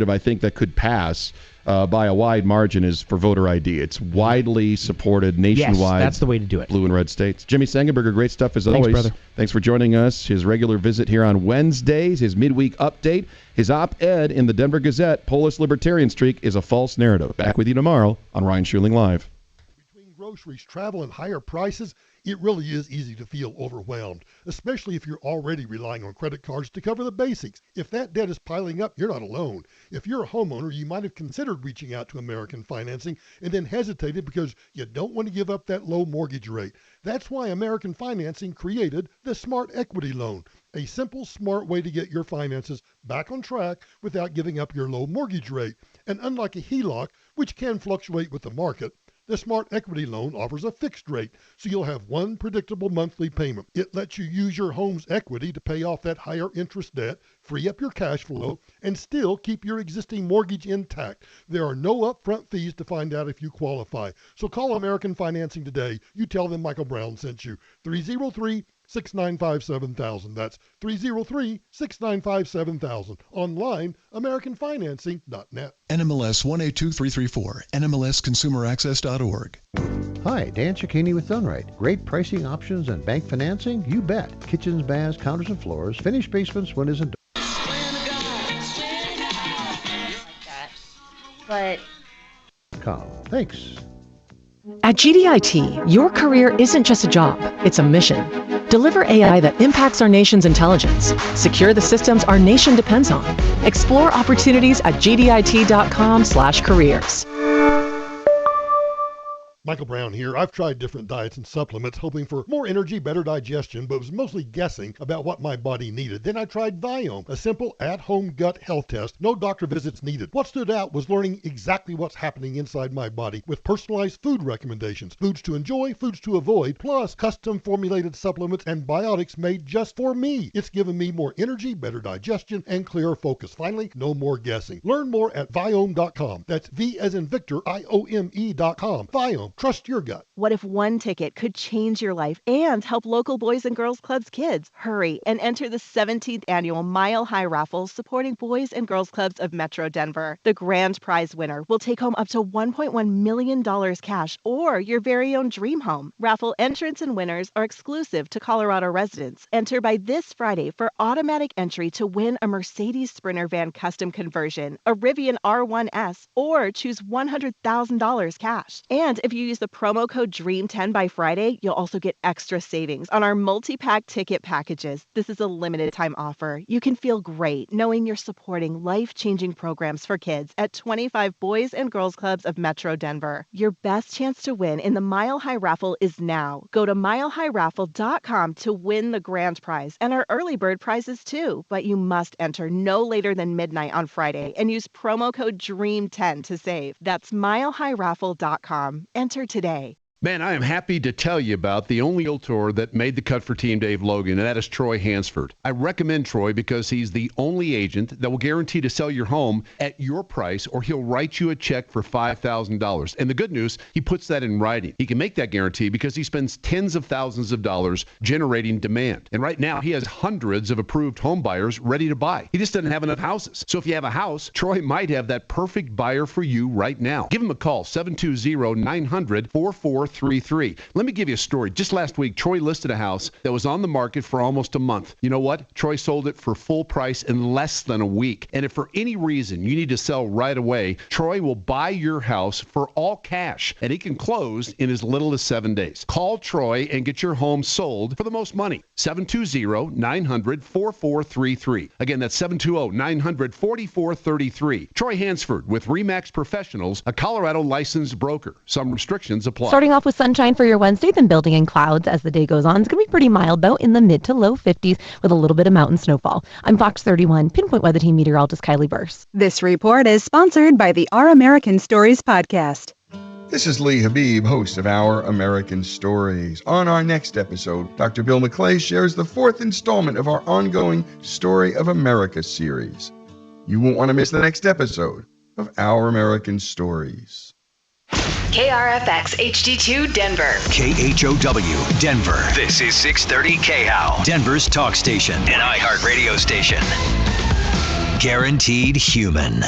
I think that could pass by a wide margin is for voter ID. It's widely supported nationwide. Yes, that's the way to do it. Blue and red states. Jimmy Sengenberger, great stuff as always. Brother. Thanks for joining us. His regular visit here on Wednesdays, his midweek update, his op-ed in the Denver Gazette, Polis Libertarian Streak is a false narrative. Back with you tomorrow on Ryan Schuling Live. Between groceries, travel, and higher prices, it really is easy to feel overwhelmed, especially if you're already relying on credit cards to cover the basics. If that debt is piling up, you're not alone. If you're a homeowner, you might have considered reaching out to American Financing and then hesitated because you don't want to give up that low mortgage rate. That's why American Financing created the Smart Equity Loan, a simple, smart way to get your finances back on track without giving up your low mortgage rate. And unlike a HELOC, which can fluctuate with the market, the Smart Equity Loan offers a fixed rate, so you'll have one predictable monthly payment. It lets you use your home's equity to pay off that higher interest debt, free up your cash flow, and still keep your existing mortgage intact. There are no upfront fees to find out if you qualify. So call American Financing today. You tell them Michael Brown sent you. 303-695-7000. That's 303-695-7000. Online, AmericanFinancing.net. NMLS 182334, NMLSConsumerAccess.org. Hi, Dan Cicchini with Dunright. Great pricing options and bank financing? You bet. Kitchens, baths, counters and floors, finished basements, windows and doors. But Thanks. At GDIT, your career isn't just a job, it's a mission. Deliver AI that impacts our nation's intelligence. Secure the systems our nation depends on. Explore opportunities at gdit.com/careers. Michael Brown here. I've tried different diets and supplements hoping for more energy, better digestion, but was mostly guessing about what my body needed. Then I tried Viome, a simple at-home gut health test. No doctor visits needed. What stood out was learning exactly what's happening inside my body with personalized food recommendations, foods to enjoy, foods to avoid, plus custom formulated supplements and biotics made just for me. It's given me more energy, better digestion, and clearer focus. Finally, no more guessing. Learn more at Viome.com. That's V as in Victor, IOME.com. Viome. Trust your gut. What if one ticket could change your life and help local Boys and Girls Clubs kids? Hurry and enter the 17th annual Mile High Raffle supporting Boys and Girls Clubs of Metro Denver. The grand prize winner will take home up to $1.1 million cash or your very own dream home. Raffle entrants and winners are exclusive to Colorado residents. Enter by this Friday for automatic entry to win a Mercedes Sprinter van custom conversion, a Rivian R1S, or choose $100,000 cash. And if you use the promo code DREAM10 by Friday, you'll also get extra savings on our multi-pack ticket packages. This is a limited time offer. You can feel great knowing you're supporting life-changing programs for kids at 25 Boys and Girls Clubs of Metro Denver. Your best chance to win in the Mile High Raffle is now. Go to milehighraffle.com to win the grand prize and our early bird prizes too. But you must enter no later than midnight on Friday and use promo code DREAM10 to save. That's milehighraffle.com. Enter today. Man, I am happy to tell you about the only realtor that made the cut for Team Dave Logan, and that is Troy Hansford. I recommend Troy because he's the only agent that will guarantee to sell your home at your price, or he'll write you a check for $5,000. And the good news, he puts that in writing. He can make that guarantee because he spends tens of thousands of dollars generating demand. And right now, he has hundreds of approved home buyers ready to buy. He just doesn't have enough houses. So if you have a house, Troy might have that perfect buyer for you right now. Give him a call, 720-900-4433. Let me give you a story. Just last week, Troy listed a house that was on the market for almost a month. You know what? Troy sold it for full price in less than a week. And if for any reason you need to sell right away, Troy will buy your house for all cash, and he can close in as little as 7 days. Call Troy and get your home sold for the most money. 720-900-4433. Again, that's 720-900-4433. Troy Hansford with RE/MAX Professionals, a Colorado licensed broker. Some restrictions apply. Starting off with sunshine for your Wednesday, then building in clouds as the day goes on. It's going to be pretty mild, though, in the mid to low 50s with a little bit of mountain snowfall. I'm Fox 31 Pinpoint Weather Team meteorologist Kylie Burse. This report is sponsored by the Our American Stories podcast. This is Lee Habib, host of Our American Stories. On our next episode, Dr. Bill McClay shares the fourth installment of our ongoing Story of America series. You won't want to miss the next episode of Our American Stories. KRFX HD2 Denver. KHOW Denver. This is 630 KHOW, Denver's talk station, an iHeart radio station. Guaranteed human.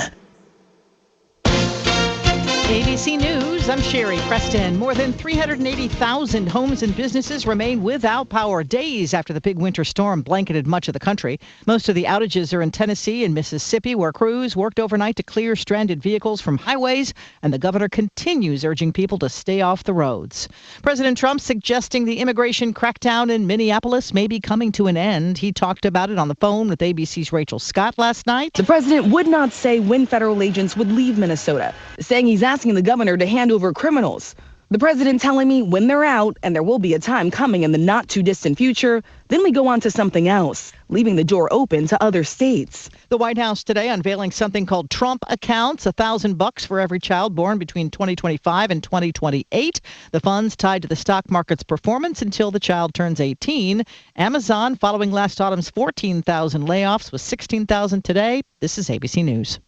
ABC News, I'm Sherry Preston. More than 380,000 homes and businesses remain without power days after the big winter storm blanketed much of the country. Most of the outages are in Tennessee and Mississippi, where crews worked overnight to clear stranded vehicles from highways, and the governor continues urging people to stay off the roads. President Trump suggesting the immigration crackdown in Minneapolis may be coming to an end. He talked about it on the phone with ABC's Rachel Scott last night. The president would not say when federal agents would leave Minnesota, saying he's asking the governor to hand over criminals. The president telling me when they're out, and there will be a time coming in the not too distant future, then we go on to something else, leaving the door open to other states. The White House today unveiling something called Trump accounts, $1,000 for every child born between 2025 and 2028. The funds tied to the stock market's performance until the child turns 18. Amazon following last autumn's 14,000 layoffs with 16,000 today. This is ABC News.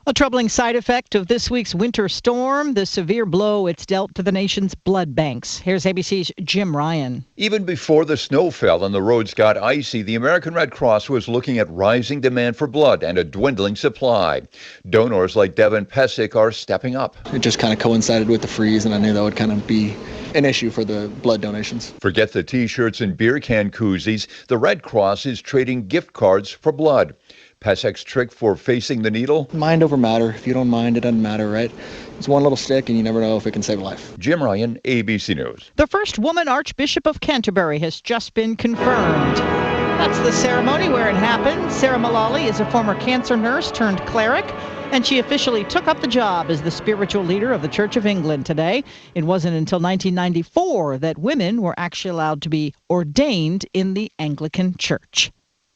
A troubling side effect of this week's winter storm, the severe blow it's dealt to the nation's blood banks. Here's ABC's Jim Ryan. Even before the snow fell and the roads got icy, the American Red Cross was looking at rising demand for blood and a dwindling supply. Donors like Devin Pesic are stepping up. It just kind of coincided with the freeze, and I knew that would kind of be an issue for the blood donations. Forget the T-shirts and beer can koozies. The Red Cross is trading gift cards for blood. Pesic's trick for facing the needle? Mind over matter. If you don't mind, it doesn't matter, right? It's one little stick, and you never know if it can save a life. Jim Ryan, ABC News. The first woman Archbishop of Canterbury has just been confirmed. That's the ceremony where it happened. Sarah Mullally is a former cancer nurse turned cleric, and she officially took up the job as the spiritual leader of the Church of England today. It wasn't until 1994 that women were actually allowed to be ordained in the Anglican Church.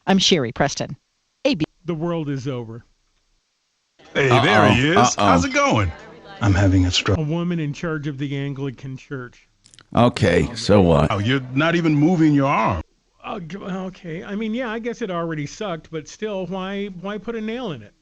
I'm Sherry Preston. The world is over. Hey, there he is. How's it going? I'm having a stroke. A woman in charge of the Anglican Church. Okay, so what? Oh, you're not even moving your arm. Okay. I mean, yeah, I guess it already sucked, but still, why put a nail in it?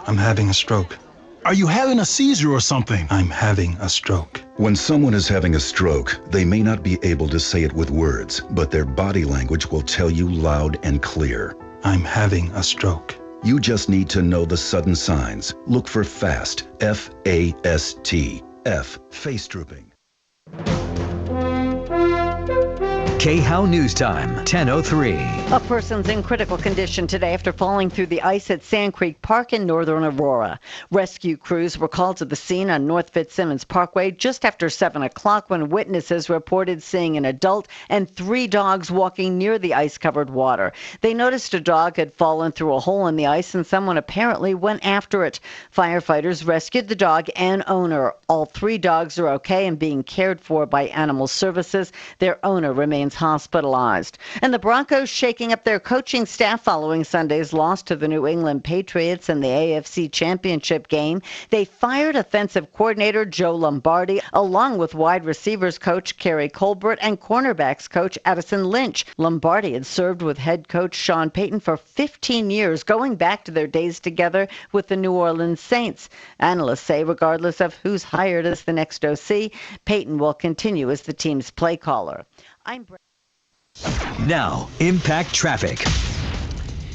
I'm having a stroke. Are you having a seizure or something? I'm having a stroke. When someone is having a stroke, they may not be able to say it with words, but their body language will tell you loud and clear. I'm having a stroke. You just need to know the sudden signs. Look for FAST, F-A-S-T, F, face drooping. KHOW News Time, 10:03. A person's in critical condition today after falling through the ice at Sand Creek Park in northern Aurora. Rescue crews were called to the scene on North Fitzsimmons Parkway just after 7 o'clock when witnesses reported seeing an adult and 3 dogs walking near the ice-covered water. They noticed a dog had fallen through a hole in the ice and someone apparently went after it. Firefighters rescued the dog and owner. All 3 dogs are okay and being cared for by Animal Services. Their owner remains hospitalized. And the Broncos shaking up their coaching staff following Sunday's loss to the New England Patriots in the AFC Championship game. They fired offensive coordinator Joe Lombardi, along with wide receivers coach Kerry Colbert and cornerbacks coach Addison Lynch. Lombardi had served with head coach Sean Payton for 15 years, going back to their days together with the New Orleans Saints. Analysts say regardless of who's hired as the next OC, Payton will continue as the team's play caller. Now, Impact Traffic.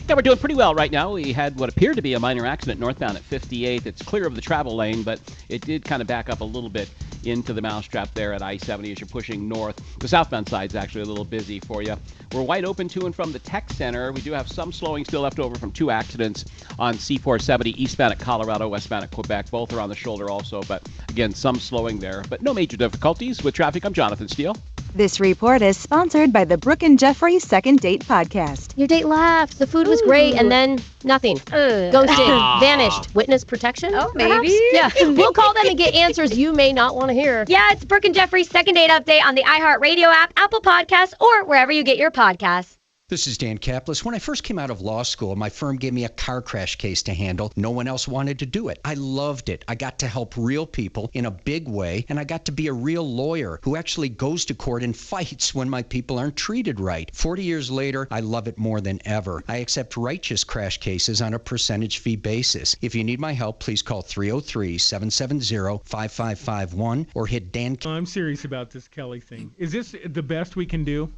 Yeah, we're doing pretty well right now. We had what appeared to be a minor accident northbound at 58th. It's clear of the travel lane, but it did kind of back up a little bit into the mousetrap there at I-70 as you're pushing north. The southbound side's actually a little busy for you. We're wide open to and from the Tech Center. We do have some slowing still left over from 2 accidents on C-470 eastbound at Colorado, westbound at Quebec. Both are on the shoulder also, but again, some slowing there. But no major difficulties with traffic. I'm Jonathan Steele. This report is sponsored by the Brooke and Jeffrey Second Date Podcast. Your date laughed. The food was great, and then nothing. Ghosted. Vanished. Witness protection? Oh, maybe. Yeah. We'll call them and get answers you may not want to hear. Yeah, it's Brooke and Jeffrey's Second Date Update on the iHeartRadio app, Apple Podcasts, or wherever you get your podcasts. This is Dan Kaplis. When I first came out of law school, my firm gave me a car crash case to handle. No one else wanted to do it. I loved it. I got to help real people in a big way, and I got to be a real lawyer who actually goes to court and fights when my people aren't treated right. 40 years later, I love it more than ever. I accept righteous crash cases on a percentage fee basis. If you need my help, please call 303-770-5551 or hit Dan. I'm serious about this Kelly thing. Is this the best we can do?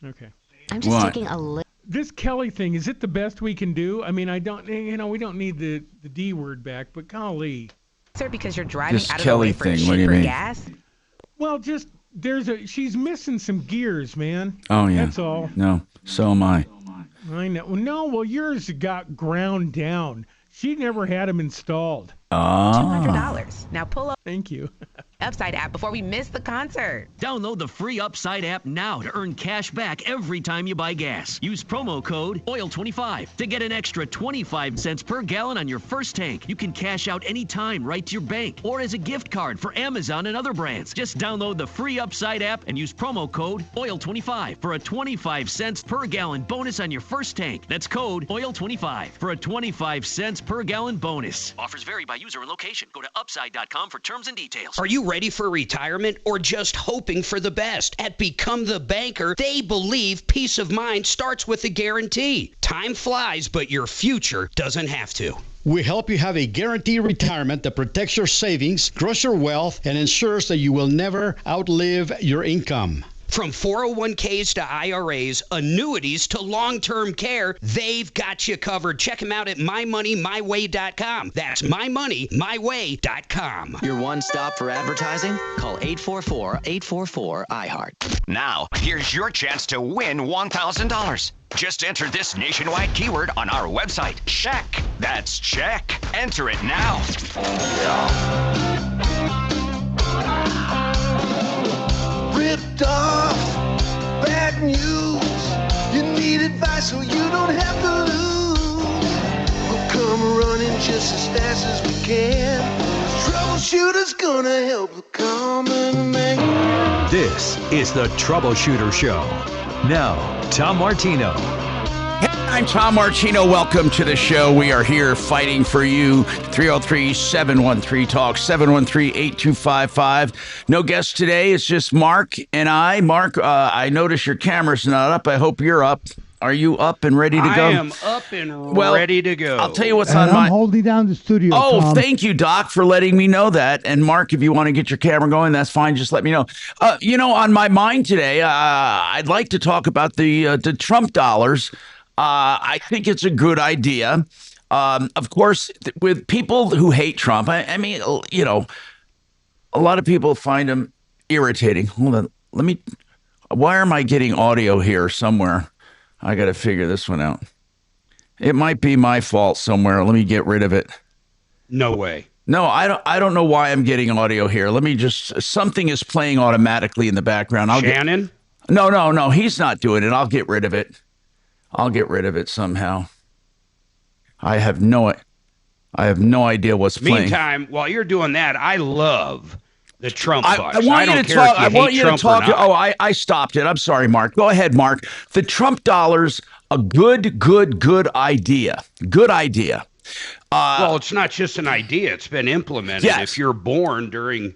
Okay. I'm just taking a This Kelly thing, is it the best we can do? I mean, we don't need the D word back, but golly. Sir, because you're driving This out of Kelly the way for thing, what do you cheaper mean? gas? Well, just she's missing some gears, man. Oh, yeah. That's all. No, so am I. I know. No, well, yours got ground down. She never had them installed. $200. Now pull up. Thank you. Upside app before we miss the concert. Download the free Upside app now to earn cash back every time you buy gas. Use promo code OIL25 to get an extra 25 cents per gallon on your first tank. You can cash out anytime right to your bank or as a gift card for Amazon and other brands. Just download the free Upside app and use promo code OIL25 for a 25 cents per gallon bonus on your first tank. That's code OIL25 for a 25 cents per gallon bonus. Offers vary by user and location. Go to upside.com for terms and details. Are you ready for retirement or just hoping for the best? At Become the Banker, they believe peace of mind starts with a guarantee. Time flies, but your future doesn't have to. We help you have a guaranteed retirement that protects your savings, grows your wealth, and ensures that you will never outlive your income. From 401ks to IRAs, annuities to long-term care, they've got you covered. Check them out at mymoneymyway.com. That's mymoneymyway.com. Your one stop for advertising? Call 844-844-IHEART. Now, here's your chance to win $1,000. Just enter this nationwide keyword on our website. Check. That's check. Enter it now. Ripped off, bad news. You need advice so you don't have to lose. We'll come running just as fast as we can. Troubleshooter's gonna help the common man. This is the Troubleshooter Show. Now, Tom Martino. I'm Tom Martino. Welcome to the show. We are here fighting for you. 303-713-TALK, 713-8255. No guest today. It's just Mark and I. Mark, I notice your camera's not up. I hope you're up. Are you up and ready to go? I am up and ready to go. I'll tell you what's and on I'm my... holding down the studio, Oh, Tom. thank you, Doc, for letting me know that. And Mark, if you want to get your camera going, that's fine. Just let me know. On my mind today, I'd like to talk about the Trump dollars. I think it's a good idea. Of course, with people who hate Trump, I mean, a lot of people find him irritating. Hold on. Why am I getting audio here somewhere? I got to figure this one out. It might be my fault somewhere. Let me get rid of it. No way. No, I don't know why I'm getting audio here. Something is playing automatically in the background. Shannon? No, he's not doing it. I'll get rid of it. I'll get rid of it somehow. I have no idea what's playing. Meantime, while you're doing that, I love the Trump bus. I want you to talk. I want you to talk. Oh, I stopped it. I'm sorry, Mark. Go ahead, Mark. The Trump dollars, a good idea. Good idea. Well, it's not just an idea. It's been implemented. Yes. If you're born during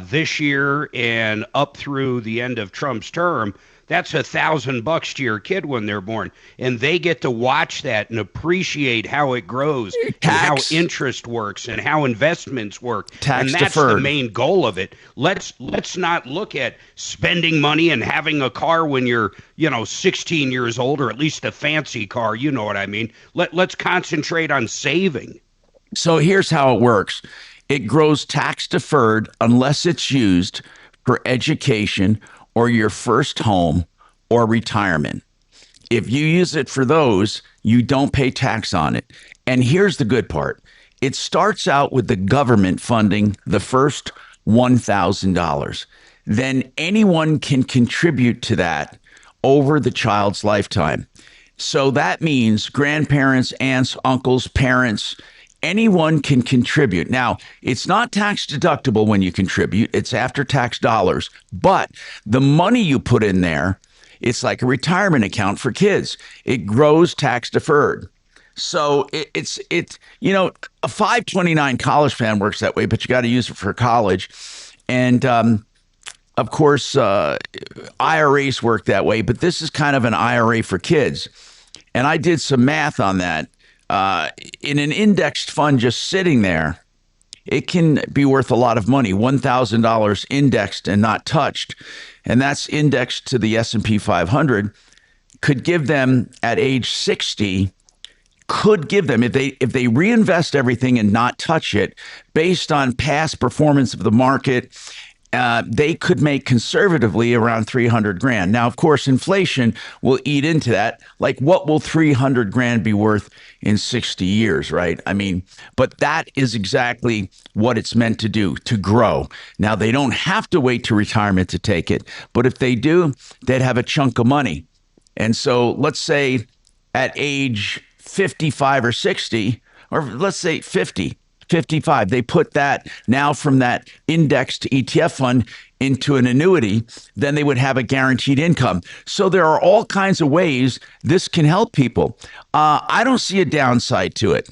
this year and up through the end of Trump's term, that's $1,000 to your kid when they're born, and they get to watch that and appreciate how it grows, and how interest works, and how investments work. Tax and that's deferred. the main goal of it. Let's not look at spending money and having a car when you're 16 years old, or at least a fancy car. You know what I mean? Let's concentrate on saving. So here's how it works. It grows tax deferred unless it's used for education or your first home or retirement. If you use it for those, you don't pay tax on it. And here's the good part. It starts out with the government funding the first $1,000. Then anyone can contribute to that over the child's lifetime. So that means grandparents, aunts, uncles, parents, anyone can contribute. Now, it's not tax deductible when you contribute. It's after tax dollars. But the money you put in there, it's like a retirement account for kids. It grows tax deferred. So it's a 529 college plan works that way, but you got to use it for college. And of course, IRAs work that way, but this is kind of an IRA for kids. And I did some math on that. In an indexed fund just sitting there, it can be worth a lot of money, $1,000 indexed and not touched. And that's indexed to the S&P 500. could give them at age 60, could give them, if they reinvest everything and not touch it based on past performance of the market, they could make conservatively around 300 grand. Now, of course, inflation will eat into that. Like, what will 300 grand be worth in 60 years, right? I mean, but that is exactly what it's meant to do, to grow. Now, they don't have to wait to retirement to take it, but if they do, they'd have a chunk of money. And so let's say at age 55 or 60, or let's say 50, 55, they put that now from that indexed ETF fund into an annuity, then they would have a guaranteed income. So there are all kinds of ways this can help people. I don't see a downside to it.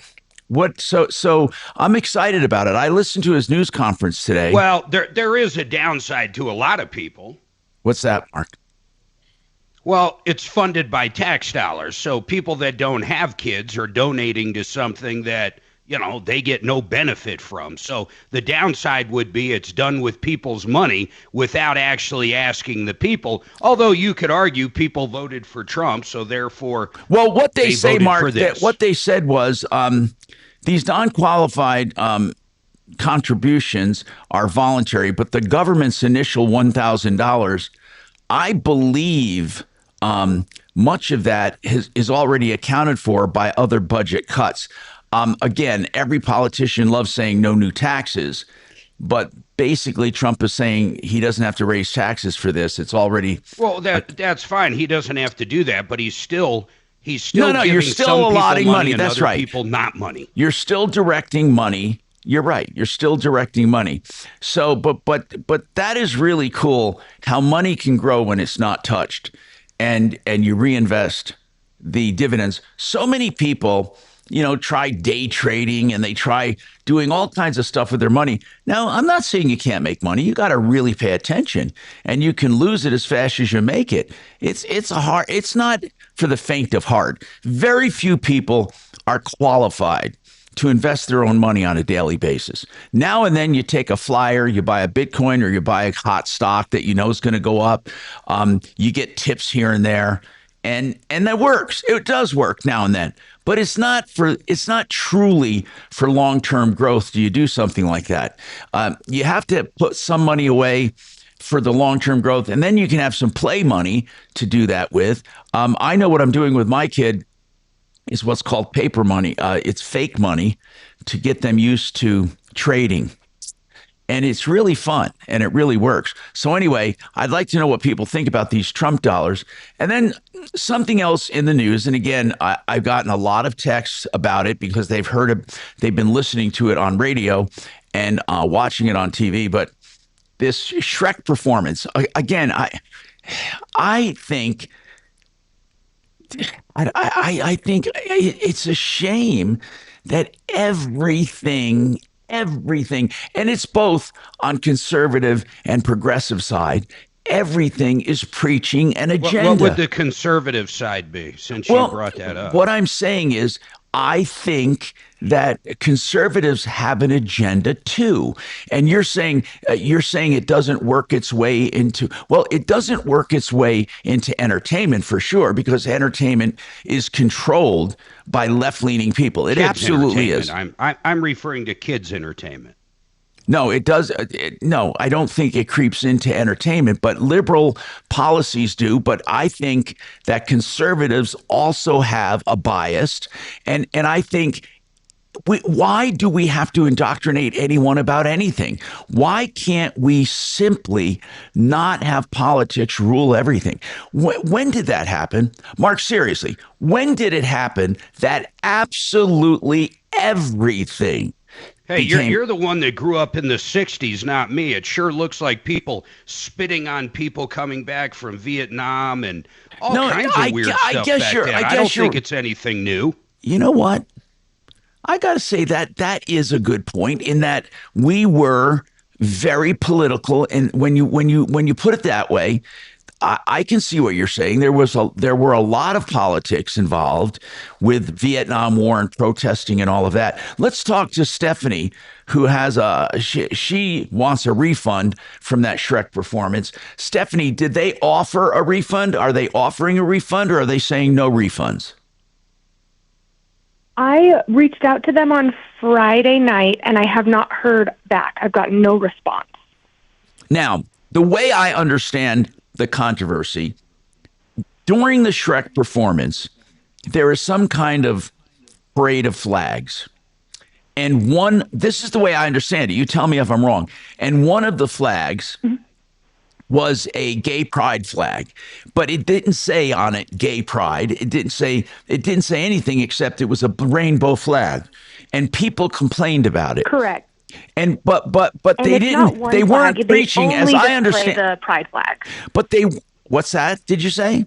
So I'm excited about it. I listened to his news conference today. Well, there is a downside to a lot of people. What's that, Mark? Well, it's funded by tax dollars. So people that don't have kids are donating to something that, they get no benefit from. So the downside would be it's done with people's money without actually asking the people. Although you could argue people voted for Trump, so therefore, well, what they say, Mark, what they said was these non-qualified contributions are voluntary, but the government's initial $1,000, I believe much of that is already accounted for by other budget cuts. Again, every politician loves saying no new taxes, but basically Trump is saying he doesn't have to raise taxes for this. It's already that's fine. He doesn't have to do that, but he's still you're giving still some allotting people money. and That's other right. people not money. You're still directing money. You're right. You're still directing money. So, but that is really cool. How money can grow when it's not touched, and you reinvest the dividends. So many people, try day trading and they try doing all kinds of stuff with their money. Now, I'm not saying you can't make money. You got to really pay attention, and you can lose it as fast as you make it. It's not for the faint of heart. Very few people are qualified to invest their own money on a daily basis. Now and then you take a flyer, you buy a Bitcoin, or you buy a hot stock that you know is going to go up. You get tips here and there. And that works. It does work now and then, but it's not truly for long-term growth. Do you do something like that? You have to put some money away for the long-term growth, and then you can have some play money to do that with. I know what I'm doing with my kid is what's called paper money. It's fake money to get them used to trading. And it's really fun, and it really works. So anyway, I'd like to know what people think about these Trump dollars. And then something else in the news, and again, I've gotten a lot of texts about it because they've heard it, they've been listening to it on radio and watching it on TV. But this Shrek performance, again, I think it's a shame that everything, and it's both on conservative and progressive side, everything is preaching an agenda. What would the conservative side be, since you brought that up? What I'm saying is, I think that conservatives have an agenda too. And you're saying it doesn't work its way into, well, it doesn't work its way into entertainment for sure, because entertainment is controlled by left-leaning people. It absolutely is. I'm referring to kids' entertainment. No, it does. No, I don't think it creeps into entertainment, but liberal policies do. But I think that conservatives also have a bias. And I think, why do we have to indoctrinate anyone about anything? Why can't we simply not have politics rule everything? When did that happen? Mark, seriously, when did it happen that absolutely everything? Hey, you're the one that grew up in the 60s, not me. It sure looks like people spitting on people coming back from Vietnam and all kinds of weird stuff back then. I don't think it's anything new. You know what? I got to say that is a good point, in that we were very political. And when you put it that way, I can see what you're saying. There were a lot of politics involved with Vietnam War and protesting and all of that. Let's talk to Stephanie, who has she wants a refund from that Shrek performance. Stephanie, did they offer a refund? Are they offering a refund, or are they saying no refunds? I reached out to them on Friday night, and I have not heard back. I've gotten no response. Now, the way I understand the controversy, during the Shrek performance, there is some kind of parade of flags. And this is the way I understand it. You tell me if I'm wrong. And one of the flags was a gay pride flag, but it didn't say on it gay pride. It didn't say anything except it was a rainbow flag, and people complained about it. Correct. And but they weren't preaching, as I understand, the pride flag. But what's that? Did you say?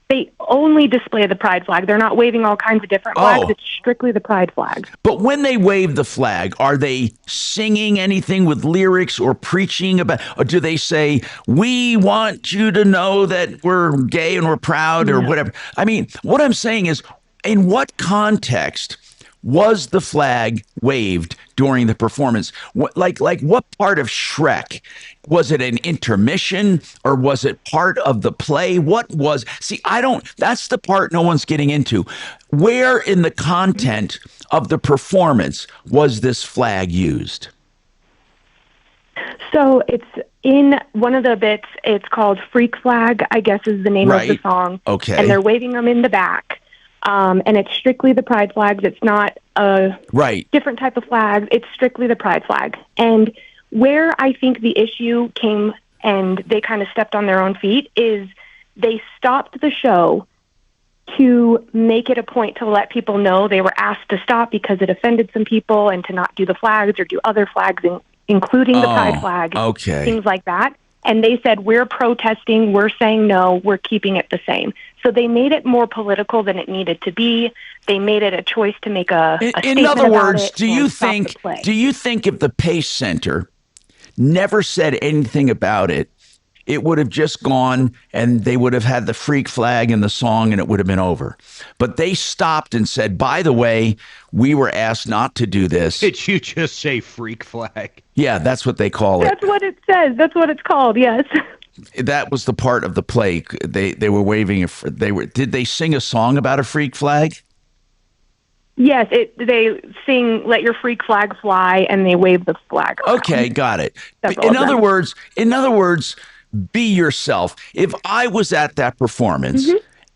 They only display the pride flag. They're not waving all kinds of different flags. It's strictly the pride flag. But when they wave the flag, are they singing anything with lyrics or preaching about, or do they say, we want you to know that we're gay and we're proud, or whatever? I mean, what I'm saying is, in what context was the flag waved during the performance? What part of Shrek? Was it an intermission, or was it part of the play? That's the part no one's getting into. Where in the content of the performance was this flag used? So it's in one of the bits. It's called Freak Flag, I guess is the name of the song. Okay. And they're waving them in the back. And it's strictly the pride flags. It's not a different type of flag. It's strictly the pride flag. And where I think the issue came and they kind of stepped on their own feet is they stopped the show to make it a point to let people know they were asked to stop because it offended some people, and to not do the flags or do other flags, including the pride flag, things like that. And they said, we're protesting, we're saying no, we're keeping it the same. So they made it more political than it needed to be. They made it a choice to make a statement in other words, about it. Do you think if the Pace Center never said anything about it, it would have just gone and they would have had the freak flag and the song and it would have been over? But they stopped and said, by the way, we were asked not to do this. Did you just say freak flag? Yeah, that's what they call it. That's what it says. That's what it's called, yes. That was the part of the play. They were waving. Did they sing a song about a freak flag? Yes, they sing "Let Your Freak Flag Fly" and they wave the flag around. Okay, got it. In other words, be yourself. If I was at that performance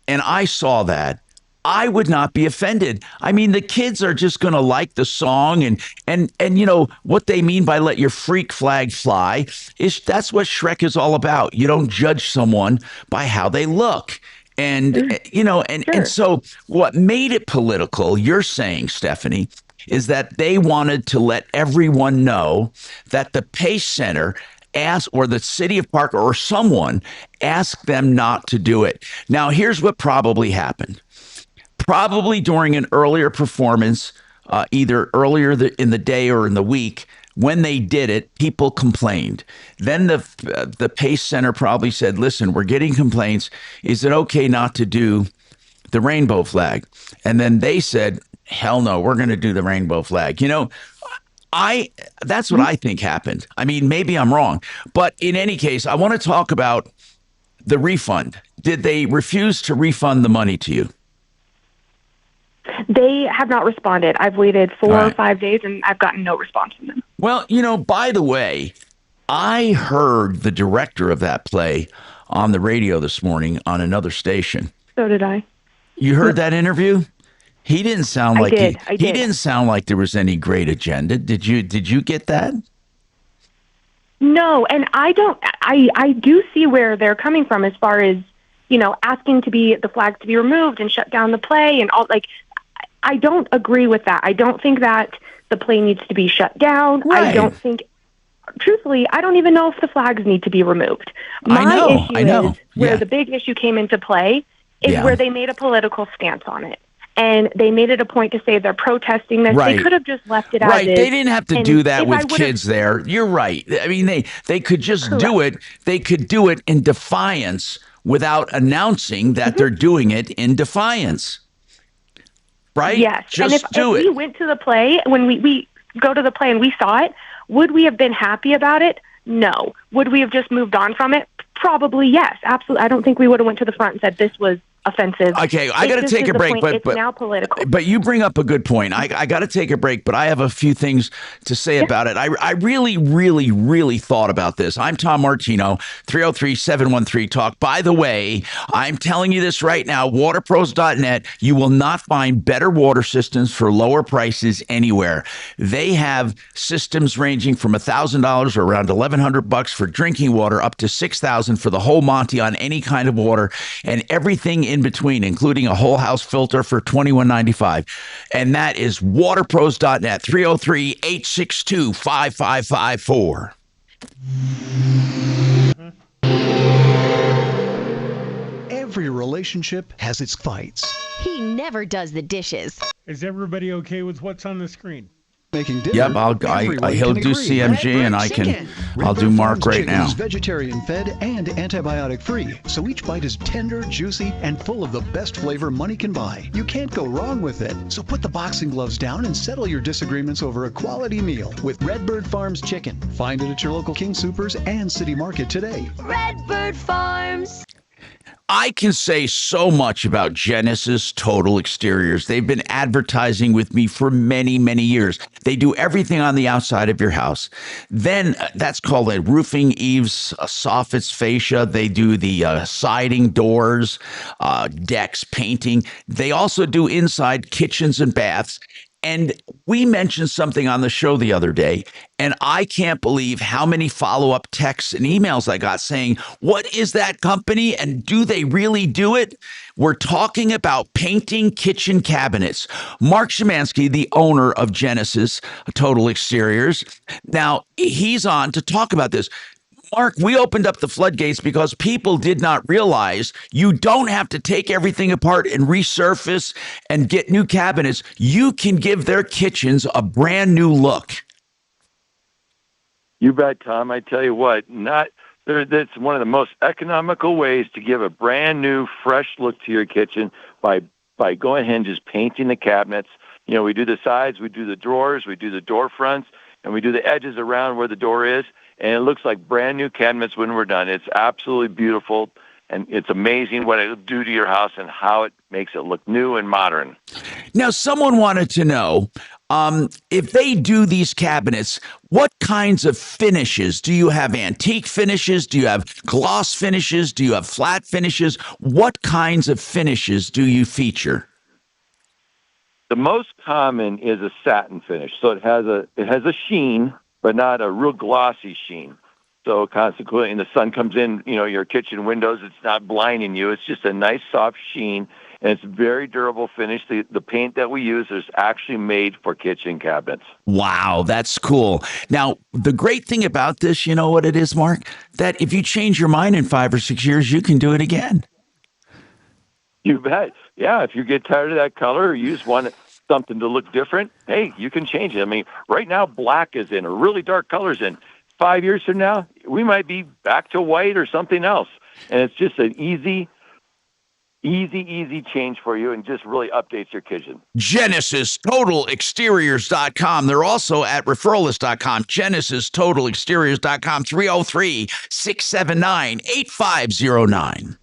and I saw that, I would not be offended. I mean, the kids are just going to like the song, and you know what they mean by "let your freak flag fly" is that's what Shrek is all about. You don't judge someone by how they look. And, and so what made it political, you're saying, Stephanie, is that they wanted to let everyone know that the Pace Center asked, or the city of Parker or someone asked them not to do it. Now, here's what probably happened. Probably during an earlier performance, either earlier in the day or in the week, when they did it, people complained. Then the Pace Center probably said, listen, we're getting complaints. Is it okay not to do the rainbow flag? And then they said, hell no, we're going to do the rainbow flag. You know, that's what I think happened. I mean, maybe I'm wrong. But in any case, I want to talk about the refund. Did they refuse to refund the money to you? They have not responded. I've waited 4 or 5 days, and I've gotten no response from them. Well, you know, by the way, I heard the director of that play on the radio this morning on another station. So did I. You heard that interview? He didn't sound like I did. He didn't sound like there was any great agenda. Did you get that? No, and I do see where they're coming from as far as, asking the flags to be removed and shut down the play and all. I don't agree with that. I don't think that the play needs to be shut down. Right. I don't think, truthfully, I don't even know if the flags need to be removed. My issue is where the big issue came into play is where they made a political stance on it. and they made it a point to say they're protesting this. Right. They could have just left it as Right. is. They didn't have to And do that if I with would've- kids there. You're right. I mean, they could just do it. They could do it in defiance without announcing that they're doing it in defiance. Right? Yes. Just and if do it. we went to the play, when we go to the play and we saw it, would we have been happy about it? No. Would we have just moved on from it? Probably yes. Absolutely. I don't think we would have went to the front and said this was offensive. Okay, I got to take a break, but it's now political. But you bring up a good point. I got to take a break, but I have a few things to say about it. I really, really, really thought about this. I'm Tom Martino, 303-713-TALK. By the way, I'm telling you this right now, waterpros.net, you will not find better water systems for lower prices anywhere. They have systems ranging from $1,000 or around $1,100 for drinking water up to $6,000 for the whole Monty on any kind of water, and everything in between, including a whole house filter for $21.95. And that is waterpros.net, 303-862-5554. Every relationship has its fights. He never does the dishes. Is everybody okay with what's on the screen? Making dinner. Yep, he'll do CMG and I'll do Mark right now. Is vegetarian fed and antibiotic free, so each bite is tender, juicy, and full of the best flavor money can buy. You can't go wrong with it. So put the boxing gloves down and settle your disagreements over a quality meal with Redbird Farms chicken. Find it at your local King Soopers and City Market today. Redbird Farms. I can say so much about Genesis Total Exteriors. They've been advertising with me for many, many years. They do everything on the outside of your house. Then that's called a roofing, eaves, soffits, fascia. They do the siding, doors, decks, painting. They also do inside kitchens and baths. And we mentioned something on the show the other day, and I can't believe how many follow-up texts and emails I got saying, what is that company and do they really do it? We're talking about painting kitchen cabinets. Mark Szymanski, the owner of Genesis Total Exteriors, now he's on to talk about this. Mark, we opened up the floodgates because people did not realize you don't have to take everything apart and resurface and get new cabinets. You can give their kitchens a brand new look. You bet, Tom. I tell you what, that's one of the most economical ways to give a brand new, fresh look to your kitchen by going ahead and just painting the cabinets. You know, we do the sides, we do the drawers, we do the door fronts, and we do the edges around where the door is. And it looks like brand new cabinets when we're done. It's absolutely beautiful, and it's amazing what it'll do to your house and how it makes it look new and modern. Now, someone wanted to know, if they do these cabinets, what kinds of finishes? Do you have antique finishes? Do you have gloss finishes? Do you have flat finishes? What kinds of finishes do you feature? The most common is a satin finish. So it has a sheen, but not a real glossy sheen. So consequently, when the sun comes in, your kitchen windows, it's not blinding you. It's just a nice soft sheen, and it's very durable finish. The paint that we use is actually made for kitchen cabinets. Wow, that's cool. Now, the great thing about this, you know what it is, Mark? That if you change your mind in 5 or 6 years, you can do it again. You bet. Yeah, if you get tired of that color or you just want something to look different, hey, you can change it. I mean, right now, black is in, or really dark colors in. 5 years from now, we might be back to white or something else. And it's just an easy change for you and just really updates your kitchen. GenesisTotalExteriors.com. They're also at referralist.com. GenesisTotalExteriors.com, 303-679-8509.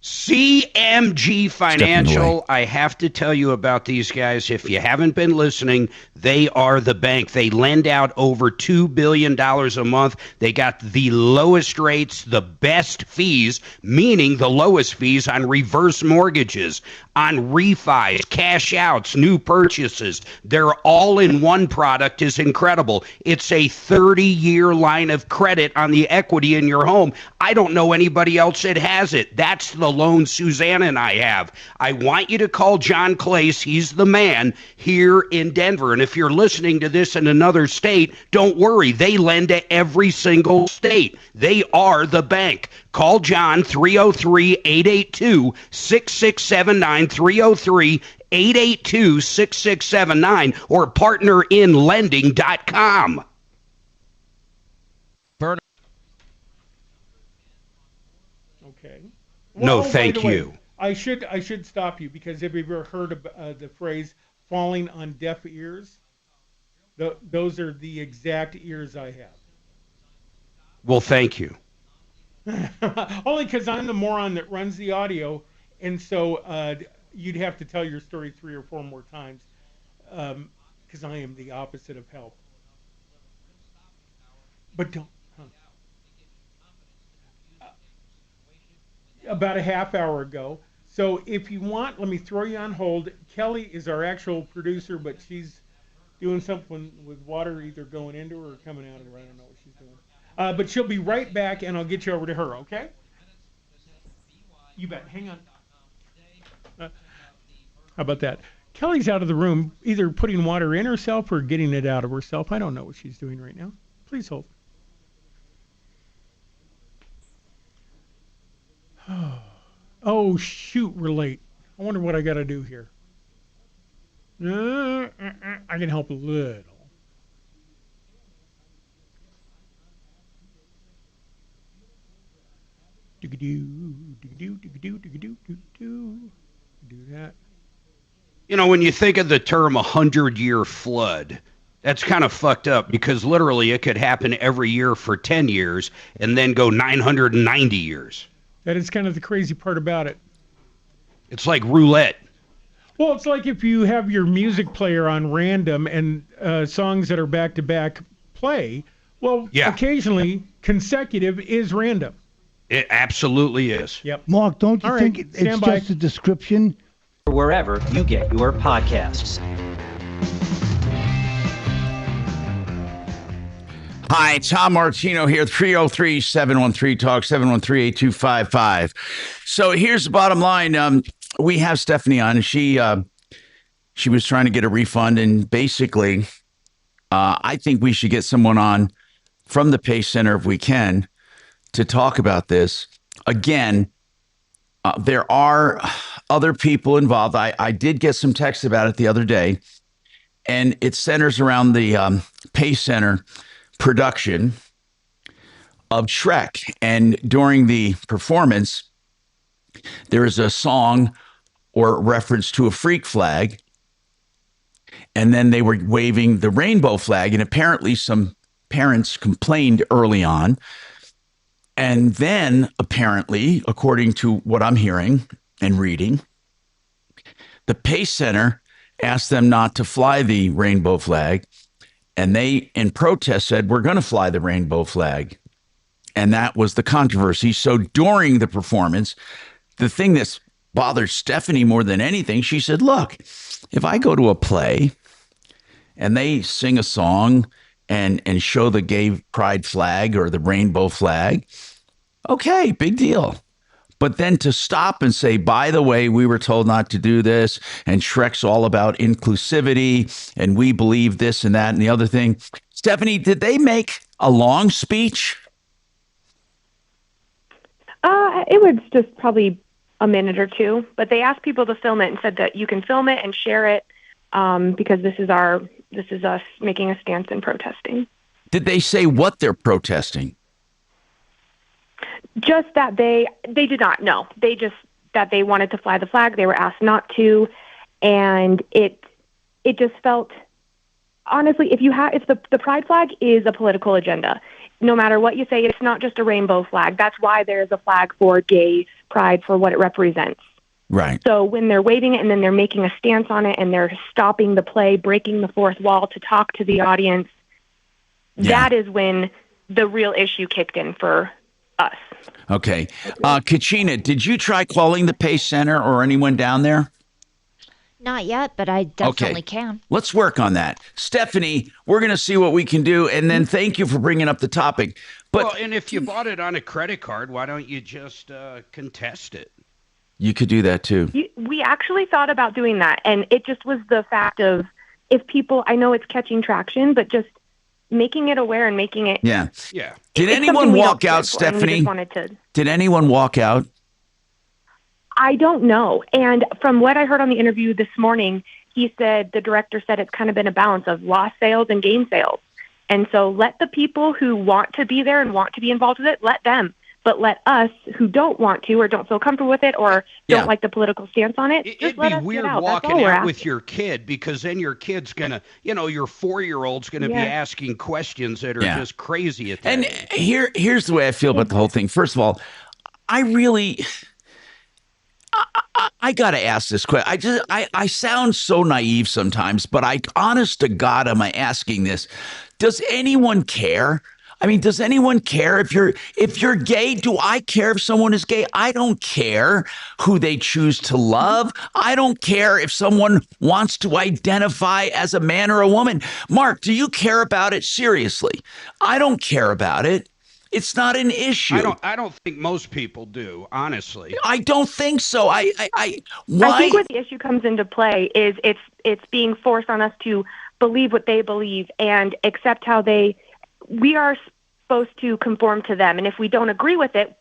CMG Financial, I have to tell you about these guys. If you haven't been listening, they are the bank. They lend out over $2 billion a month. They got the lowest rates, the best fees, meaning the lowest fees on reverse mortgages, on refis, cash outs, new purchases. Their all-in-one product is incredible. It's a 30-year line of credit on the equity in your home. I don't know anybody else that has it. That's the loan Susanna and I have. I want you to call John Clace. He's the man here in Denver. And if you're listening to this in another state, don't worry. They lend to every single state. They are the bank. Call John, 303-882-6679. line 303-882-6679 or partnerinlending.com. Okay. No, by thank the way, you. I should stop you because have you ever heard of the phrase falling on deaf ears? Those are the exact ears I have. Well, thank you. Only because I'm the moron that runs the audio, and so you'd have to tell your story 3 or 4 more times because I am the opposite of help. But don't. About a half hour ago. So if you want, let me throw you on hold. Kelly is our actual producer, but she's doing something with water either going into her or coming out of her. I don't know what she's doing. But she'll be right back, and I'll get you over to her, okay? You bet. Hang on. How about that? Kelly's out of the room, either putting water in herself or getting it out of herself. I don't know what she's doing right now. Please hold. Oh, shoot, we're late. I wonder what I got to do here. I can help a little. Do that. You know, when you think of the term 100-year flood, that's kind of fucked up because literally it could happen every year for 10 years and then go 990 years. That is kind of the crazy part about it. It's like roulette. Well, it's like if you have your music player on random and songs that are back-to-back play, well, occasionally consecutive is random. It absolutely is. Yep. Mark, don't you think it's just a description? Wherever you get your podcasts. Hi, Tom Martino here, 303-713-TALK, 713-8255. So here's the bottom line. We have Stephanie on, and she was trying to get a refund, and basically, I think we should get someone on from the Pace Center if we can to talk about this. Again, there are other people involved. I did get some texts about it the other day, and it centers around the Pace Center production of Shrek. And during the performance, there is a song or reference to a freak flag. And then they were waving the rainbow flag. And apparently some parents complained early on. And then apparently, according to what I'm hearing and reading, the Pace Center asked them not to fly the rainbow flag. And they, in protest, said, we're going to fly the rainbow flag. And that was the controversy. So during the performance, the thing that's bothered Stephanie more than anything, she said, look, if I go to a play and they sing a song and show the gay pride flag or the rainbow flag, okay, big deal. But then to stop and say, by the way, we were told not to do this, and Shrek's all about inclusivity, and we believe this and that and the other thing. Stephanie, did they make a long speech? It was just probably a minute or two, but they asked people to film it and said that you can film it and share it because this is us making a stance and protesting. Did they say what they're protesting? Just that they did not know. They just that they wanted to fly the flag. They were asked not to, and it just felt honestly, if the pride flag is a political agenda, no matter what you say, it's not just a rainbow flag. That's why there's a flag for gay pride for what it represents. Right. So when they're waving it and then they're making a stance on it and they're stopping the play, breaking the fourth wall to talk to the audience, that is when the real issue kicked in for us. Okay. Kachina, did you try calling the Pace Center or anyone down there? Not yet, but I definitely can. Let's work on that. Stephanie, we're going to see what we can do, and then thank you for bringing up the topic. But well, and if you bought it on a credit card, why don't you just contest it? You could do that, too. We actually thought about doing that, and it just was the fact of if people, I know it's catching traction, but just making it aware and making it. Yeah. Did anyone walk out, Stephanie? Did anyone walk out? I don't know. And from what I heard on the interview this morning, he said, the director said it's kind of been a balance of lost sales and gain sales. And so let the people who want to be there and want to be involved with it, let them. But let us who don't want to or don't feel comfortable with it or don't like the political stance on it, it'd be weird walking out with your kid, because then your kid's going to, your 4-year-old's going to be asking questions that are just crazy at that And age. here's the way I feel about the whole thing. First of all, I got to ask this question. I sound so naive sometimes, but honest to God, am I asking this? Does anyone care? I mean, does anyone care if you're gay? Do I care if someone is gay? I don't care who they choose to love. I don't care if someone wants to identify as a man or a woman. Mark, do you care about it? Seriously, I don't care about it. It's not an issue. I don't think most people do, honestly. I don't think so. Why? I think where the issue comes into play is it's being forced on us to believe what they believe and accept how we are supposed to conform to them. And if we don't agree with it,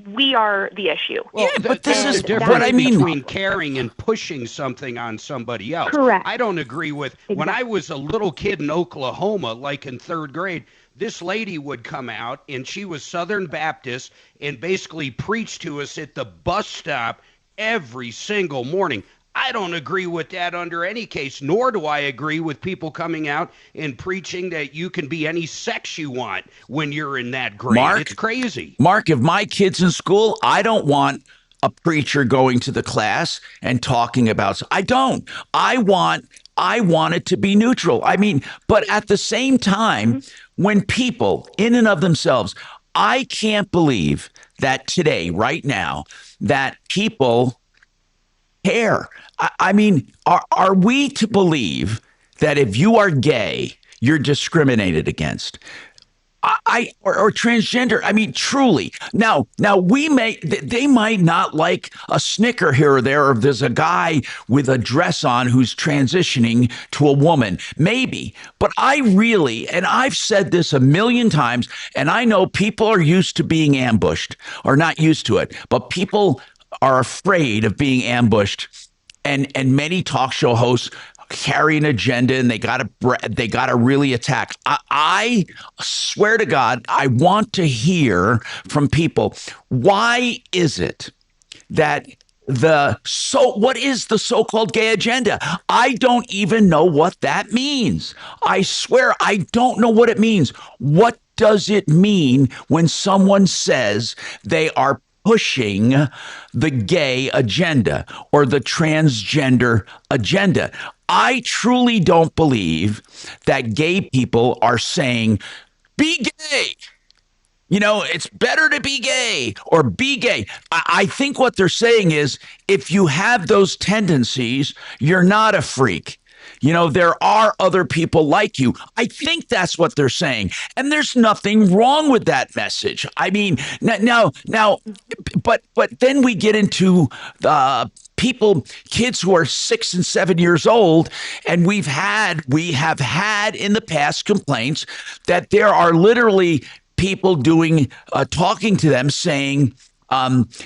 we are the issue. Well, but this is different between caring and pushing something on somebody else. Correct. I don't agree with when I was a little kid in Oklahoma, like in 3rd grade, this lady would come out and she was Southern Baptist and basically preached to us at the bus stop every single morning. I don't agree with that under any case, nor do I agree with people coming out and preaching that you can be any sex you want when you're in that grade. It's crazy. Mark, if my kid's in school, I don't want a preacher going to the class and talking about. I don't. I want it to be neutral. I mean, but at the same time, when people in and of themselves, I can't believe that today, right now, that people care. I mean, are we to believe that if you are gay, you're discriminated against? Or transgender. I mean, truly. Now they might not like a snicker here or there, or if there's a guy with a dress on who's transitioning to a woman, maybe. But and I've said this a million times, and I know people are used to being ambushed, or not used to it, but people are afraid of being ambushed, and many talk show hosts carry an agenda, and they got to really attack. I swear to God, I want to hear from people. Why is it that what is the so-called gay agenda? I don't even know what that means. I swear I don't know what it means. What does it mean when someone says they are pushing the gay agenda or the transgender agenda? I truly don't believe that gay people are saying, be gay. It's better to be gay or be gay. I think what they're saying is, if you have those tendencies, you're not a freak. There are other people like you. I think that's what they're saying. And there's nothing wrong with that message. I mean, but then we get into kids who are 6 and 7 years old, and we have had in the past complaints that there are literally people talking to them saying,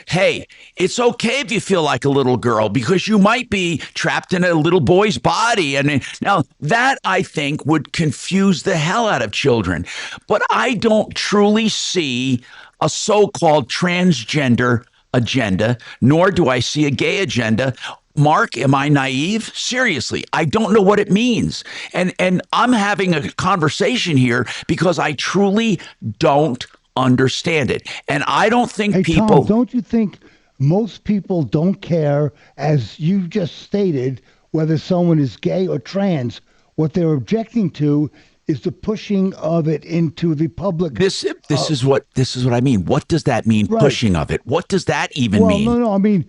hey, it's okay if you feel like a little girl because you might be trapped in a little boy's body. And now that, I think, would confuse the hell out of children. But I don't truly see a so-called transgender agenda, nor do I see a gay agenda. Mark, am I naive? Seriously, I don't know what it means. And I'm having a conversation here because I truly don't understand it. And I don't think people... Tom, don't you think most people don't care, as you just stated, whether someone is gay or trans? What they're objecting to is the pushing of it into the public. This is what I mean. What does that mean, right? Pushing of it? What does that even mean? No. I mean,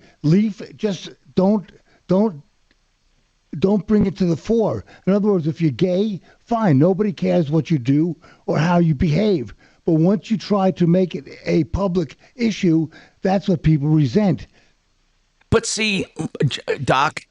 just don't bring it to the fore. In other words, if you're gay, fine. Nobody cares what you do or how you behave. But once you try to make it a public issue, that's what people resent. But see, Doc,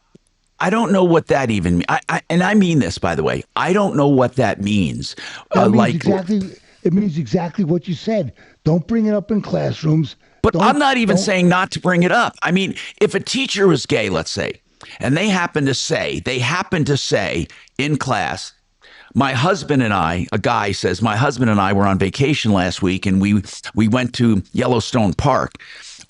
I don't know what that even means. And I mean this, by the way. I don't know what that means. It means exactly what you said. Don't bring it up in classrooms. But I'm not even saying not to bring it up. I mean, if a teacher was gay, let's say, and they happen to say in class, my husband and I, a guy says, my husband and I were on vacation last week and we went to Yellowstone Park.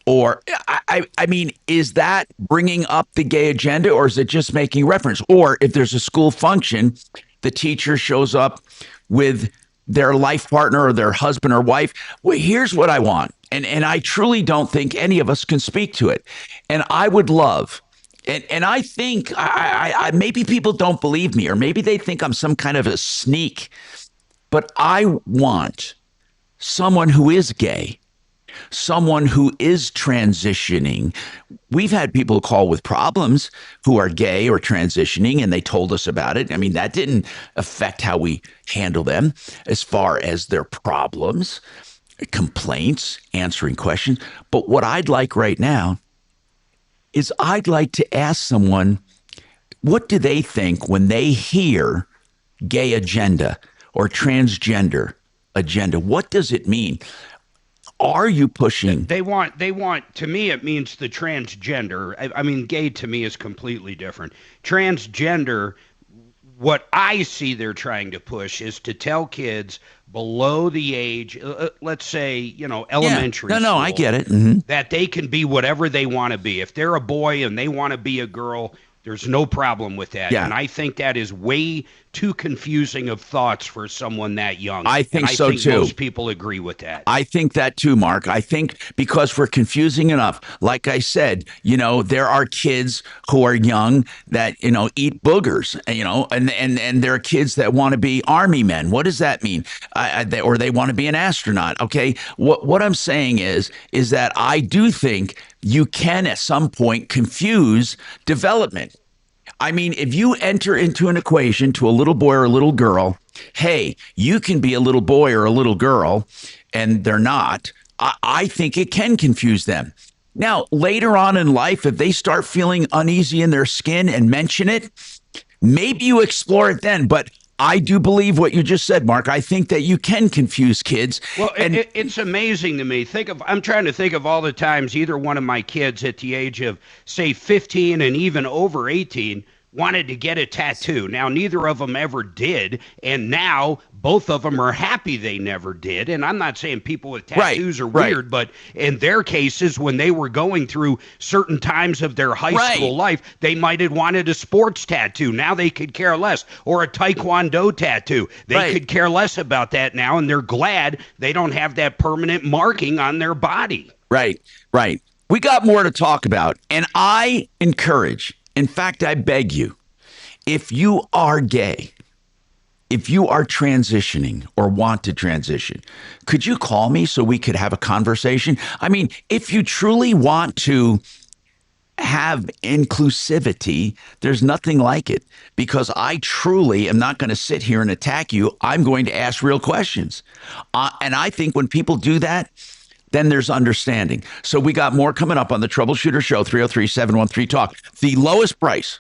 Or, I mean, is that bringing up the gay agenda, or is it just making reference? Or if there's a school function, the teacher shows up with their life partner or their husband or wife. Well, here's what I want. And I truly don't think any of us can speak to it. And I would love, and I think I maybe people don't believe me, or maybe they think I'm some kind of a sneak, but I want someone who is gay, someone who is transitioning. We've had people call with problems who are gay or transitioning, and they told us about it. I mean, that didn't affect how we handle them as far as their problems, complaints, answering questions. But what I'd like right now is I'd like to ask someone, what do they think when they hear gay agenda or transgender agenda? What does it mean? Are you pushing? They want, to me, it means the transgender. I mean, gay to me is completely different. Transgender, what I see they're trying to push is to tell kids below the age, let's say, elementary school. No, I get it. Mm-hmm. That they can be whatever they want to be. If they're a boy and they want to be a girl, there's no problem with that. Yeah. And I think that is way too confusing of thoughts for someone that young. I think so too. Most people agree with that. I think that too, Mark. I think because we're confusing enough. Like I said, there are kids who are young that, eat boogers, and there are kids that want to be army men. What does that mean? Or they want to be an astronaut. Okay. What I'm saying is that I do think you can at some point confuse development. I mean, if you enter into an equation to a little boy or a little girl, hey, you can be a little boy or a little girl, and they're not, I think it can confuse them. Now, later on in life, if they start feeling uneasy in their skin and mention it, maybe you explore it then. But I do believe what you just said, Mark. I think that you can confuse kids. Well, it's amazing to me. I'm trying to think of all the times either one of my kids at the age of, say, 15 and even over 18 wanted to get a tattoo. Now, neither of them ever did, and now both of them are happy they never did. And I'm not saying people with tattoos are weird, but in their cases, when they were going through certain times of their high school life, they might have wanted a sports tattoo. Now they could care less. Or a taekwondo tattoo. They could care less about that now, and they're glad they don't have that permanent marking on their body. Right. We got more to talk about, and I encourage, in fact, I beg you, if you are gay, if you are transitioning or want to transition, could you call me so we could have a conversation? I mean, if you truly want to have inclusivity, there's nothing like it, because I truly am not going to sit here and attack you. I'm going to ask real questions. And I think when people do that, then there's understanding. So we got more coming up on the Troubleshooter Show, 303-713-TALK. The lowest price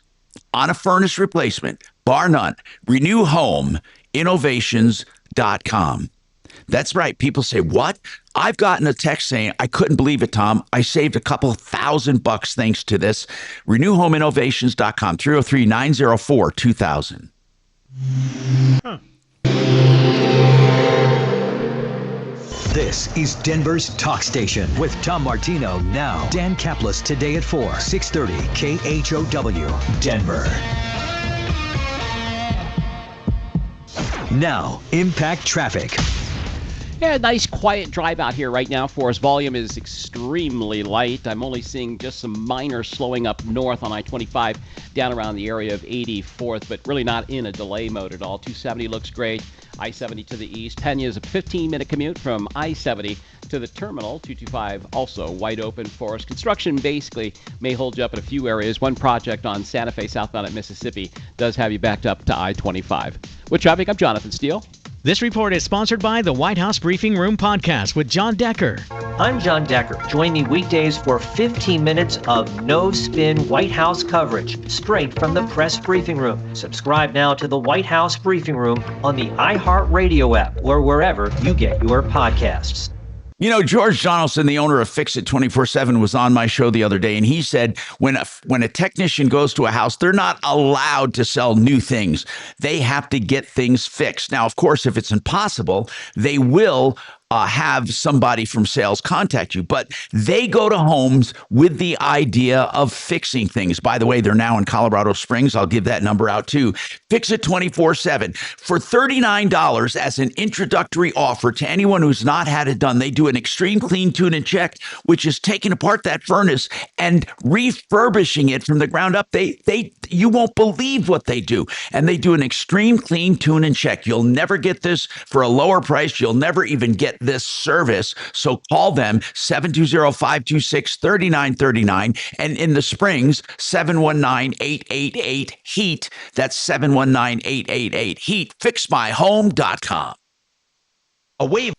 on a furnace replacement, bar none, renewhomeinnovations.com. That's right. People say, what? I've gotten a text saying, I couldn't believe it, Tom. I saved a couple $1,000 thanks to this. renewhomeinnovations.com, 303-904-2000. This is Denver's Talk Station with Tom Martino now. Dan Kaplis today at 4, 630 KHOW, Denver. Now, Impact Traffic. Yeah, nice quiet drive out here right now for us. Volume is extremely light. I'm only seeing just some minor slowing up north on I-25 down around the area of 84th, but really not in a delay mode at all. 270 looks great. I-70 to the east. Pena is a 15-minute commute from I-70 to the terminal. 225 also wide open for us. Construction basically may hold you up in a few areas. One project on Santa Fe southbound at Mississippi does have you backed up to I-25. With traffic, I'm Jonathan Steele. This report is sponsored by the White House Briefing Room podcast with John Decker. I'm John Decker. Join me weekdays for 15 minutes of no-spin White House coverage straight from the press briefing room. Subscribe now to the White House Briefing Room on the iHeartRadio app or wherever you get your podcasts. You know, George Donaldson, the owner of Fix It 24/7, was on my show the other day, and he said when a technician goes to a house, they're not allowed to sell new things. They have to get things fixed. Now, of course, if it's impossible, they will have somebody from sales contact you, but they go to homes with the idea of fixing things. By the way, they're now in Colorado Springs. I'll give that number out too. Fix It 24/7 for $39 as an introductory offer to anyone who's not had it done. They do an extreme clean, tune, and check, which is taking apart that furnace and refurbishing it from the ground up. You won't believe what they do. And they do an extreme clean, tune, and check. You'll never get this for a lower price. You'll never even get this service. So call them 720-526-3939. And in the Springs, 719-888-HEAT. That's 719-888-HEAT. FixMyHome.com. A wave.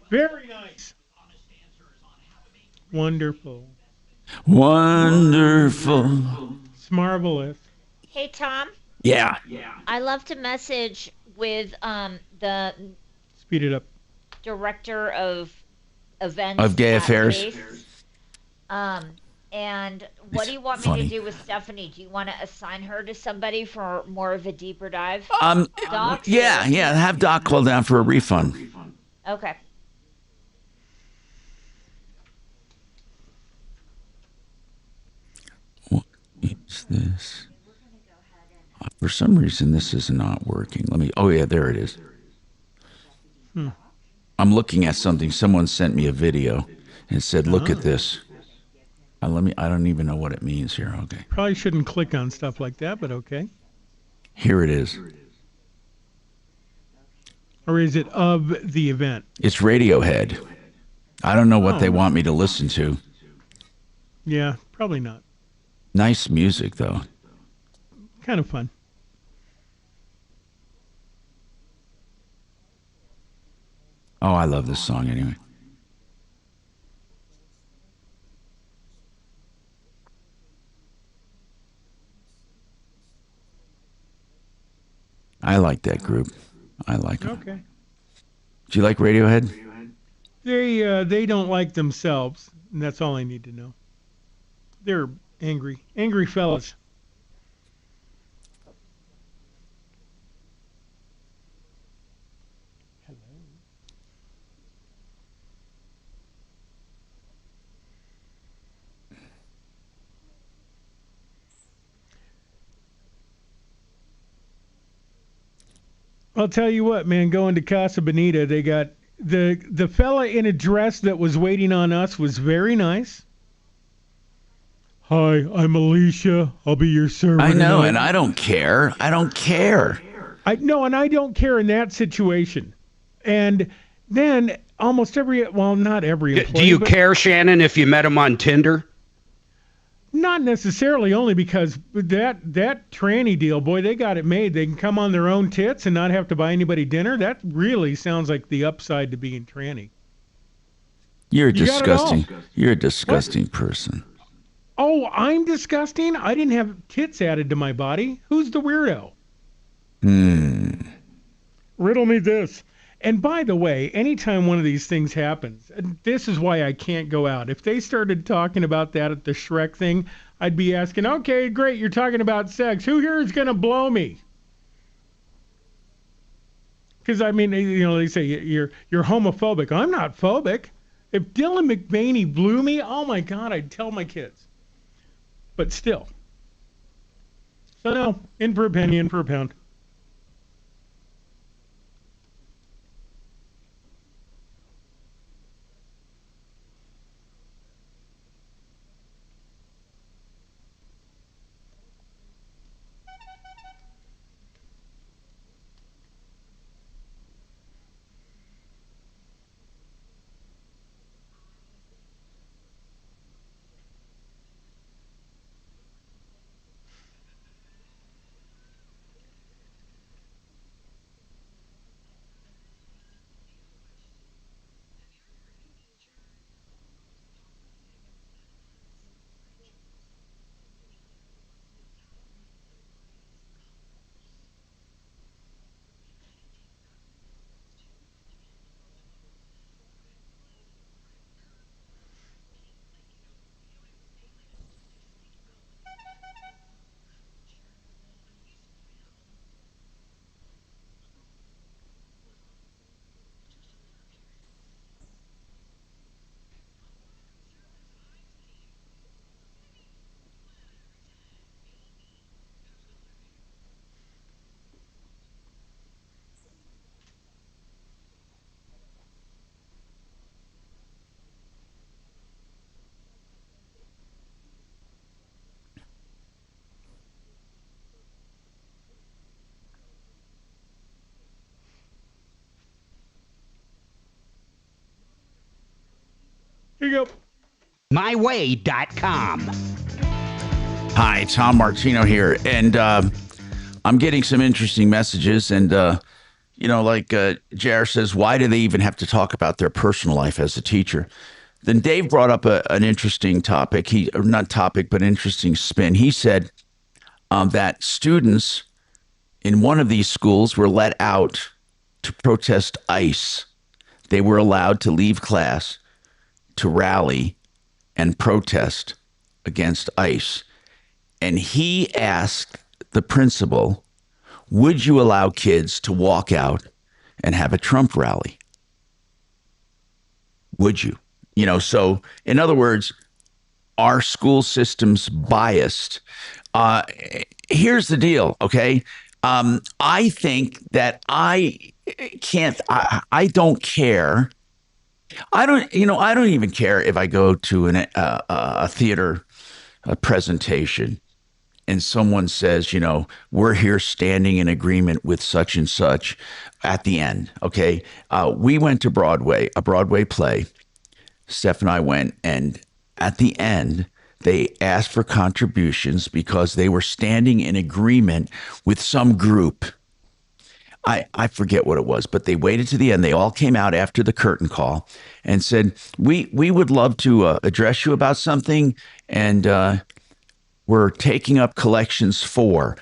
Very nice. Wonderful. Wonderful. It's marvelous. Hey, Tom. Yeah. I left a message with the Speed it up. director of events Of gay at affairs. Chase. And what do you want me to do with Stephanie? Do you want to assign her to somebody for more of a deeper dive? Doc? Yeah. Have Doc call down for a refund. Okay. What is this? For some reason, this is not working. Oh yeah, there it is. I'm looking at something. Someone sent me a video and said, look at this. I don't even know what it means here. Okay. Probably shouldn't click on stuff like that, but okay. Here it is. Or is it of the event? It's Radiohead. I don't know what they want me to listen to. Yeah, probably not. Nice music, though. Kind of fun. Oh, I love this song anyway. I like that group. I like them. Okay. Do you like Radiohead? They don't like themselves, and that's all I need to know. They're angry fellas. I'll tell you what, man, going to Casa Bonita, they got the fella in a dress that was waiting on us was very nice. Hi, I'm Alicia. I'll be your server. I know, tonight. and I don't care. I don't care. I don't care in that situation. And then almost not every employee. Do you care, Shannon, if you met him on Tinder? Not necessarily, only because that tranny deal, boy, they got it made. They can come on their own tits and not have to buy anybody dinner. That really sounds like the upside to being tranny. You're disgusting. You're a disgusting person. Oh, I'm disgusting? I didn't have tits added to my body. Who's the weirdo? Riddle me this. And by the way, anytime one of these things happens, and this is why I can't go out. If they started talking about that at the Shrek thing, I'd be asking, okay, great, you're talking about sex. Who here is going to blow me? Because, I mean, they say you're homophobic. I'm not phobic. If Dylan McVaney blew me, oh, my God, I'd tell my kids. But still. So, no, in for a penny, in for a pound. Here you go. myway.com. Hi, Tom Martino here, and I'm getting some interesting messages, and JR says, why do they even have to talk about their personal life as a teacher? Then Dave brought up an interesting topic, interesting spin. He said that students in one of these schools were let out to protest ICE. They were allowed to leave class to rally and protest against ICE. And he asked the principal, would you allow kids to walk out and have a Trump rally? Would you? So in other words, our school system's biased. Here's the deal, okay? I think that I don't care. I don't even care if I go to a theater presentation and someone says, we're here standing in agreement with such and such at the end. Okay. We went to Broadway, a Broadway play. Steph and I went, and at the end, they asked for contributions because they were standing in agreement with some group. I forget what it was, but they waited to the end. They all came out after the curtain call and said, we would love to address you about something, and we're taking up collections for.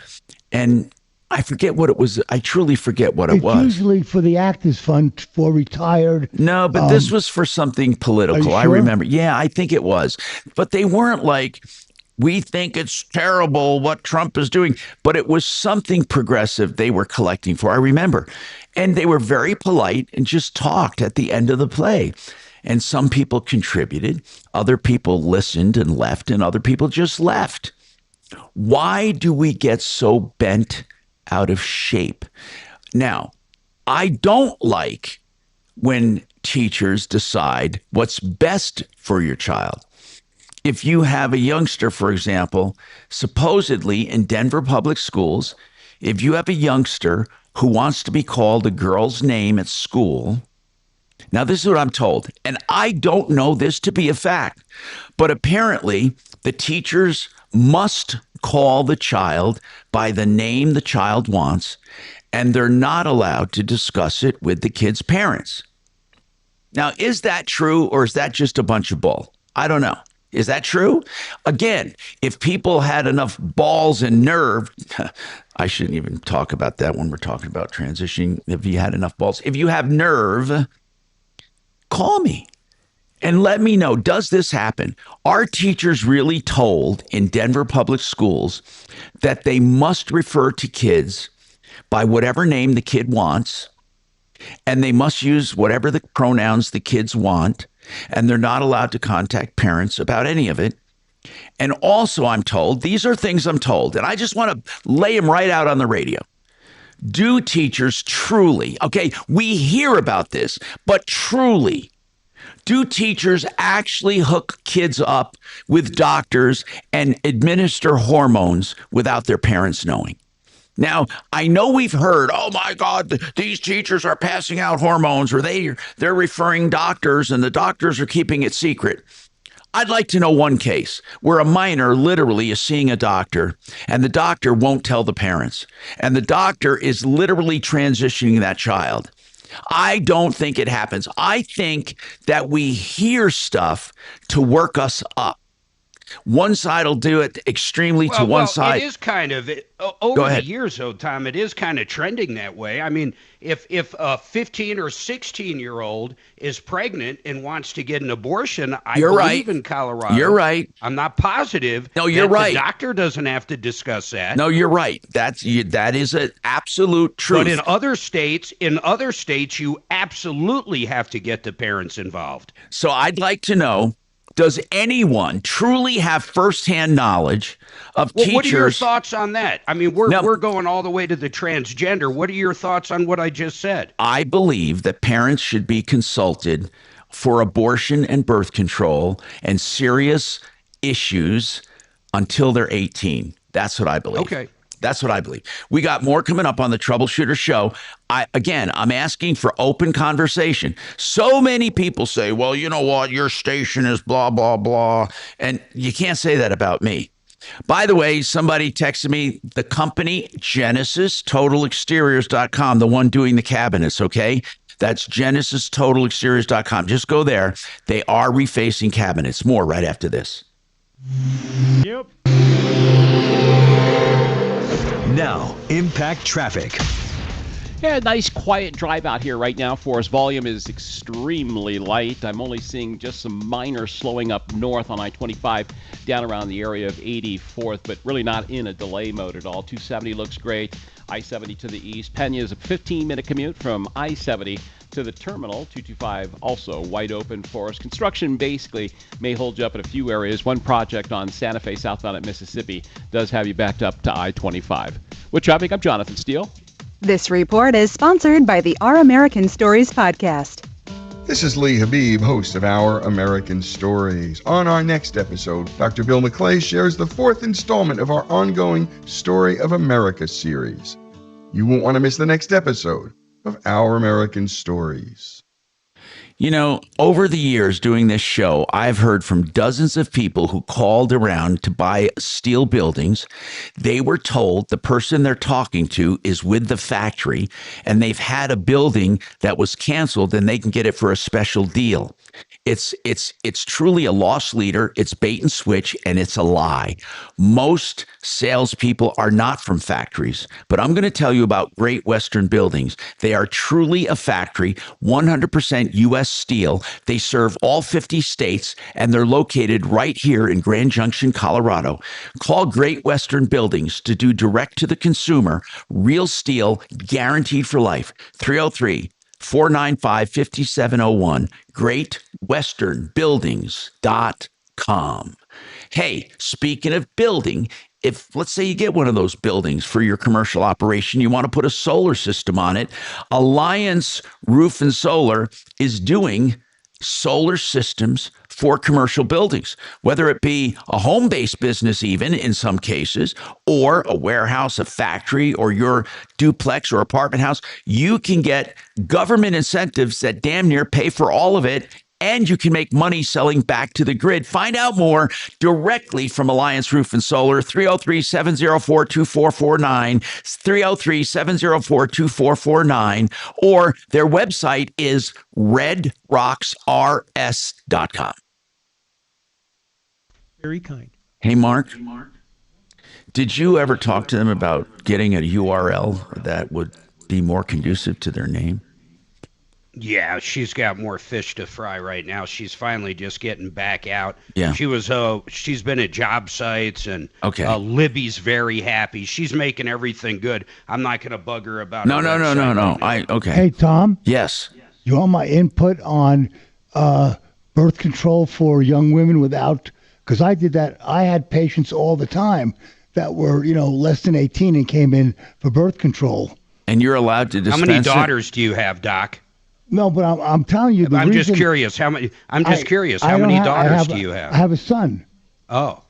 And I forget what it was. I truly forget what it was. It's usually for the Actors Fund for retired. No, but this was for something political. Sure? I remember. Yeah, I think it was. But they weren't like, we think it's terrible what Trump is doing. But it was something progressive they were collecting for. I remember. And they were very polite and just talked at the end of the play. And some people contributed. Other people listened and left. And other people just left. Why do we get so bent out of shape? Now, I don't like when teachers decide what's best for your child. If you have a youngster, for example, supposedly in Denver public schools, if you have a youngster who wants to be called a girl's name at school, now this is what I'm told, and I don't know this to be a fact, but apparently the teachers must call the child by the name the child wants, and they're not allowed to discuss it with the kid's parents. Now, is that true, or is that just a bunch of bull? I don't know. Is that true? Again, if people had enough balls and nerve, I shouldn't even talk about that when we're talking about transitioning. If you had enough balls, if you have nerve, call me and let me know, does this happen? Are teachers really told in Denver public schools that they must refer to kids by whatever name the kid wants, and they must use whatever the pronouns the kids want, and they're not allowed to contact parents about any of it? And also, I'm told, these are things I'm told, and I just want to lay them right out on the radio. Do teachers truly, okay, we hear about this, but truly, do teachers actually hook kids up with doctors and administer hormones without their parents knowing? Now, I know we've heard, oh my God, these teachers are passing out hormones, or they're referring doctors and the doctors are keeping it secret. I'd like to know one case where a minor literally is seeing a doctor and the doctor won't tell the parents, and the doctor is literally transitioning that child. I don't think it happens. I think that we hear stuff to work us up. One side will do it extremely to one side. It is kind of, over the years, though, Tom, it is kind of trending that way. I mean, if a 15 or 16-year-old is pregnant and wants to get an abortion, I believe in Colorado. You're right. I'm not positive. No, you're right. The doctor doesn't have to discuss that. No, you're right. That is an absolute truth. But in other states, you absolutely have to get the parents involved. So I'd like to know, does anyone truly have firsthand knowledge of teachers? What are your thoughts on that? I mean, we're going all the way to the transgender. What are your thoughts on what I just said? I believe that parents should be consulted for abortion and birth control and serious issues until they're 18. That's what I believe. Okay. That's what I believe. We got more coming up on the Troubleshooter Show. I'm asking for open conversation. So many people say, well, you know what? Your station is blah, blah, blah. And you can't say that about me. By the way, somebody texted me, the company, GenesisTotalExteriors.com, the one doing the cabinets, okay? That's GenesisTotalExteriors.com. Just go there. They are refacing cabinets. More right after this. Yep. Now, impact traffic. Yeah, nice quiet drive out here right now for us. Volume is extremely light. I'm only seeing just some minor slowing up north on I-25 down around the area of 84th, but really not in a delay mode at all. 270 looks great. I-70 to the east. Pena's a 15-minute commute from I-70 to the terminal. 225 also wide open for us. Construction basically may hold you up in a few areas. One project on Santa Fe southbound at Mississippi does have you backed up to I-25. With traffic, I'm Jonathan Steele. This report is sponsored by the Our American Stories podcast. This is Lee Habib, host of Our American Stories. On our next episode, Dr. Bill McClay shares the 4th installment of our ongoing Story of America series. You won't want to miss the next episode of Our American Stories. You know, over the years doing this show, I've heard from dozens of people who called around to buy steel buildings. They were told the person they're talking to is with the factory and they've had a building that was canceled and they can get it for a special deal. It's truly a lost leader. It's bait and switch, and it's a lie. Most salespeople are not from factories, but I'm going to tell you about Great Western Buildings. They are truly a factory, 100% U.S. steel. They serve all 50 states, and they're located right here in Grand Junction, Colorado. Call Great Western Buildings to do direct to the consumer, real steel, guaranteed for life. 303-495-5701, greatwesternbuildings.com. Hey, speaking of building, if let's say you get one of those buildings for your commercial operation, you want to put a solar system on it, Alliance Roof and Solar is doing solar systems for commercial buildings, whether it be a home-based business even in some cases, or a warehouse, a factory, or your duplex or apartment house. You can get government incentives that damn near pay for all of it, and you can make money selling back to the grid. Find out more directly from Alliance Roof and Solar, 303-704-2449, 303-704-2449, or their website is redrocksrs.com. Very kind. Hey, Mark, did you ever talk to them about getting a URL that would be more conducive to their name? Yeah, she's got more fish to fry right now. She's finally just getting back out. Yeah. She's been at job sites, and okay. Libby's very happy. She's making everything good. I'm not going to bug her about No. Okay. Hey, Tom? Yes. You want my input on birth control for young women without, because I did that. I had patients all the time that were, less than 18 and came in for birth control. And you're allowed to dispense How many daughters do you have, Doc? No, but I'm telling you. I'm just curious. How many daughters do you have? I have a son. Oh.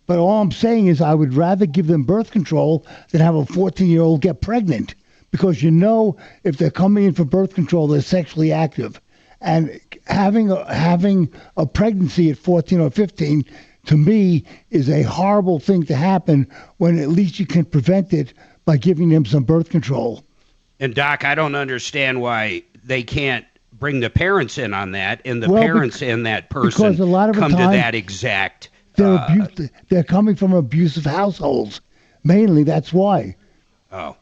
But all I'm saying is I would rather give them birth control than have a 14-year-old get pregnant. Because if they're coming in for birth control, they're sexually active. And having a pregnancy at 14 or 15, to me, is a horrible thing to happen when at least you can prevent it by giving them some birth control. And Doc, I don't understand why they can't bring the parents in on that, and the parents and that person a lot of come time, to that exact. They're coming from abusive households. Mainly, that's why. Oh,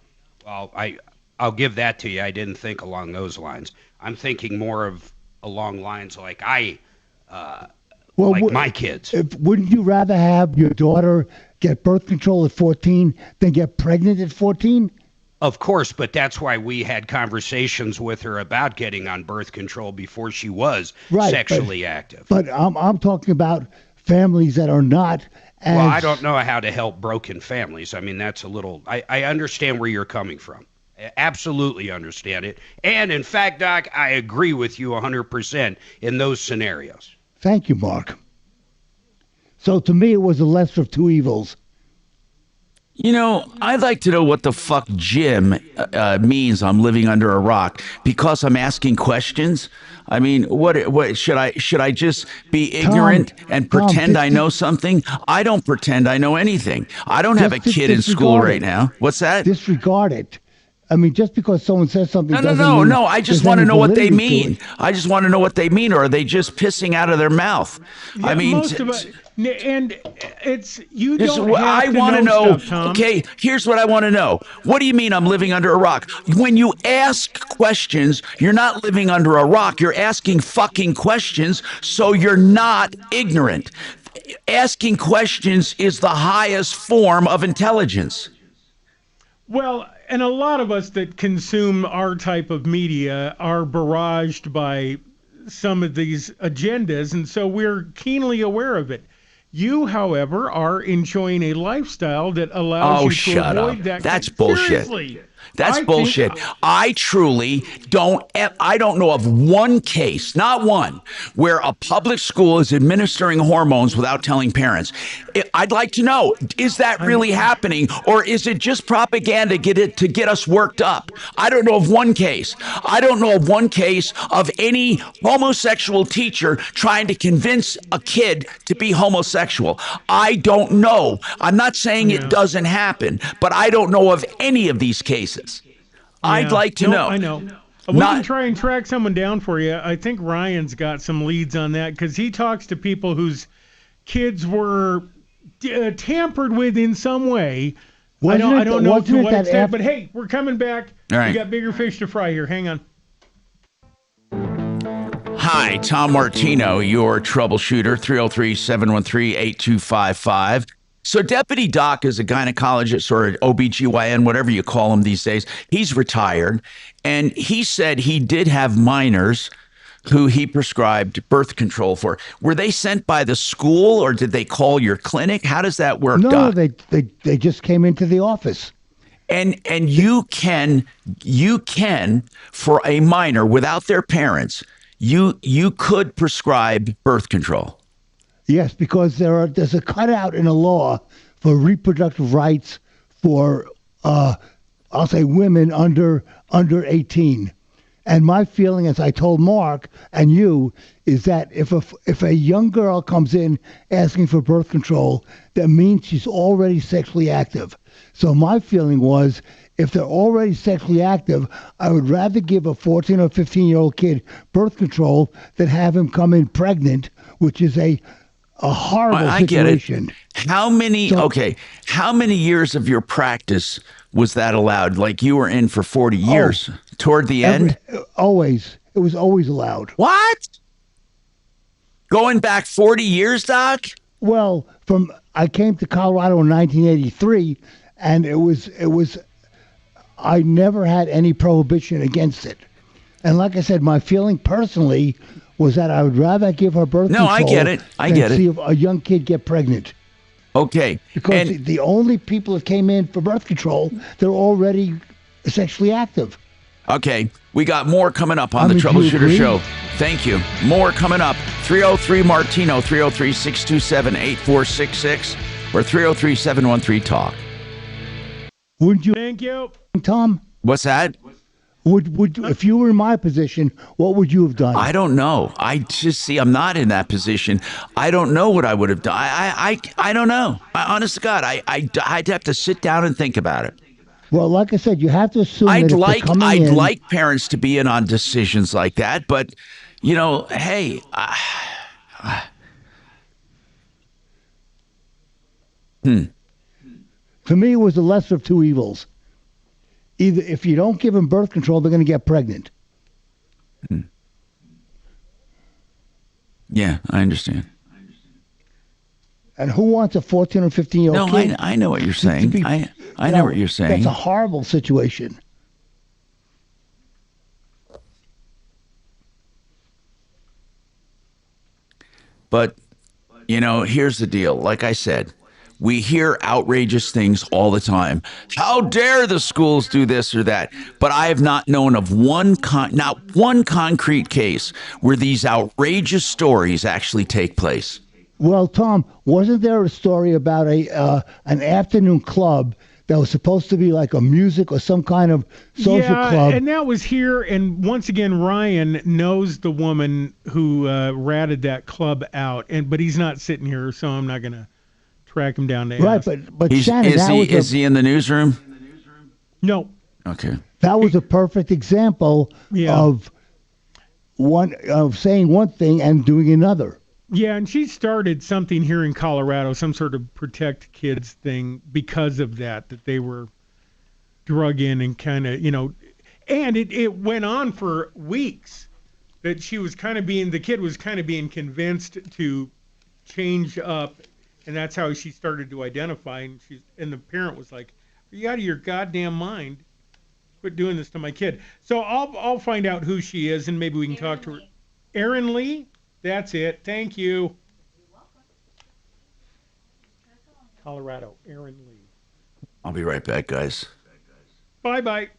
well, I'll give that to you. I didn't think along those lines. I'm thinking more along lines like my kids. Wouldn't you rather have your daughter get birth control at 14 than get pregnant at 14? Of course, but that's why we had conversations with her about getting on birth control before she was sexually active. But I'm talking about families that are not. Well, I don't know how to help broken families. I mean, that's a little. I understand where you're coming from. I absolutely understand it. And in fact, Doc, I agree with you 100% in those scenarios. Thank you, Mark. So to me, it was the lesser of two evils. You know, I'd like to know what the fuck Jim means. I'm living under a rock because I'm asking questions. I mean, what should I just be ignorant and pretend I know something? I don't pretend I know anything. I don't have a kid in school right now. What's that? Disregard it. I mean, just because someone says something No. I just want to know what they mean. I just want to know what they mean, or are they just pissing out of their mouth? Yeah, I mean, most of it, and it's you don't have I to want to know know. stuff, Tom. Okay, here's what I want to know. What do you mean I'm living under a rock? When you ask questions, you're not living under a rock. You're asking fucking questions, so you're not ignorant. Asking questions is the highest form of intelligence. Well, and a lot of us that consume our type of media are barraged by some of these agendas, and so we're keenly aware of it. You, however, are enjoying a lifestyle that allows you to avoid that. That's bullshit. Seriously. That's bullshit. I truly don't know of one case, not one, where a public school is administering hormones without telling parents. I'd like to know, is that really happening, or is it just propaganda to get us worked up? I don't know of one case. I don't know of one case of any homosexual teacher trying to convince a kid to be homosexual. I don't know. I'm not saying it doesn't happen, but I don't know of any of these cases. I'd like to know. I know. We can try and track someone down for you. I think Ryan's got some leads on that because he talks to people whose kids were tampered with in some way. I don't know to what extent, but hey, we're coming back. All right. We got bigger fish to fry here. Hang on. Hi, Tom Martino, your troubleshooter, 303-713-8255. So Deputy Doc is a gynecologist or an OBGYN, whatever you call him these days. He's retired, and he said he did have minors who he prescribed birth control for. Were they sent by the school, or did they call your clinic? How does that work, Doc? No, they just came into the office. And you can for a minor without their parents, you could prescribe birth control. Yes, because there's a cutout in the law for reproductive rights for I'll say women under 18. And my feeling, as I told Mark and you, is that if a young girl comes in asking for birth control, that means she's already sexually active. So my feeling was, if they're already sexually active, I would rather give a 14 or 15-year-old kid birth control than have him come in pregnant, which is a horrible situation. Get it. How many years of your practice was that allowed? Like you were in for 40 years toward the end? Always. It was always allowed. What? Going back 40 years, Doc? Well, I came to Colorado in 1983, and it was I never had any prohibition against it. And like I said, my feeling personally was that I would rather give her birth control. No, I get it. Than see a young kid get pregnant. Okay. Because the only people that came in for birth control, they're already sexually active. Okay. We got more coming up on the Troubleshooter Show. Thank you. More coming up. 303-MARTINO, 303-627-8466, or 303-713-TALK. Wouldn't you? Thank you. Tom? What's that? Would if you were in my position, what would you have done? I don't know. I'm not in that position. I don't know what I would have done. I don't know. Honest to God, I'd have to sit down and think about it. Well, like I said, you have to assume I'd that like parents to be in on decisions like that, but hey, To me, it was the lesser of two evils. Either if you don't give them birth control, they're going to get pregnant. Yeah, I understand. And who wants a 14 or 15-year-old kid? No, I know what you're saying. I know what you're saying. That's a horrible situation. But, here's the deal. Like I said, we hear outrageous things all the time. How dare the schools do this or that? But I have not known of not one concrete case where these outrageous stories actually take place. Well, Tom, wasn't there a story about an afternoon club that was supposed to be like a music or some kind of social club. And that was here. And once again, Ryan knows the woman who ratted that club out, but he's not sitting here, so I'm not going to track him down to ask. Right, but Shannon, is he in the newsroom? No. Okay. That was a perfect example of saying one thing and doing another. Yeah, and she started something here in Colorado, some sort of protect kids thing because of that they were drug in and kind of, and it went on for weeks that she was the kid was kind of being convinced to change up, and that's how she started to identify, and the parent was like, "Are you out of your goddamn mind? Quit doing this to my kid." So I'll find out who she is, and maybe we can talk to her. Erin Lee? That's it. Thank you. You're welcome. Colorado, Erin Lee. I'll be right back, guys. Bye-bye.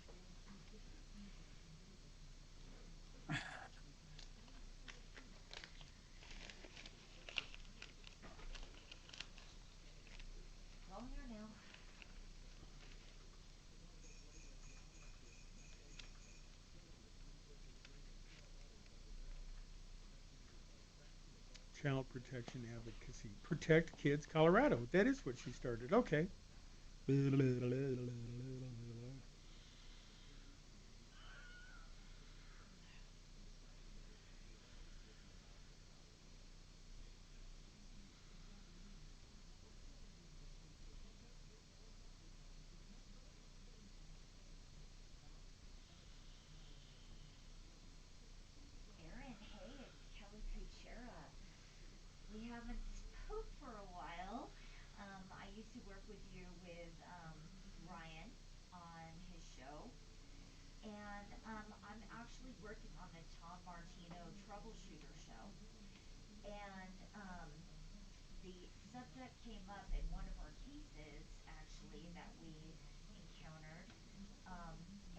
Child Protection Advocacy. Protect Kids Colorado. That is what she started. Okay. We haven't spoke for a while. I used to work with you with Ryan on his show. And I'm actually working on the Tom Martino Troubleshooter Show. And the subject came up in one of our cases, actually, that we encountered.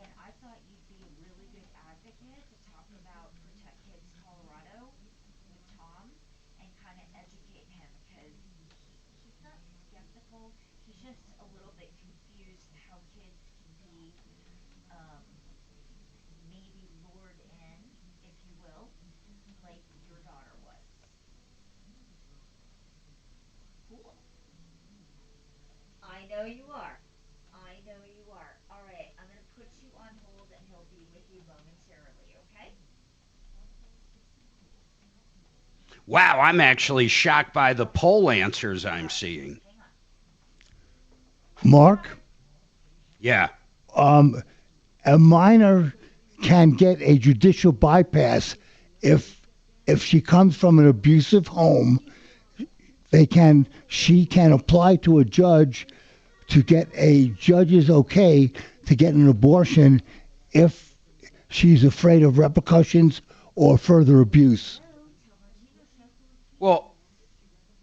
And I thought you'd be a really good advocate to talk about Protect Kids Colorado with Tom and kind of educate him, because he's not skeptical. He's just a little bit confused how kids can be maybe lured in, if you will, like your daughter was. Cool. I know you are. I know you are. All right, I'm going to put you on hold, and he'll be with you momentarily, okay? Wow, I'm actually shocked by the poll answers I'm seeing. Mark? Yeah. A minor can get a judicial bypass if she comes from an abusive home. She can apply to a judge to get a judge's okay to get an abortion if she's afraid of repercussions or further abuse. Well,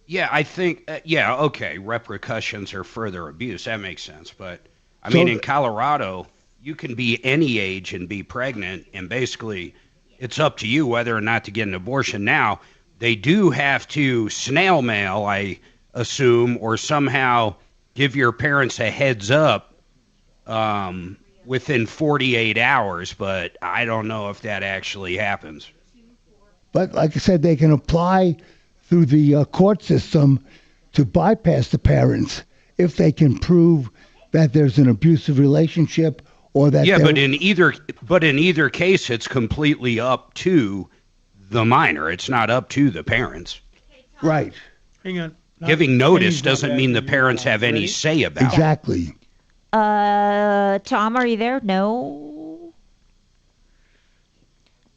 yeah, I think, okay, repercussions or further abuse. That makes sense. But, I mean, in Colorado, you can be any age and be pregnant, and basically it's up to you whether or not to get an abortion. Now, they do have to snail mail, I assume, or somehow give your parents a heads up within 48 hours, but I don't know if that actually happens. But like I said, they can apply through the court system to bypass the parents if they can prove that there's an abusive relationship or that. Yeah, but in either case, it's completely up to the minor. It's not up to the parents. Right. Hang on. Giving notice doesn't mean the parents have any say about it. Exactly. Tom, are you there? No.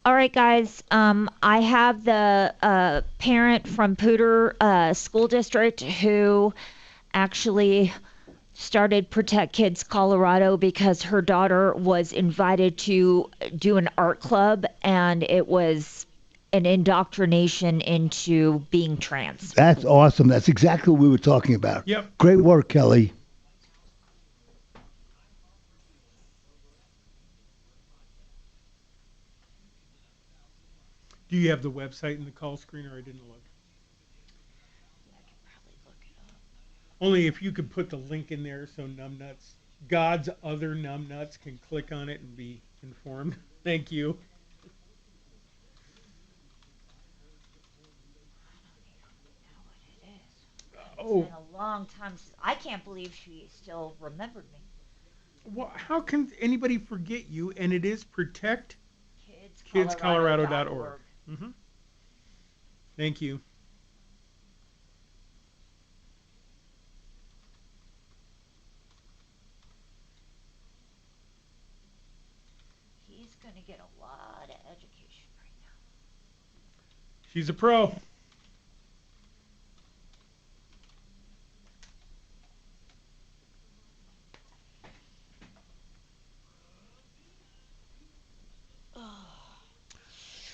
All right, guys. I have the parent from Pooter School District who actually started Protect Kids Colorado because her daughter was invited to do an art club, and it was an indoctrination into being trans. That's awesome. That's exactly what we were talking about. Yep. Great work, Kelly. Do you have the website in the call screen, or I didn't look? I could probably look it up. Only if you could put the link in there so numbnuts God's other numbnuts can click on it and be informed. Thank you. It's been a long time. I can't believe she still remembered me. Well, how can anybody forget you? And it is protectkidscolorado.org. Mm-hmm. Thank you. He's going to get a lot of education right now. She's a pro.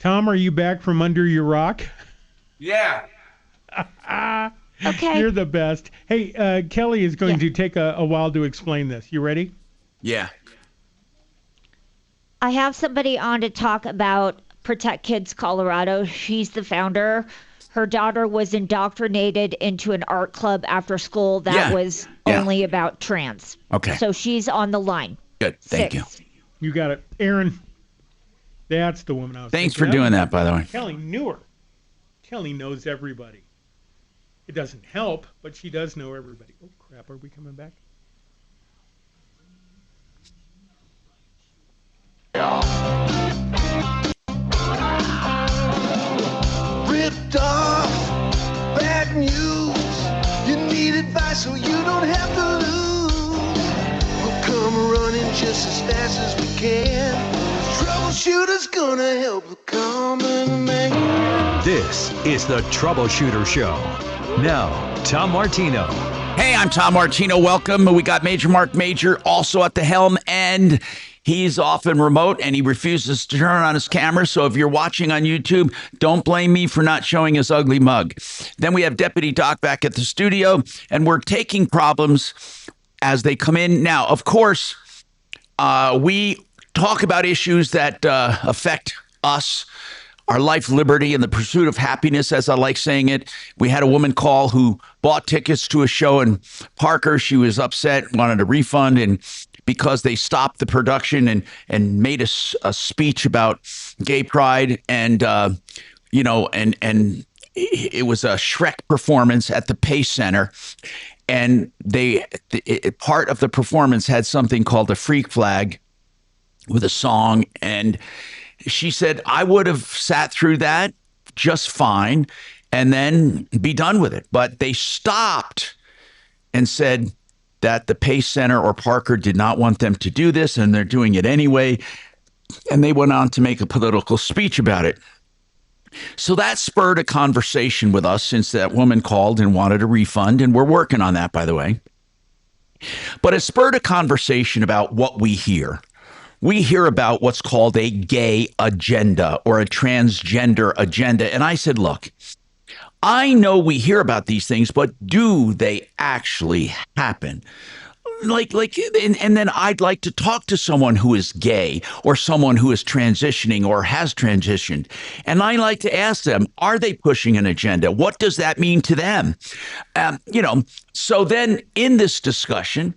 Tom, are you back from under your rock? Yeah. Okay. You're the best. Hey, Kelly is going to take a while to explain this. You ready? Yeah. I have somebody on to talk about Protect Kids Colorado. She's the founder. Her daughter was indoctrinated into an art club after school that was only about trans. Okay. So she's on the line. Good. Thank you. You got it. Aaron, that's the woman I was Thanks thinking for of. doing that, by the way. Kelly knew her. Kelly knows everybody. It doesn't help, but she does know everybody. Oh, crap. Are we coming back? Ripped off, bad news. You need advice so you don't have to lose. We'll come running just as fast as we can. Troubleshooter's gonna help the common man. This is the Troubleshooter Show. Now, Tom Martino. Hey, I'm Tom Martino. Welcome. We got Major Marc Mager also at the helm, and he's often remote, and he refuses to turn on his camera. So if you're watching on YouTube, don't blame me for not showing his ugly mug. Then we have Deputy Doc back at the studio, and we're taking problems as they come in. Now, of course, we talk about issues that affect us, our life, liberty, and the pursuit of happiness, as I like saying it. We had a woman call who bought tickets to a show in Parker. She was upset, wanted a refund, and because they stopped the production and made a speech about gay pride, and and it was a Shrek performance at the Pace Center, and part of the performance had something called a freak flag with a song, and she said, I would have sat through that just fine and then be done with it. But they stopped and said that the Pace Center or Parker did not want them to do this, and they're doing it anyway. And they went on to make a political speech about it. So that spurred a conversation with us, since that woman called and wanted a refund, and we're working on that, by the way. But it spurred a conversation about what we hear. We hear about what's called a gay agenda or a transgender agenda. And I said, look, I know we hear about these things, but do they actually happen? And then I'd like to talk to someone who is gay or someone who is transitioning or has transitioned. And I like to ask them, are they pushing an agenda? What does that mean to them? So then in this discussion,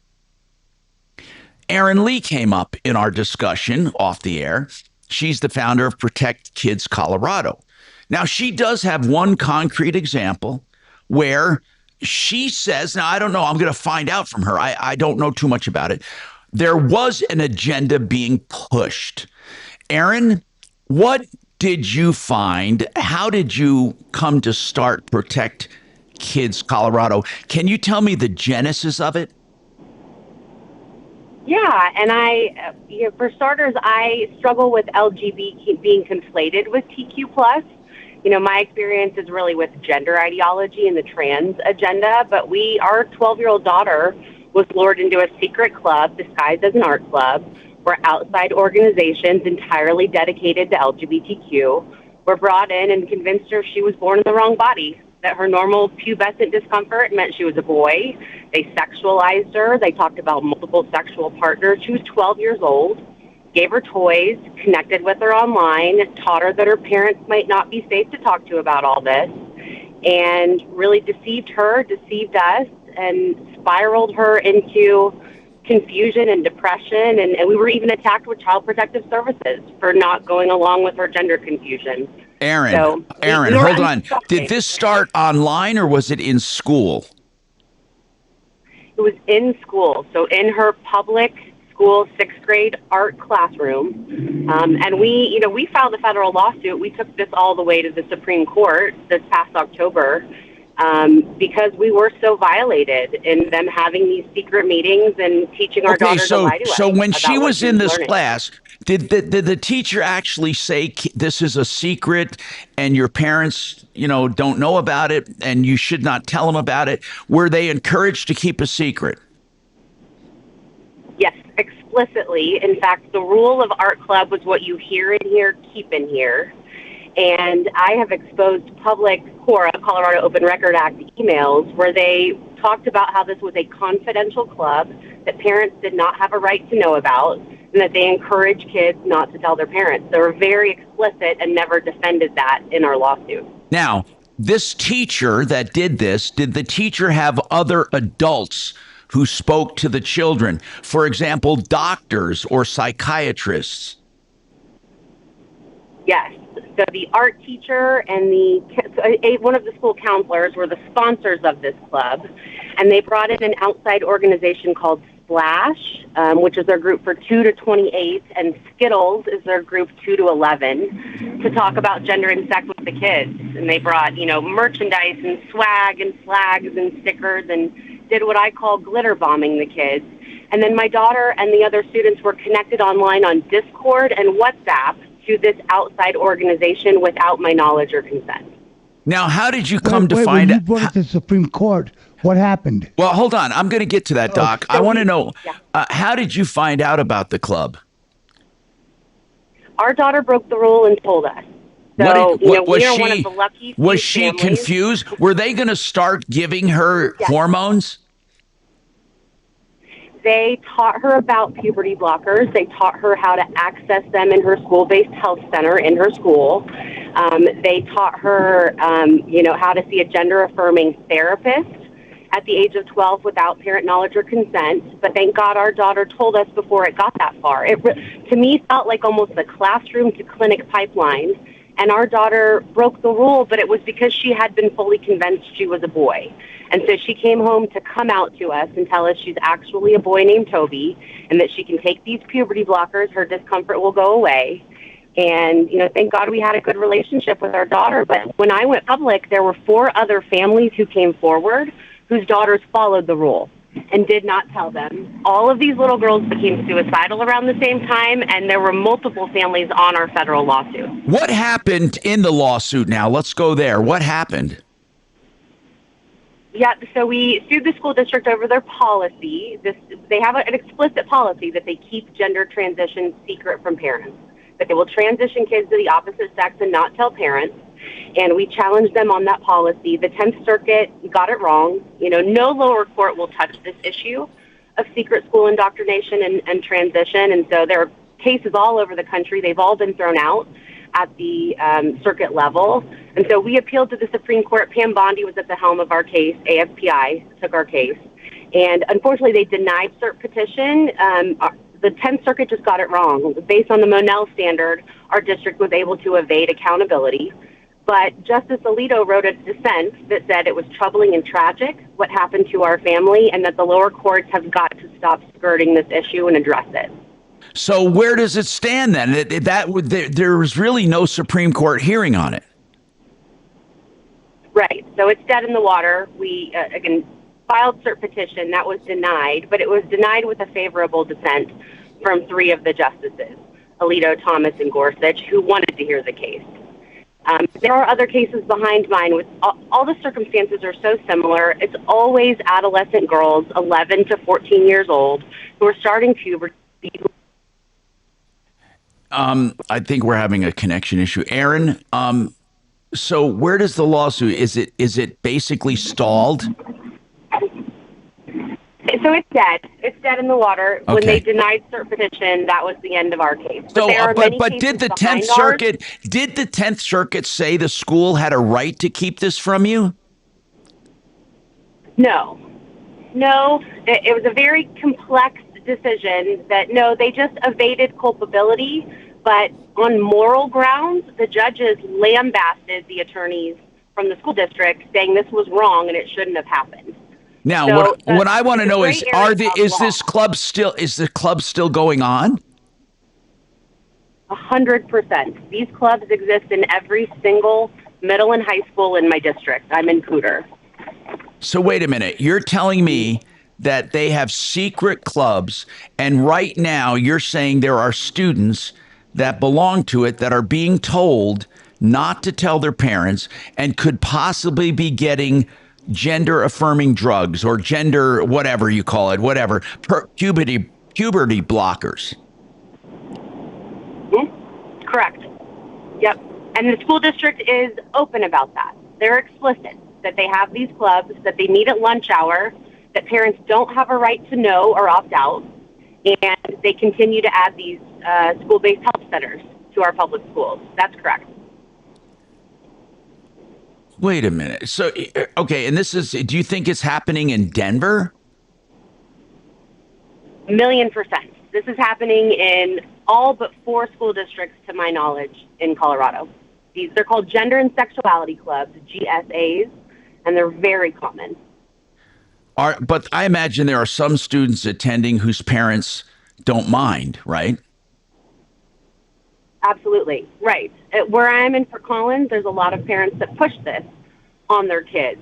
Erin Lee came up in our discussion off the air. She's the founder of Protect Kids Colorado. Now, she does have one concrete example where she says, now, I don't know, I'm going to find out from her. I don't know too much about it. There was an agenda being pushed. Erin, what did you find? How did you come to start Protect Kids Colorado? Can you tell me the genesis of it? Yeah, and for starters, I struggle with LGBT being conflated with TQ+. My experience is really with gender ideology and the trans agenda, but our 12-year-old daughter was lured into a secret club disguised as an art club where outside organizations entirely dedicated to LGBTQ were brought in and convinced her she was born in the wrong body, that her normal pubescent discomfort meant she was a boy. They sexualized her. They talked about multiple sexual partners. She was 12 years old, gave her toys, connected with her online, taught her that her parents might not be safe to talk to about all this, and really deceived her, deceived us, and spiraled her into confusion and depression, and we were even attacked with Child Protective Services for not going along with her gender confusion. Aaron, So hold on. Did this start online or was it in school? It was in school, so in her public school 6th grade art classroom. And we filed a federal lawsuit. We took this all the way to the Supreme Court this past October because we were so violated in them having these secret meetings and teaching our daughter to lie to us. So when she about what was in this learning. class, did the teacher actually say this is a secret and your parents, don't know about it and you should not tell them about it? Were they encouraged to keep a secret? Yes, explicitly. In fact, the rule of art club was what you hear in here, keep in here. And I have exposed public CORA, Colorado Open Record Act emails, where they talked about how this was a confidential club that parents did not have a right to know about, and that they encourage kids not to tell their parents. They were very explicit and never defended that in our lawsuit. Now, this teacher that did this, did the teacher have other adults who spoke to the children? For example, doctors or psychiatrists? Yes. So the art teacher and one of the school counselors were the sponsors of this club, and they brought in an outside organization called Splash, which is their group for 2 to 28, and Skittles is their group 2 to 11, to talk about gender and sex with the kids. And they brought, merchandise and swag and flags and stickers and did what I call glitter bombing the kids. And then my daughter and the other students were connected online on Discord and WhatsApp to this outside organization without my knowledge or consent. Now, how did you come to find when you out? brought it to the Supreme Court, what happened? Well, hold on. I'm going to get to that, Doc. I want to know, how did you find out about the club? Our daughter broke the rule and told us. So, we are one of the lucky Was she families. confused? Were they going to start giving her hormones? They taught her about puberty blockers. They taught her how to access them in her school-based health center in her school. They taught her, how to see a gender-affirming therapist at the age of 12 without parent knowledge or consent. But thank God our daughter told us before it got that far. It, to me, felt like almost a classroom-to-clinic pipeline. And our daughter broke the rule, but it was because she had been fully convinced she was a boy. And so she came home to come out to us and tell us she's actually a boy named Toby and that she can take these puberty blockers, her discomfort will go away. And, thank God we had a good relationship with our daughter. But when I went public, there were 4 other families who came forward whose daughters followed the rule and did not tell them. All of these little girls became suicidal around the same time, and there were multiple families on our federal lawsuit. What happened in the lawsuit now? Let's go there. What happened? Yeah, so we sued the school district over their policy. They have an explicit policy that they keep gender transition secret from parents, that they will transition kids to the opposite sex and not tell parents. And we challenged them on that policy. The 10th Circuit got it wrong. No lower court will touch this issue of secret school indoctrination and transition. And so there are cases all over the country. They've all been thrown out at the circuit level. And so we appealed to the Supreme Court. Pam Bondi was at the helm of our case. AFPI took our case. And unfortunately, they denied cert petition. The 10th Circuit just got it wrong. Based on the Monell standard, our district was able to evade accountability. But Justice Alito wrote a dissent that said it was troubling and tragic what happened to our family and that the lower courts have got to stop skirting this issue and address it. So where does it stand then? There was really no Supreme Court hearing on it. Right. So it's dead in the water. We, again, filed cert petition. That was denied, but it was denied with a favorable dissent from 3 of the justices, Alito, Thomas, and Gorsuch, who wanted to hear the case. There are other cases behind mine with all the circumstances are so similar. It's always adolescent girls, 11 to 14 years old, who are starting puberty. I think we're having a connection issue. Aaron, so where does the lawsuit, is it basically stalled? So it's dead. It's dead in the water. Okay. When they denied cert petition, that was the end of our case. So, but did the 10th Circuit say the school had a right to keep this from you? No. It was a very complex decision that no, they just evaded culpability, but on moral grounds, the judges lambasted the attorneys from the school district, saying this was wrong and it shouldn't have happened. Now, So what I want to know is, is law. the club still going on? 100%. These clubs exist in every single middle and high school in my district. I'm in Cooter. So wait a minute. You're telling me that they have secret clubs, and right now you're saying there are students that belong to it that are being told not to tell their parents and could possibly be getting gender affirming drugs or gender, whatever you call it, whatever, puberty blockers. Correct. Yep. And the school district is open about that. They're explicit that they have these clubs, that they meet at lunch hour, that parents don't have a right to know or opt out, and they continue to add these school-based health centers to our public schools. That's correct. Wait a minute. So, okay, and do you think it's happening in Denver? 1,000,000%. This is happening in all but 4 school districts, to my knowledge, in Colorado. They're called Gender and Sexuality Clubs, GSAs, and they're very common. But I imagine there are some students attending whose parents don't mind, right? Absolutely. Right. Where I am in Fort Collins, there's a lot of parents that push this on their kids.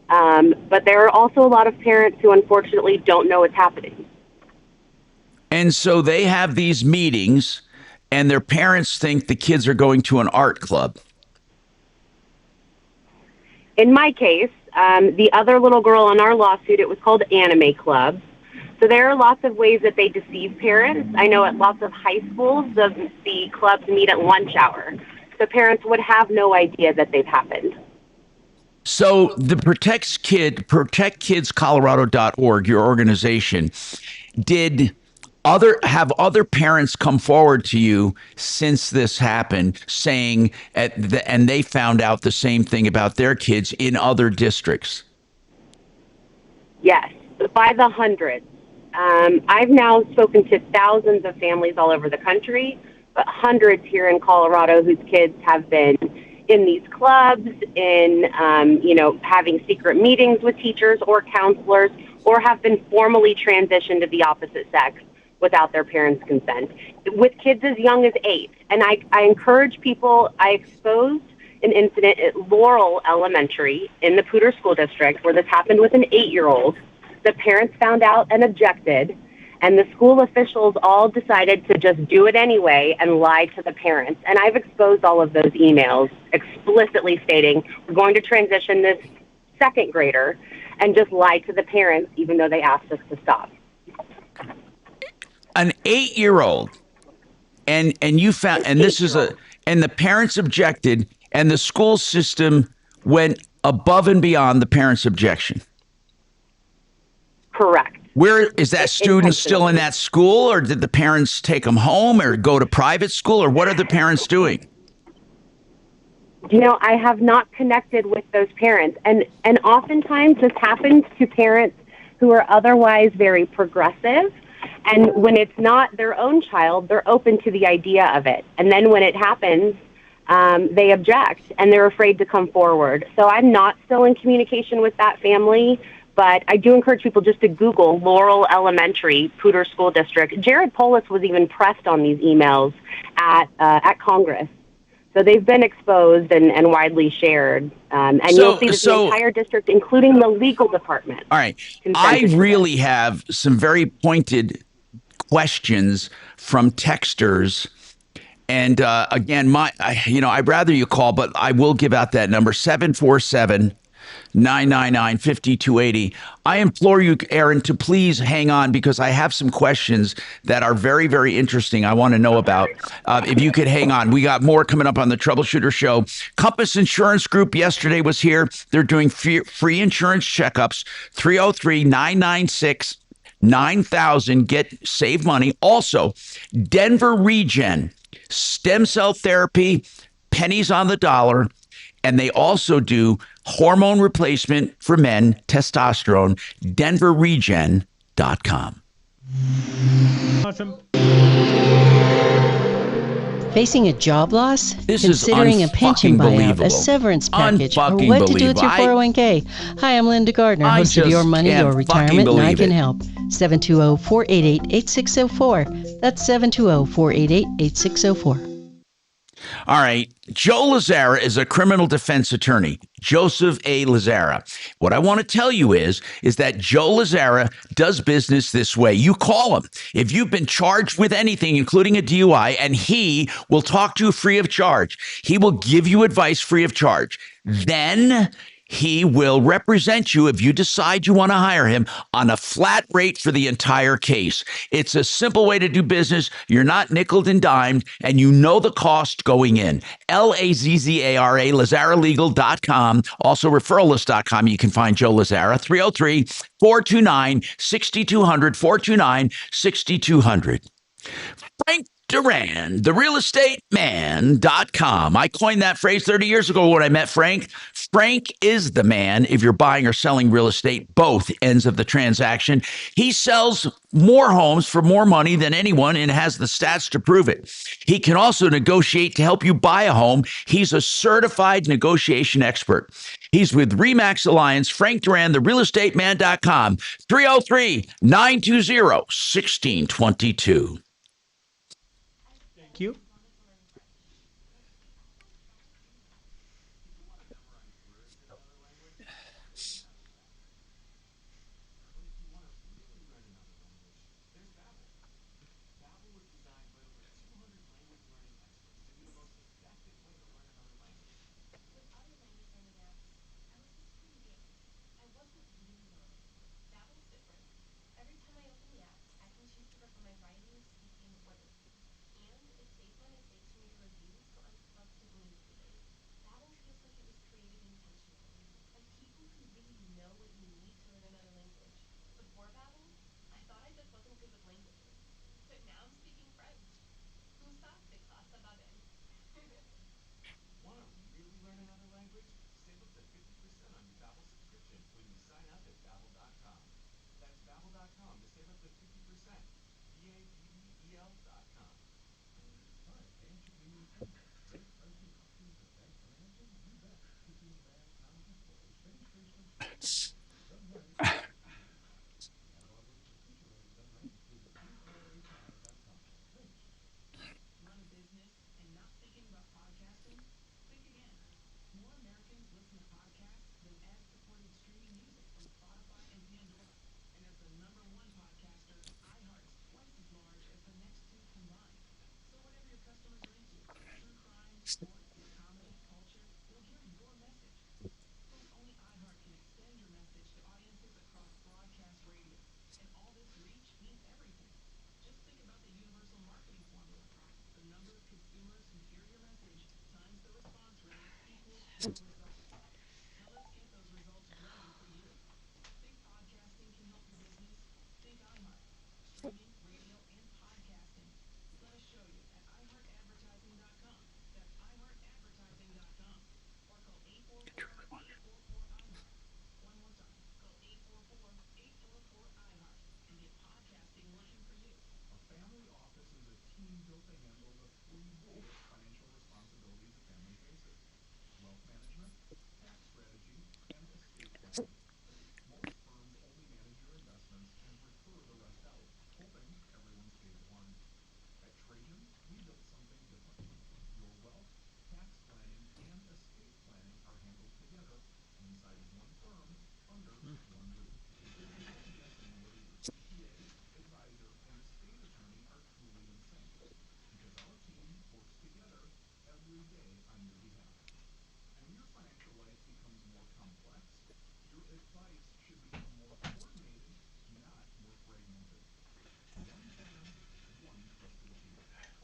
But there are also a lot of parents who unfortunately don't know what's happening. And so they have these meetings and their parents think the kids are going to an art club. In my case, the other little girl on our lawsuit, it was called Anime Club. So there are lots of ways that they deceive parents. I know at lots of high schools, the clubs meet at lunch hour. So parents would have no idea that they've happened. So the ProtectKidsColorado.org, your organization, have other parents come forward to you since this happened, saying, and they found out the same thing about their kids in other districts? Yes, by the hundreds. I've now spoken to thousands of families all over the country, but hundreds here in Colorado whose kids have been in these clubs, in having secret meetings with teachers or counselors, or have been formally transitioned to the opposite sex without their parents' consent, with kids as young as 8. And I encourage people, I exposed an incident at Laurel Elementary in the Cooter School District where this happened with an 8-year-old. The parents found out and objected, and the school officials all decided to just do it anyway and lie to the parents. And I've exposed all of those emails explicitly stating, we're going to transition this 2nd grader, and just lie to the parents even though they asked us to stop. An 8-year-old, and you found, and this is and the parents objected, and the school system went above and beyond the parents' objection. Correct. Where is that student still in that school, or did the parents take them home or go to private school, or what are the parents doing? I have not connected with those parents, and oftentimes this happens to parents who are otherwise very progressive. And when it's not their own child, they're open to the idea of it. And then when it happens, they object and they're afraid to come forward. So I'm not still in communication with that family, but I do encourage people just to Google Laurel Elementary, Cooter School District. Jared Polis was even pressed on these emails at Congress. So they've been exposed and widely shared. And you'll see that the entire district, including the legal department. All right. I really have some very pointed questions from texters. And again, I'd rather you call, but I will give out that number, 747-999-5280. I implore you, Aaron, to please hang on because I have some questions that are very, very interesting I want to know about. If you could hang on. We got more coming up on the Troubleshooter Show. Compass Insurance Group yesterday was here. They're doing free insurance checkups, 303-996-9000. Save money. Also, Denver Regen, stem cell therapy, pennies on the dollar. And they also do hormone replacement for men, testosterone, denverregen.com. Awesome. Facing a job loss? This Considering a pension buyout, believable. a severance package, or Unfucking what to do with your believable. 401k? Hi, I'm Linda Gardner, I host of just Your Money, can't Your Retirement, and I believe can it. help. 720-488-8604. That's 720-488-8604. All right. Joe Lazzara is a criminal defense attorney, Joseph A. Lazzara. What I want to tell you is that Joe Lazzara does business this way. You call him. If you've been charged with anything, including a DUI, and he will talk to you free of charge. He will give you advice free of charge. Then he will represent you if you decide you want to hire him on a flat rate for the entire case. It's a simple way to do business. You're not nickeled and dimed, and you know the cost going in. Lazzara, LazzaraLegal.com. Also, referralist.com. You can find Joe Lazzara, 303-429-6200, 429-6200. Frank Duran, therealestateman.com. I coined that phrase 30 years ago when I met Frank. Frank is the man if you're buying or selling real estate, both ends of the transaction. He sells more homes for more money than anyone and has the stats to prove it. He can also negotiate to help you buy a home. He's a certified negotiation expert. He's with Remax Alliance. Frank Duran, therealestateman.com, 303-920-1622. Thank you.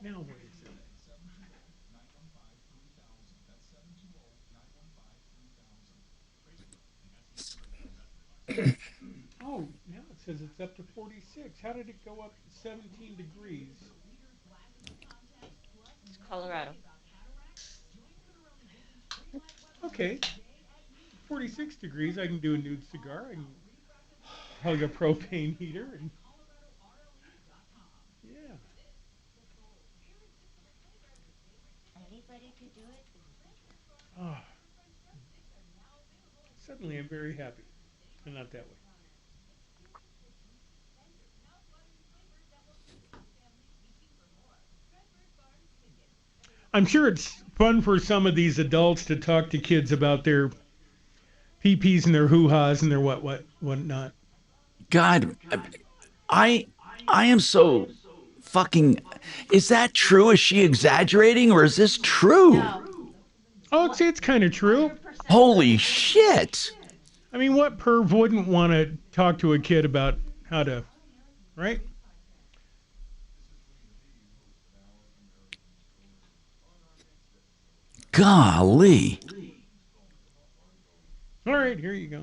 Now what is it? Oh, now it says it's up to 46. How did it go up 17 degrees? It's Colorado. Okay. 46 degrees. I can do a nude cigar. I can hug a propane heater. And Oh. Suddenly I'm very happy. And not that way. I'm sure it's fun for some of these adults to talk to kids about their pee-pees and their hoo-has and their whatnot. God, I am so fucking. Is that true? Is she exaggerating, or is this true? Oh, it's kind of true. Holy shit! I mean, what perv wouldn't want to talk to a kid about how to, right? Golly. All right, here you go.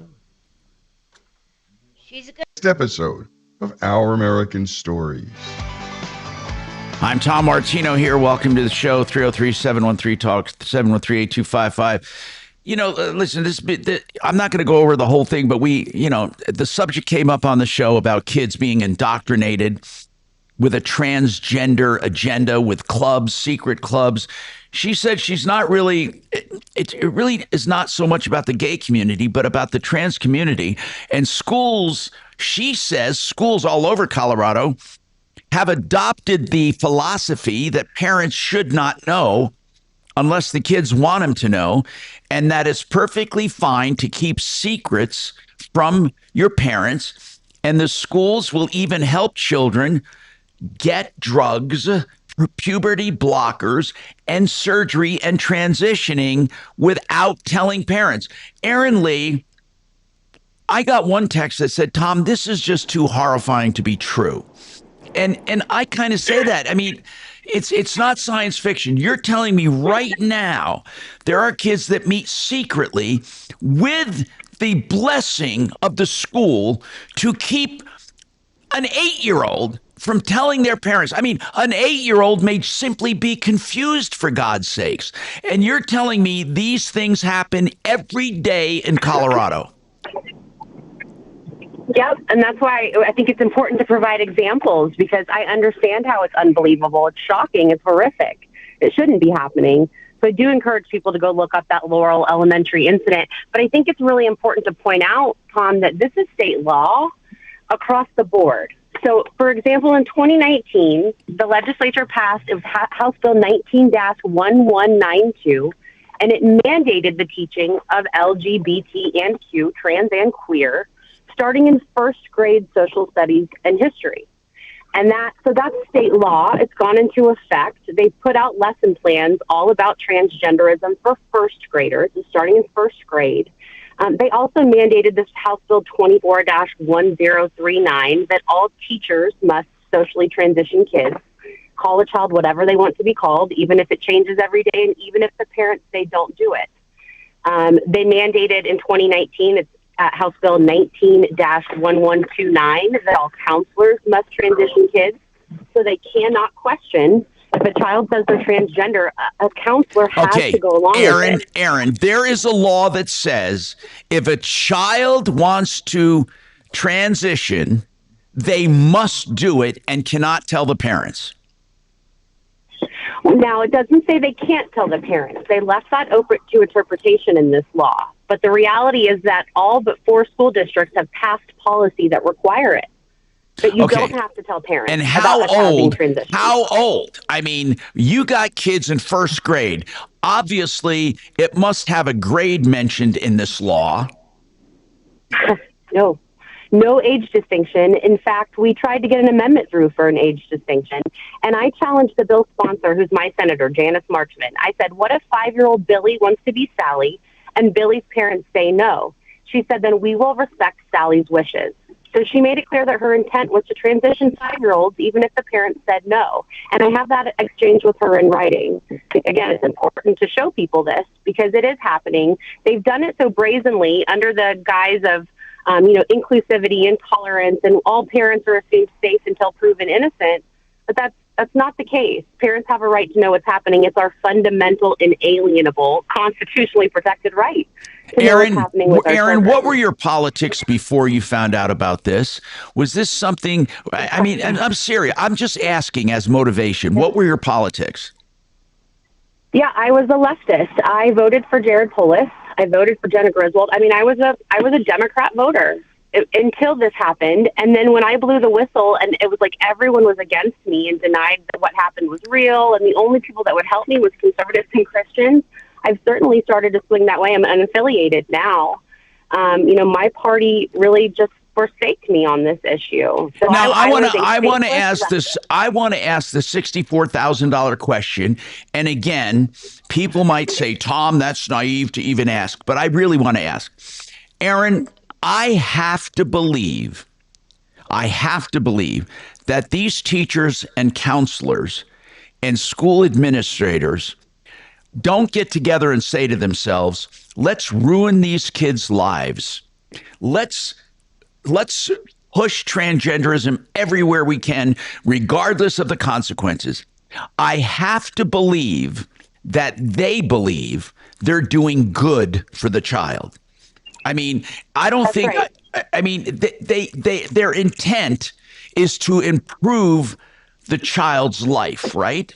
She's a good Next episode of Our American Stories. I'm Tom Martino here. Welcome to the show. 303-713-TALK, 713-8255. You know, listen, I'm not going to go over the whole thing, but the subject came up on the show about kids being indoctrinated with a transgender agenda, with clubs, secret clubs. She said she's not really, it really is not so much about the gay community, but about the trans community. And schools, she says, schools all over Colorado have adopted the philosophy that parents should not know unless the kids want them to know, and that it's perfectly fine to keep secrets from your parents. And the schools will even help children get drugs, puberty blockers, and surgery and transitioning without telling parents. Aaron Lee, I got one text that said, Tom, this is just too horrifying to be true. And I kind of say that. I mean, it's not science fiction. You're telling me right now there are kids that meet secretly with the blessing of the school to keep an 8-year-old from telling their parents. I mean, an 8-year-old may simply be confused, for God's sakes. And you're telling me these things happen every day in Colorado. Yep, and that's why I think it's important to provide examples, because I understand how it's unbelievable. It's shocking. It's horrific. It shouldn't be happening. So I do encourage people to go look up that Laurel Elementary incident. But I think it's really important to point out, Tom, that this is state law across the board. So, for example, in 2019, the legislature passed, it was House Bill 19-1192, and it mandated the teaching of LGBT and Q, trans and queer, starting in first grade social studies and history. And that's state law. It's gone into effect. They've put out lesson plans all about transgenderism for first graders, starting in first grade. They also mandated this House Bill 24-1039 that all teachers must socially transition kids, call a child whatever they want to be called, even if it changes every day and even if the parents say don't do it. They mandated in 2019, it's House Bill 19-1129, that all counselors must transition kids, so they cannot question. If a child says they're transgender, a counselor has to go along with it. Aaron, there is a law that says if a child wants to transition, they must do it and cannot tell the parents. Now, it doesn't say they can't tell the parents. They left that open to interpretation in this law. But the reality is that all but 4 school districts have passed policy that require it. But you don't have to tell parents. And how old? How old? I mean, you got kids in first grade. Obviously, it must have a grade mentioned in this law. No age distinction. In fact, we tried to get an amendment through for an age distinction. And I challenged the bill sponsor, who's my senator, Janice Marchman. I said, what if 5-year-old Billy wants to be Sally and Billy's parents say no? She said, then we will respect Sally's wishes. So she made it clear that her intent was to transition 5-year-olds, even if the parents said no. And I have that exchange with her in writing. Again, it's important to show people this because it is happening. They've done it so brazenly under the guise of, inclusivity and tolerance, and all parents are assumed safe until proven innocent. But that's not the case. Parents have a right to know what's happening. It's our fundamental, inalienable, constitutionally protected right. Aaron, what were your politics before you found out about this? Was this something, I mean, I'm serious. I'm just asking as motivation. What were your politics? Yeah, I was a leftist. I voted for Jared Polis. I voted for Jenna Griswold. I mean, I was a Democrat voter until this happened. And then when I blew the whistle and it was like everyone was against me and denied that what happened was real, and the only people that would help me was conservatives and Christians, I've certainly started to swing that way. I'm unaffiliated now. My party really just forsake me on this issue. So now I want to ask this. I want to ask the $64,000 question. And again, people might say, Tom, that's naive to even ask, but I really want to ask. Aaron, I have to believe that these teachers and counselors and school administrators don't get together and say to themselves, let's ruin these kids' lives. Let's push transgenderism everywhere we can, regardless of the consequences. I have to believe that they believe they're doing good for the child. I mean, I don't That's think, right. I mean, their intent is to improve the child's life, right?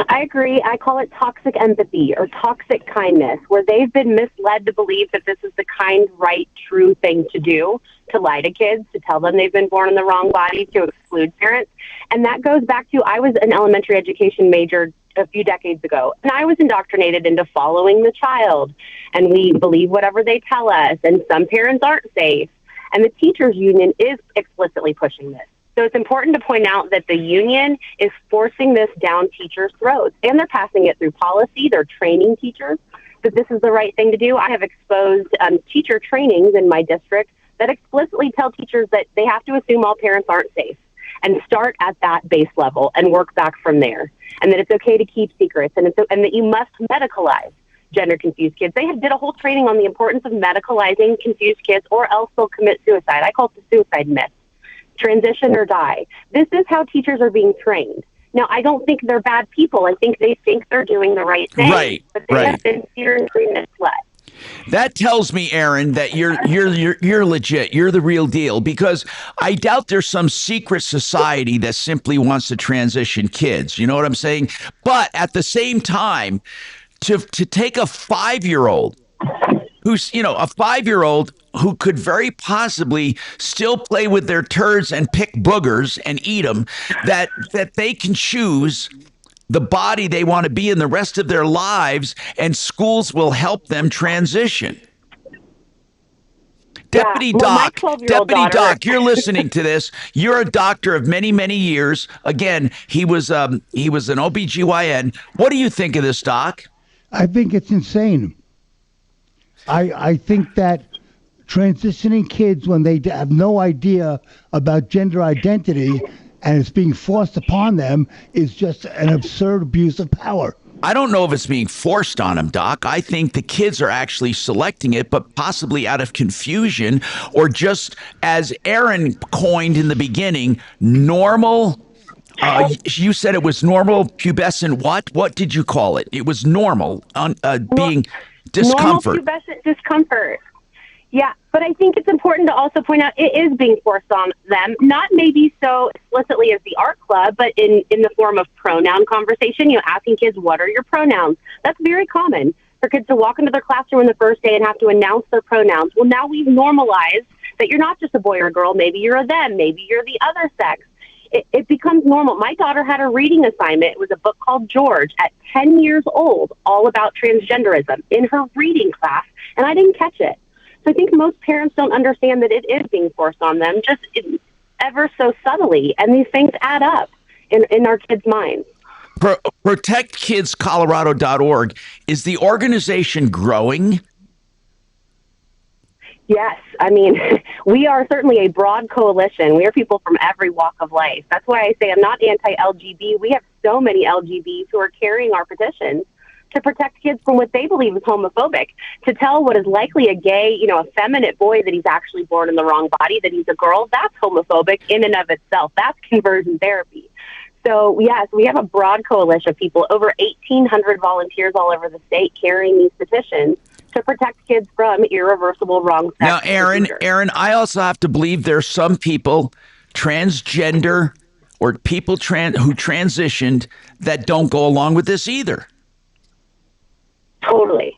I agree. I call it toxic empathy or toxic kindness, where they've been misled to believe that this is the kind, right, true thing to do, to lie to kids, to tell them they've been born in the wrong body, to exclude parents. And that goes back to, I was an elementary education major a few decades ago, and I was indoctrinated into following the child, and we believe whatever they tell us, and some parents aren't safe. And the teachers union is explicitly pushing this. So it's important to point out that the union is forcing this down teachers' throats, and they're passing it through policy. They're training teachers that this is the right thing to do. I have exposed teacher trainings in my district that explicitly tell teachers that they have to assume all parents aren't safe and start at that base level and work back from there, and that it's okay to keep secrets, and that you must medicalize gender-confused kids. They did a whole training on the importance of medicalizing confused kids, or else they'll commit suicide. I call it the suicide myth. Transition or die. This is how teachers are being trained. Now, I don't think they're bad people. I think they think they're doing the right thing. Right, but they have been seriously misled. That tells me, Aaron, that you're legit. You're the real deal, because I doubt there's some secret society that simply wants to transition kids. You know what I'm saying? But at the same time, to take a 5-year-old who's, a 5-year-old who could very possibly still play with their turds and pick boogers and eat them, that they can choose the body they want to be in the rest of their lives, and schools will help them transition. Deputy Doc, you're listening to this. You're a doctor of many, many years. Again, he was an OBGYN. What do you think of this, Doc? I think it's insane. I think that transitioning kids when they have no idea about gender identity and it's being forced upon them is just an absurd abuse of power. I don't know if it's being forced on them, Doc. I think the kids are actually selecting it, but possibly out of confusion, or just, as Aaron coined in the beginning, normal. You said it was normal pubescent what? What did you call it? It was normal being discomfort. Normal pubescent discomfort. Yeah, but I think it's important to also point out it is being forced on them, not maybe so explicitly as the art club, but in the form of pronoun conversation, asking kids, what are your pronouns? That's very common for kids to walk into their classroom on the first day and have to announce their pronouns. Well, now we've normalized that you're not just a boy or a girl. Maybe you're a them. Maybe you're the other sex. It becomes normal. My daughter had a reading assignment. It was a book called George at 10 years old, all about transgenderism in her reading class, and I didn't catch it. So I think most parents don't understand that it is being forced on them, just ever so subtly, and these things add up in our kids' minds. ProtectKidsColorado.org. Is the organization growing? Yes. I mean, we are certainly a broad coalition. We are people from every walk of life. That's why I say I'm not anti-LGB. We have so many LGBs who are carrying our petitions to protect kids from what they believe is homophobic, to tell what is likely a gay, effeminate boy that he's actually born in the wrong body, that he's a girl. That's homophobic in and of itself. That's conversion therapy. So, yes, we have a broad coalition of people, over 1,800 volunteers all over the state carrying these petitions to protect kids from irreversible wrong sex. Now, Aaron, I also have to believe there's some people, transgender or people who transitioned that don't go along with this either. Totally.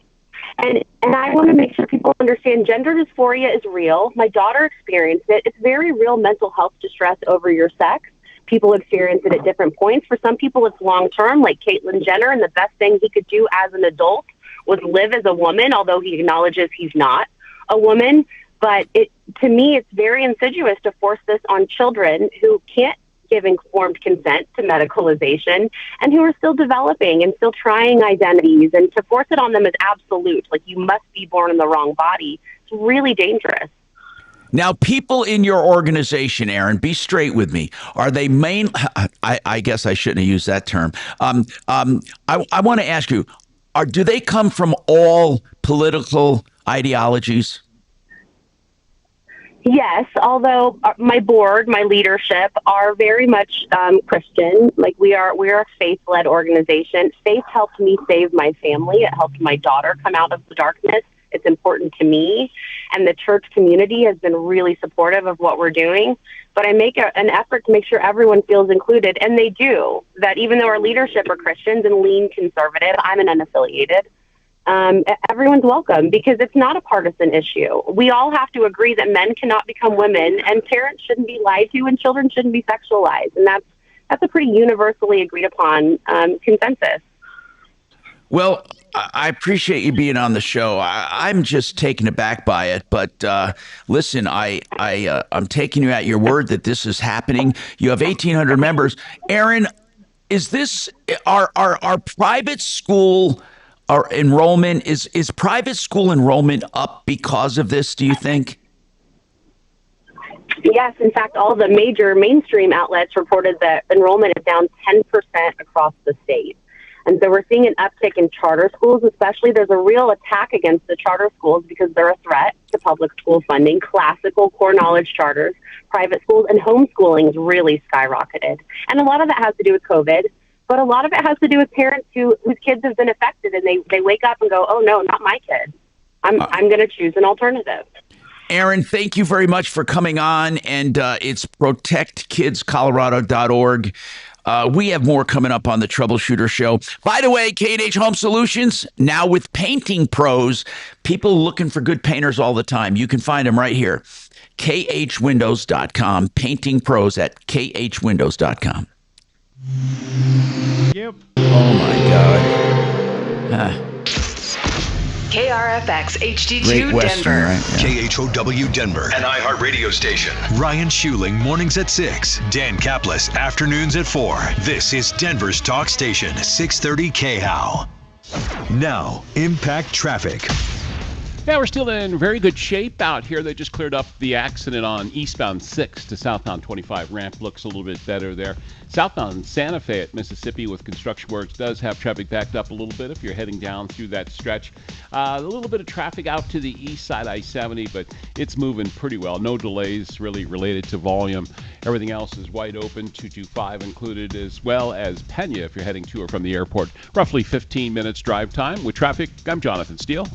And I want to make sure people understand gender dysphoria is real. My daughter experienced it. It's very real mental health distress over your sex. People experience it at different points. For some people, it's long-term, like Caitlyn Jenner, and the best thing he could do as an adult was live as a woman, although he acknowledges he's not a woman. But to me, it's very insidious to force this on children who can't give informed consent to medicalization and who are still developing and still trying identities, and to force it on them is absolute. Like, you must be born in the wrong body. It's really dangerous. Now, people in your organization, Aaron, be straight with me. Are they I guess I shouldn't have used that term. I want to ask you, do they come from all political ideologies? Yes, although my board, my leadership are very much Christian. Like, we're a faith-led organization. Faith helped me save my family. It helped my daughter come out of the darkness. It's important to me. And the church community has been really supportive of what we're doing. But I make an effort to make sure everyone feels included. And they do. That even though our leadership are Christians and lean conservative, I'm an unaffiliated. Everyone's welcome, because it's not a partisan issue. We all have to agree that men cannot become women, and parents shouldn't be lied to, and children shouldn't be sexualized. And that's a pretty universally agreed upon consensus. Well, I appreciate you being on the show. I'm just taken aback by it. But listen, I'm taking you at your word that this is happening. You have 1,800 members. Aaron, is this our private school? Our enrollment is private school enrollment up because of this, do you think? Yes, in fact, all the major mainstream outlets reported that enrollment is down 10% across the state. And so we're seeing an uptick in charter schools, especially. There's a real attack against the charter schools because they're a threat to public school funding, classical core knowledge charters, private schools, and homeschooling has really skyrocketed. And a lot of that has to do with COVID. But a lot of it has to do with parents whose kids have been affected, and they wake up and go, oh, no, not my kid. I'm going to choose an alternative. Aaron, thank you very much for coming on. And it's protectkidscolorado.org. We have more coming up on the Troubleshooter Show. By the way, K&H Home Solutions, now with painting pros, people looking for good painters all the time. You can find them right here. khwindows.com, painting pros at khwindows.com. Yep. Oh my God. KRFX HD2 Great Denver. Western, right? Yeah. KHOW Denver, an iHeartRadio station. Ryan Schuling, mornings at 6. Dan Kaplis, afternoons at 4. This is Denver's talk station, 630 KHOW. Now, impact traffic. Yeah, we're still in very good shape out here. They just cleared up the accident on eastbound 6 to southbound 25. Ramp looks a little bit better there. Southbound Santa Fe at Mississippi with construction works does have traffic backed up a little bit if you're heading down through that stretch. A little bit of traffic out to the east side I-70, but it's moving pretty well. No delays really related to volume. Everything else is wide open. 225 included, as well as Pena if you're heading to or from the airport. Roughly 15 minutes drive time. With traffic, I'm Jonathan Steele.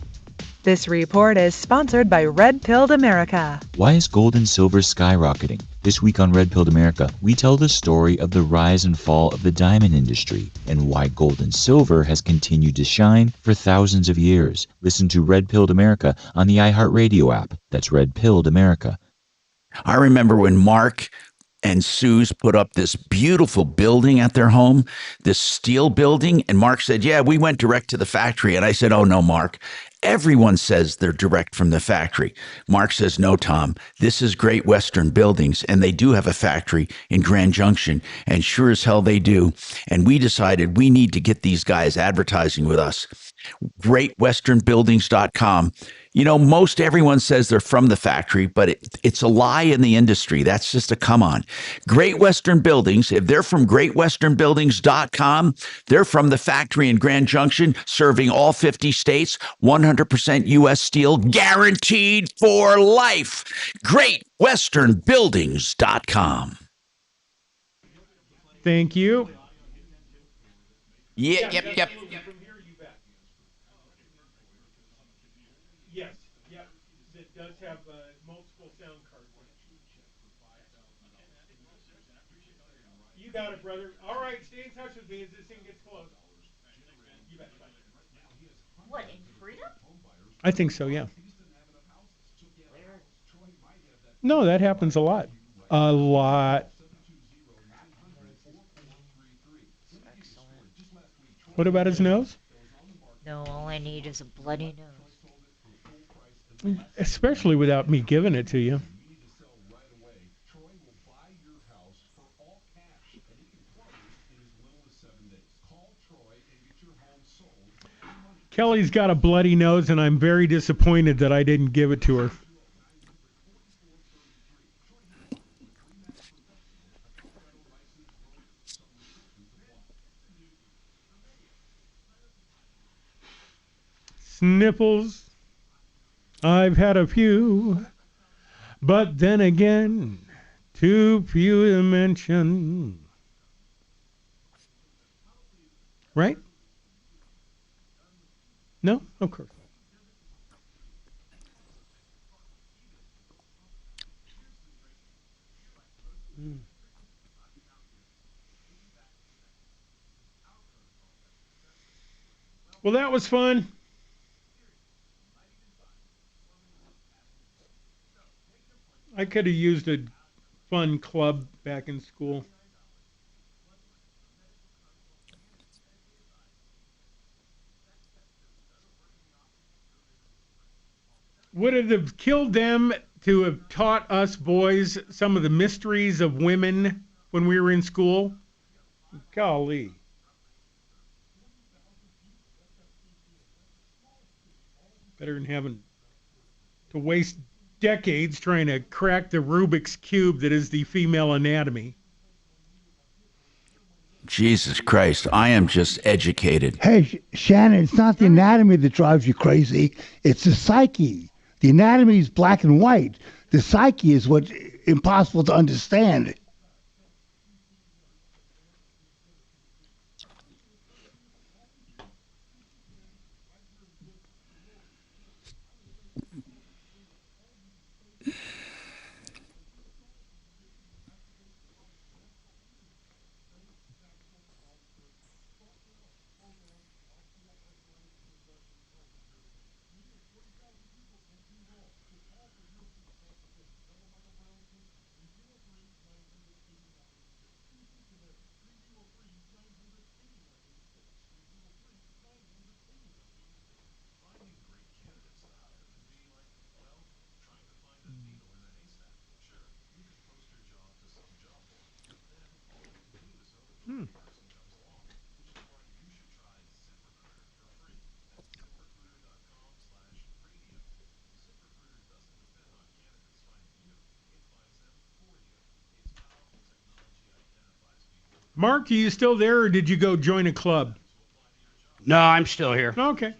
This report is sponsored by Red Pilled America. Why is gold and silver skyrocketing? This week on Red Pilled America, we tell the story of the rise and fall of the diamond industry and why gold and silver has continued to shine for thousands of years. Listen to Red Pilled America on the iHeartRadio app. That's Red Pilled America. I remember when Mark and Suze put up this beautiful building at their home, this steel building. And Mark said, yeah, we went direct to the factory. And I said, oh, no, Mark. Everyone says they're direct from the factory. Mark says, no, Tom, this is Great Western Buildings, and they do have a factory in Grand Junction, and sure as hell they do. And we decided we need to get these guys advertising with us. GreatWesternBuildings.com. You know, most everyone says they're from the factory, but it's a lie in the industry. That's just a come on. Great Western Buildings, if they're from GreatWesternBuildings.com, they're from the factory in Grand Junction, serving all 50 states, 100% U.S. steel, guaranteed for life. GreatWesternBuildings.com. Thank you. Yep. Yes, it does have multiple sound cards. You got it, brother. All right, stay in touch with me as this thing gets close. You bet. Bye. What, in Freedom? I think so, yeah. No, that happens a lot. A lot. What about his nose? No, all I need is a bloody nose. Especially without me giving it to you. Kelly's got a bloody nose, and I'm very disappointed that I didn't give it to her. Sniffles, I've had a few, but then again, too few to mention. Right? No? Of course. Well, that was fun. I could have used a fun club back in school. Would it have killed them to have taught us boys some of the mysteries of women when we were in school? Golly. Better than having to waste decades trying to crack the Rubik's Cube that is the female anatomy. Jesus Christ, I am just educated. Hey, Shannon, it's not the anatomy that drives you crazy. It's the psyche. The anatomy is black and white. The psyche is what's impossible to understand. Mark, are you still there, or did you go join a club? No, I'm still here. Okay.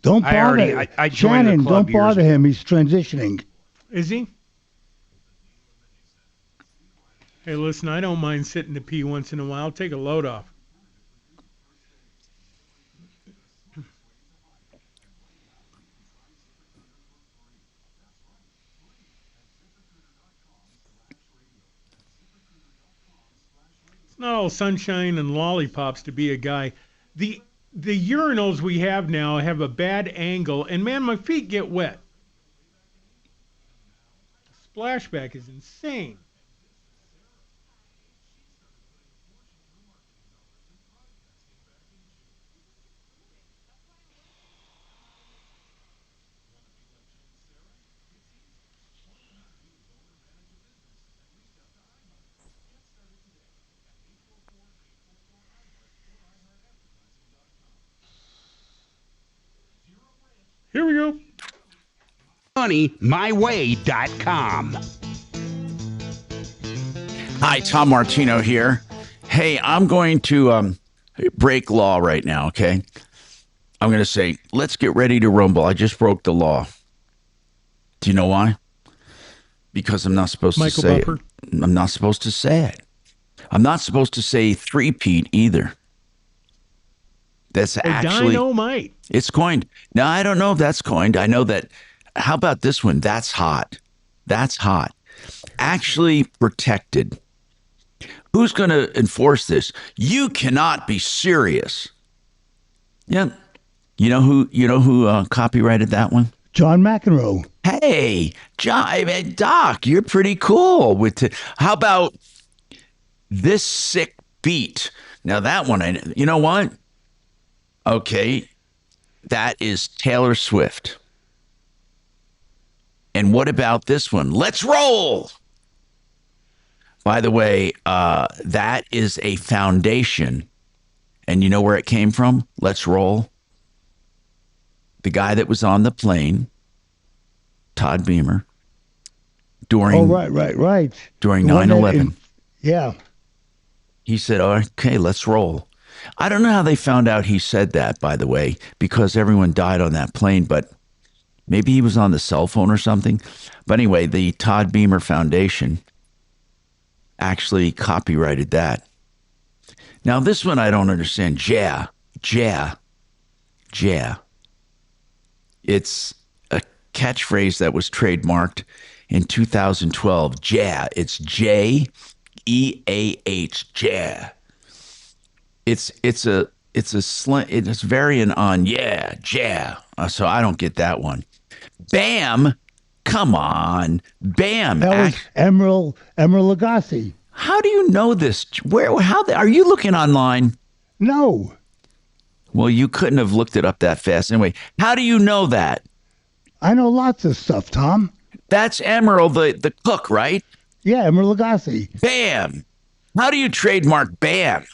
Don't bother. I joined Shannon, the club don't bother years him. He's transitioning. Is he? Hey, listen, I don't mind sitting to pee once in a while. Take a load off. It's not all sunshine and lollipops to be a guy. The urinals we have now have a bad angle, and man, my feet get wet. Splashback is insane. Here we go. MoneyMyWay.com. Hi, Tom Martino here. Hey, I'm going to break law right now, okay? I'm going to say, let's get ready to rumble. I just broke the law. Do you know why? Because I'm not supposed to say it. I'm not supposed to say it. I'm not supposed to say three-peat either. That's actually dynamite. It's coined. Now, I don't know if that's coined. I know that. How about this one? That's hot. That's hot. actually protected. Who's going to enforce this? You cannot be serious. Yeah. You know who copyrighted that one? John McEnroe. Hey, John, Doc, you're pretty cool with it. How about This Sick Beat? Now that one, you know what? Okay, that is Taylor Swift. And what about this one? Let's Roll. By the way, that is a foundation. And you know where it came from? Let's Roll. The guy that was on the plane, Todd Beamer, during during 9/11. Yeah. He said, okay, let's roll. I don't know how they found out he said that, by the way, because everyone died on that plane, but maybe he was on the cell phone or something. But anyway, the Todd Beamer Foundation actually copyrighted that. Now, this one I don't understand. Ja. It's a catchphrase that was trademarked in 2012. Ja. It's J-E-A-H. Ja. It's a variant on yeah. So I don't get that one. Bam. Come on. Bam. That was Emerald Lagasse. How do you know this? Are you looking online? No. Well, you couldn't have looked it up that fast. Anyway, how do you know that? I know lots of stuff, Tom. That's Emerald, the cook, right? Yeah, Emerald Lagasse. Bam. How do you trademark Bam?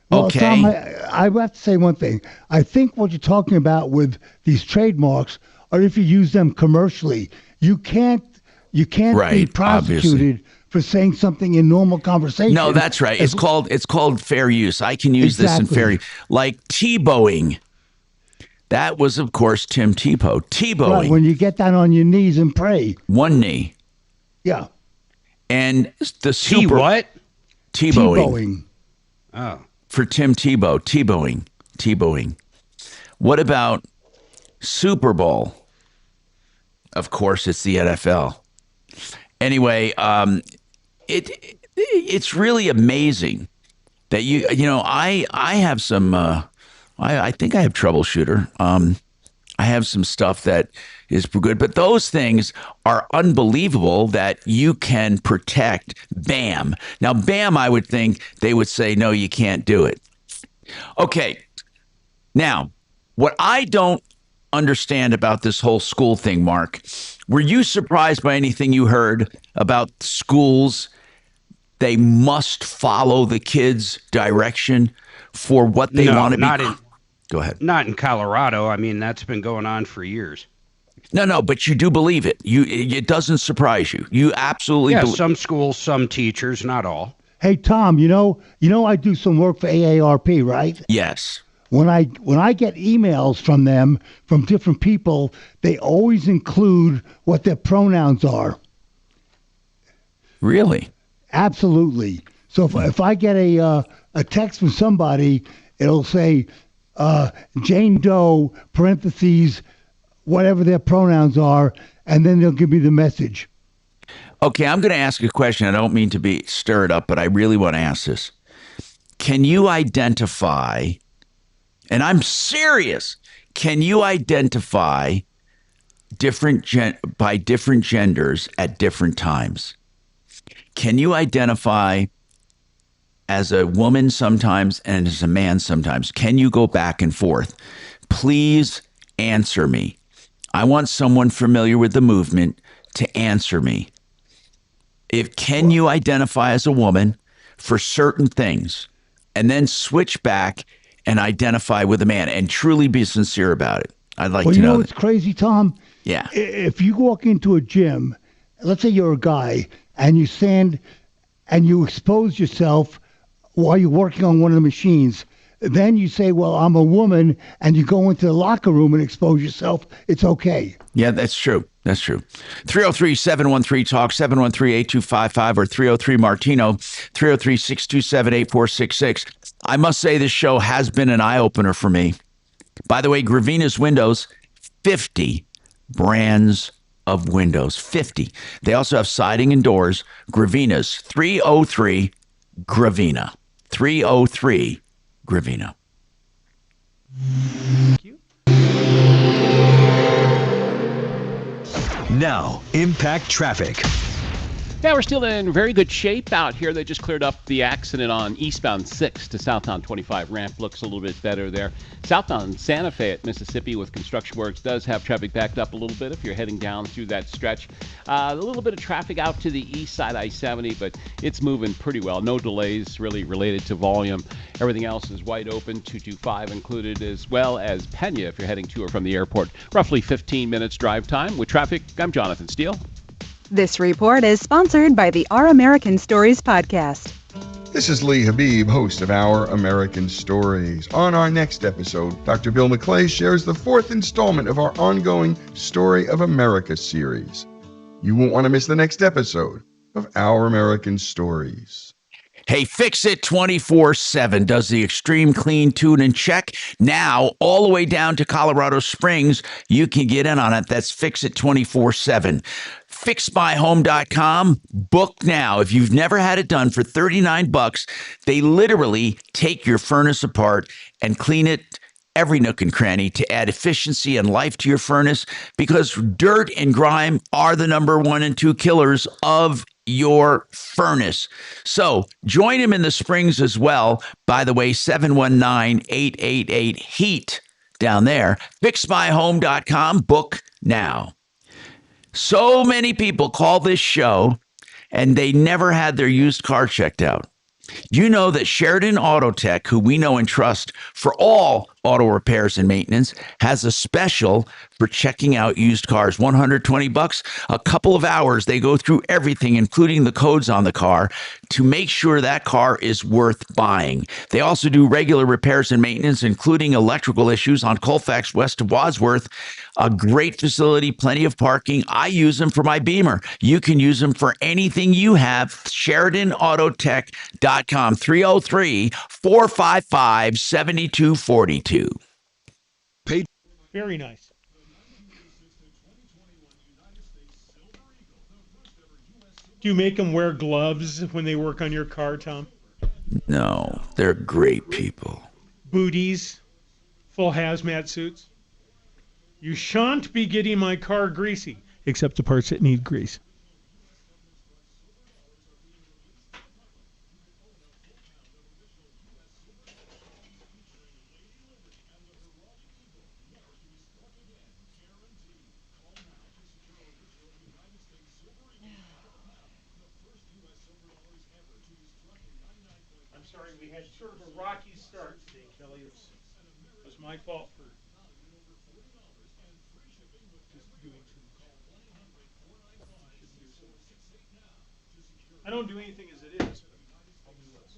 Well, Okay. Tom, I have to say one thing. I think what you're talking about with these trademarks are if you use them commercially. You can't be prosecuted obviously. for saying something in normal conversation. No, that's right. It's called fair use. I can use this in fair use. Like Tebowing. That was, of course, Tim Tebow. Tebowing. Right, when you get down on your knees and pray. One knee. Yeah. And the super... what? Tebowing. Oh. For Tim Tebow. Tebowing. What about Super Bowl? Of course, it's the NFL. Anyway, it's really amazing that I have some I think I have Troubleshooter. I have some stuff that is good, but those things are unbelievable that you can protect BAM. Now, BAM, I would think they would say, no, you can't do it. Okay. Now, what I don't understand about this whole school thing, Mark, were you surprised by anything you heard about schools? They must follow the kids' direction for what they want to be. Go ahead. Not in Colorado. I mean, that's been going on for years. No, but you do believe it. It doesn't surprise you. You absolutely believe. Some schools, some teachers, not all. Hey, Tom, you know I do some work for AARP, right? Yes. When I get emails from them, from different people, they always include what their pronouns are. Really? Absolutely. So if I get a text from somebody, it'll say Jane Doe, parentheses, whatever their pronouns are, and then they'll give me the message. Okay, I'm going to ask a question. I don't mean to be stirred up, but I really want to ask this. Can you identify, and I'm serious, can you identify different genders at different times? Can you identify as a woman sometimes and as a man sometimes? Can you go back and forth? Please answer me. I want someone familiar with the movement to answer me. Can you identify as a woman for certain things and then switch back and identify with a man and truly be sincere about it? I'd like to know. You know what's crazy, Tom? Yeah. If you walk into a gym, let's say you're a guy, and you stand and you expose yourself while you're working on one of the machines, then you say, well, I'm a woman, and you go into the locker room and expose yourself, it's okay. Yeah, that's true. That's true. 303-713-TALK, 713-8255, or 303-MARTINO, 303-627-8466. I must say this show has been an eye-opener for me. By the way, Gravina's Windows, 50 brands of windows. 50. They also have siding and doors. Gravina's 303 Gravina. 303 Gravina. Now, Impact Traffic. Yeah, we're still in very good shape out here. They just cleared up the accident on eastbound 6 to southbound 25. Ramp looks a little bit better there. Southbound Santa Fe at Mississippi with construction works does have traffic backed up a little bit if you're heading down through that stretch. A little bit of traffic out to the east side I-70, but it's moving pretty well. No delays really related to volume. Everything else is wide open, 225 included, as well as Pena if you're heading to or from the airport. Roughly 15 minutes drive time. With traffic, I'm Jonathan Steele. This report is sponsored by the Our American Stories podcast. This is Lee Habib, host of Our American Stories. On our next episode, Dr. Bill McClay shares the 4th installment of our ongoing Story of America series. You won't want to miss the next episode of Our American Stories. Hey, Fix-It 24/7 does the extreme clean, tune, and check. Now, all the way down to Colorado Springs, you can get in on it. That's Fix-It 24/7. FixMyHome.com. Book now. If you've never had it done for $39, they literally take your furnace apart and clean it every nook and cranny to add efficiency and life to your furnace, because dirt and grime are the number 1 and 2 killers of your furnace. So join him in the Springs as well. By the way, 719-888-HEAT down there. FixMyHome.com. Book now. So many people call this show and they never had their used car checked out. You know that Sheridan Auto Tech, who we know and trust for all auto repairs and maintenance, has a special for checking out used cars. $120, a couple of hours. They go through everything, including the codes on the car, to make sure that car is worth buying. They also do regular repairs and maintenance, including electrical issues on Colfax west of Wadsworth. A great facility, plenty of parking. I use them for my Beamer. You can use them for anything you have. SheridanAutoTech.com, 303-455-7242. Very nice. Do you make them wear gloves when they work on your car, Tom? No, they're great people. Booties, full hazmat suits. You shan't be getting my car greasy, except the parts that need grease. I'm sorry, we had sort of a rocky start today, Kelly. It was my fault for I don't do anything as it is, but I'll do this.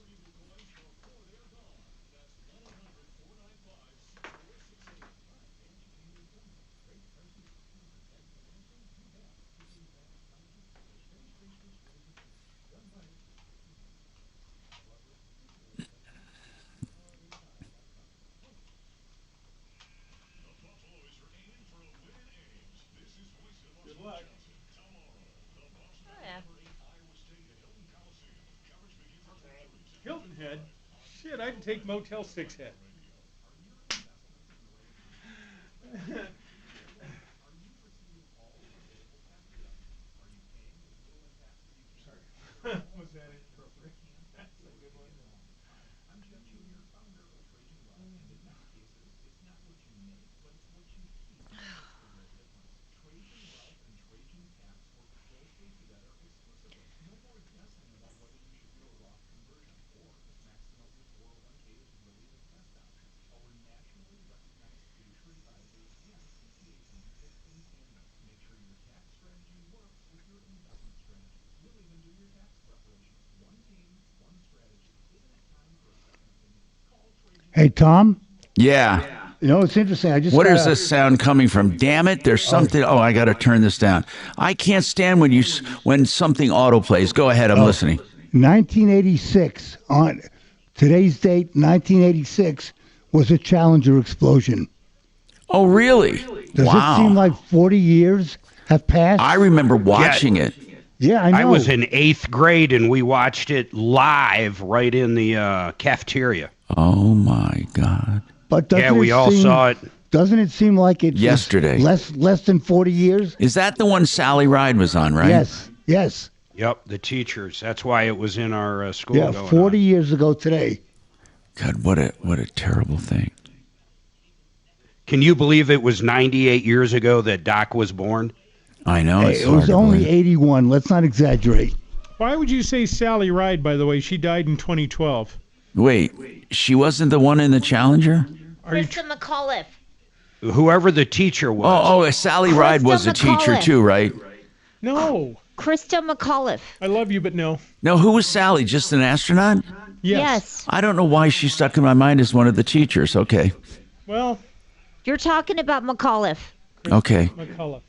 Good luck. Hilton Head? Shit, I'd take Motel 6 Head. Sorry. Was that inappropriate? That's a good one. I'm Jeff Jr., founder of Trading Well, and in many cases, it's not what you make, but it's what you keep that's the real difference. Trading Well and Trading Tax work closely together exclusively. No more guessing about whether you should do a Roth conversion or if maxing out your 401k is really the best option. Our nationally recognized fiduciary advisors and CPAs exist in tandem to make sure your tax strategy works with your investment strategy. You'll even do your tax preparation. One team, one strategy. Isn't it time for a second opinion? Call Trading. Hey, Tom? Yeah. You know, it's interesting. What is this sound coming from? Damn it! There's something. Oh, I got to turn this down. I can't stand when something auto plays. Go ahead. I'm listening. 1986 on today's date. 1986 was a Challenger explosion. Oh, really? Does Wow. it seem like 40 years have passed. I remember watching it. Yeah, I know. I was in 8th grade, and we watched it live right in the cafeteria. Oh, my God. But we all saw it. Doesn't it seem like it's yesterday? Less than 40 years? Is that the one Sally Ride was on, right? Yes. Yep, the teachers. That's why it was in our school. Yeah, 40 years ago today. God, what a terrible thing. Can you believe it was 98 years ago that Doc was born? I know. Hey, it was only 81. Let's not exaggerate. Why would you say Sally Ride, by the way? She died in 2012. Wait, she wasn't the one in the Challenger? Krista McAuliffe. Whoever the teacher was. Oh, Sally Ride was a teacher too, right? No. Krista McAuliffe. I love you, but no. No, who was Sally? Just an astronaut? Yes. I don't know why she stuck in my mind as one of the teachers. Okay. Well. You're talking about McAuliffe. Okay. McAuliffe.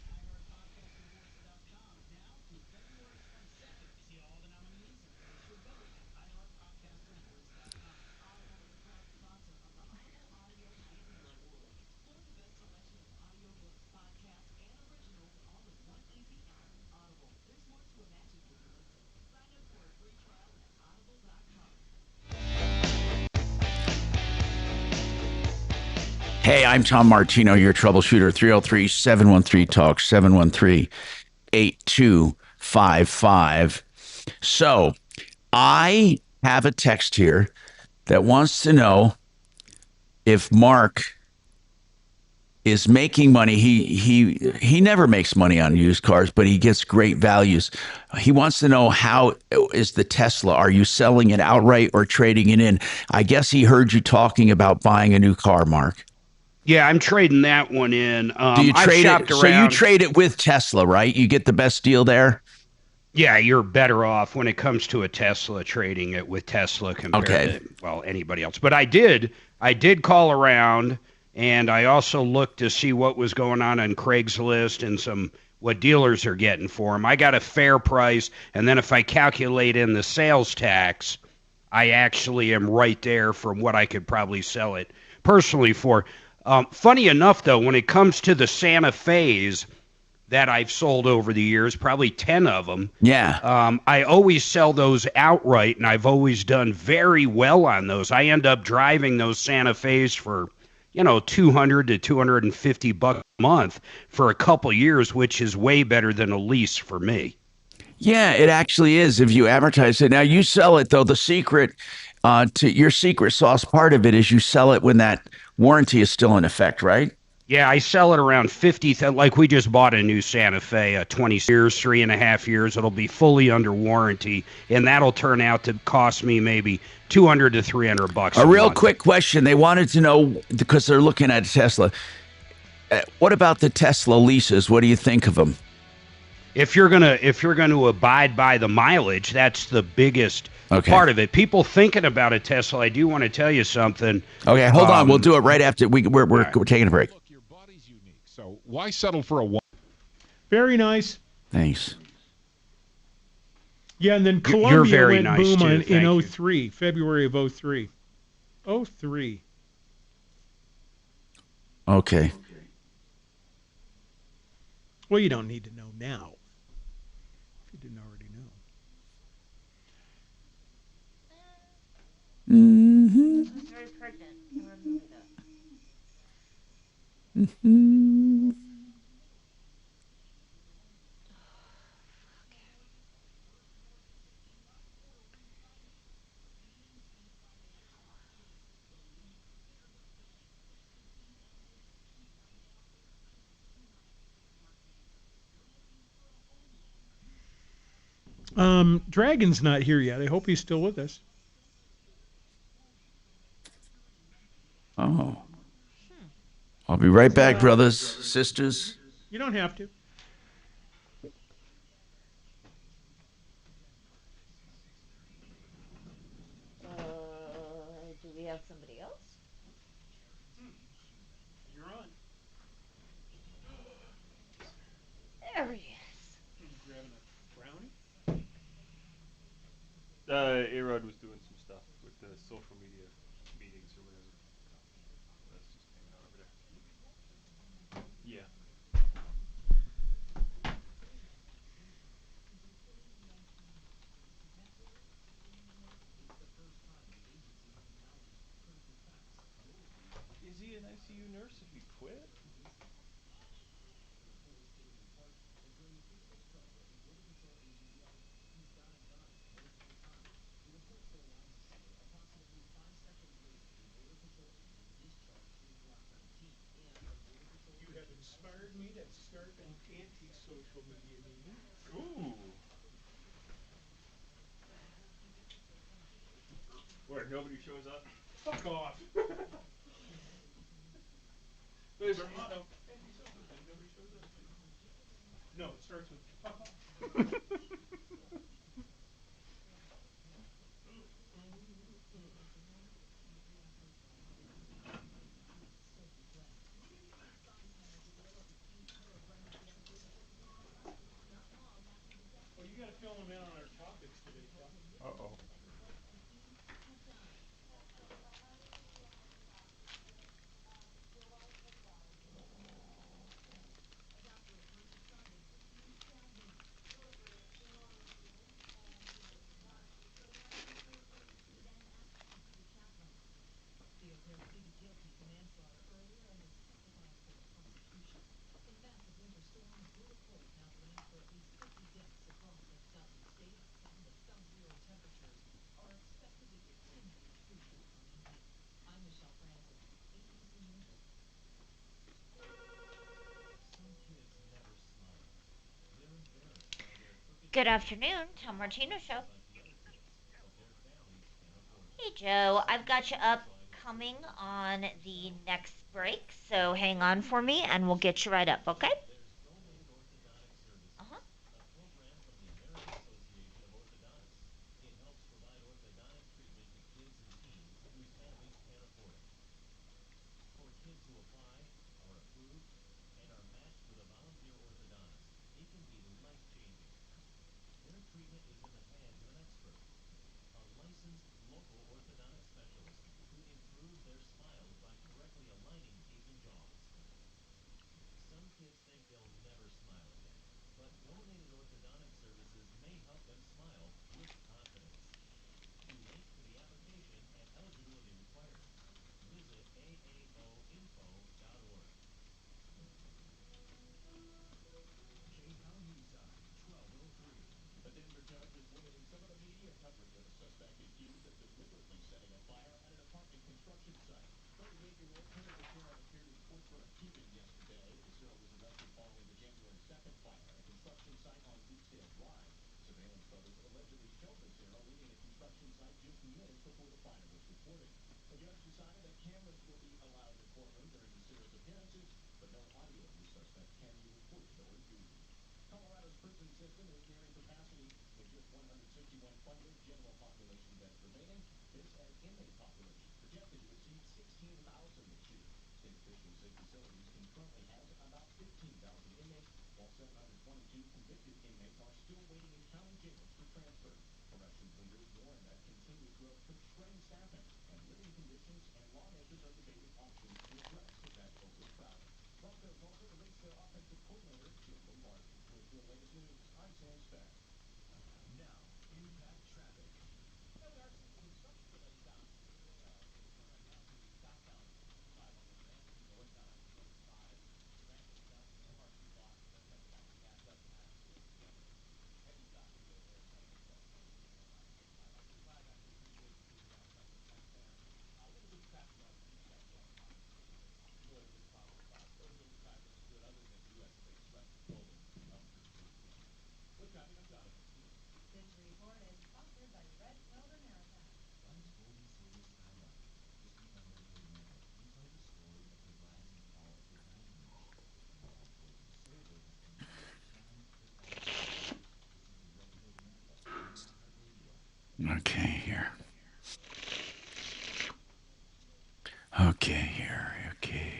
Hey, I'm Tom Martino, your troubleshooter. 303-713-TALK, 713-8255. So, I have a text here that wants to know if Mark is making money. He never makes money on used cars, but he gets great values. He wants to know, how is the Tesla? Are you selling it outright or trading it in? I guess he heard you talking about buying a new car, Mark. Yeah, I'm trading that one in. Do you trade it? Around. So you trade it with Tesla, right? You get the best deal there? Yeah, you're better off when it comes to a Tesla, trading it with Tesla compared to, anybody else. But I did call around, and I also looked to see what was going on Craigslist and what dealers are getting for them. I got a fair price, and then if I calculate in the sales tax, I actually am right there from what I could probably sell it personally for. Funny enough, though, when it comes to the Santa Fe's that I've sold over the years, probably 10 of them. Yeah. I always sell those outright, and I've always done very well on those. I end up driving those Santa Fe's for, $200 to $250 a month for a couple years, which is way better than a lease for me. Yeah, it actually is if you advertise it. Now, you sell it, though. The secret to your secret sauce part of it is you sell it when that warranty is still in effect, right? Yeah, I sell it around 50. Like we just bought a new Santa Fe, 20 years, 3.5 years. It'll be fully under warranty, and that'll turn out to cost me maybe $200 to $300. A real quick question. They wanted to know, because they're looking at Tesla. What about the Tesla leases? What do you think of them? If you're gonna abide by the mileage, that's the biggest part of it. People thinking about a Tesla, I do want to tell you something. Okay, hold on. We'll do it right after we're taking a break. Look, your body's unique, so why settle for a one? Very nice. Thanks. Yeah, and then Columbia went boom in 03, February of 03. 03. Okay. Well, you don't need to know now. If you didn't already know. I was very pregnant. I remember that. Mm-hmm. Dragon's not here yet. I hope he's still with us. Oh. I'll be right back, brothers, sisters. You don't have to. Do we have somebody else? You're on. There he is. Grabbing a brownie? A-Rod was doing some stuff with the social media meetings or whatever. That's just hanging out over there. Yeah. ICU nurse if you quit? You have inspired me to start an anti-social media meeting. Ooh. Where nobody shows up? Fuck off. There's our motto. Anti-social thing nobody shows up to. No, it starts with fuck off. Well, you got to fill them in on our topics today, Tom. Uh-oh. Good afternoon, Tom Martino Show. Hey, Joe. I've got you upcoming on the next break, so hang on for me and we'll get you right up, okay? Uh-huh. Okay, here. Okay, here. Okay.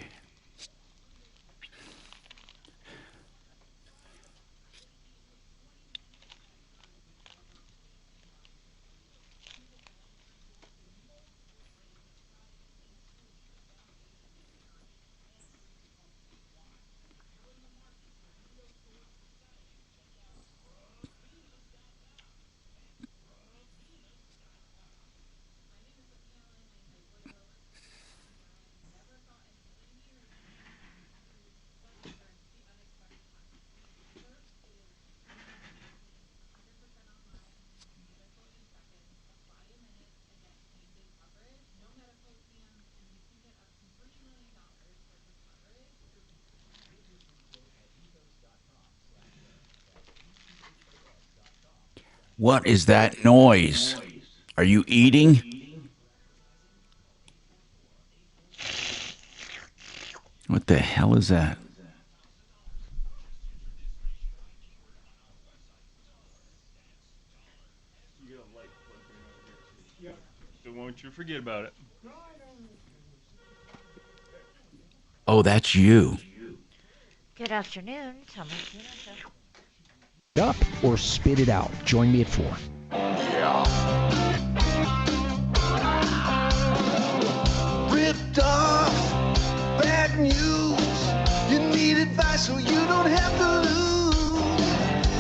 What is that noise? Are you eating? What the hell is that? So won't you forget about it? Oh, that's you. Good afternoon, Tom Martino Show. Up or spit it out. Join me at 4. Ripped off, bad news. You need advice so you don't have to lose.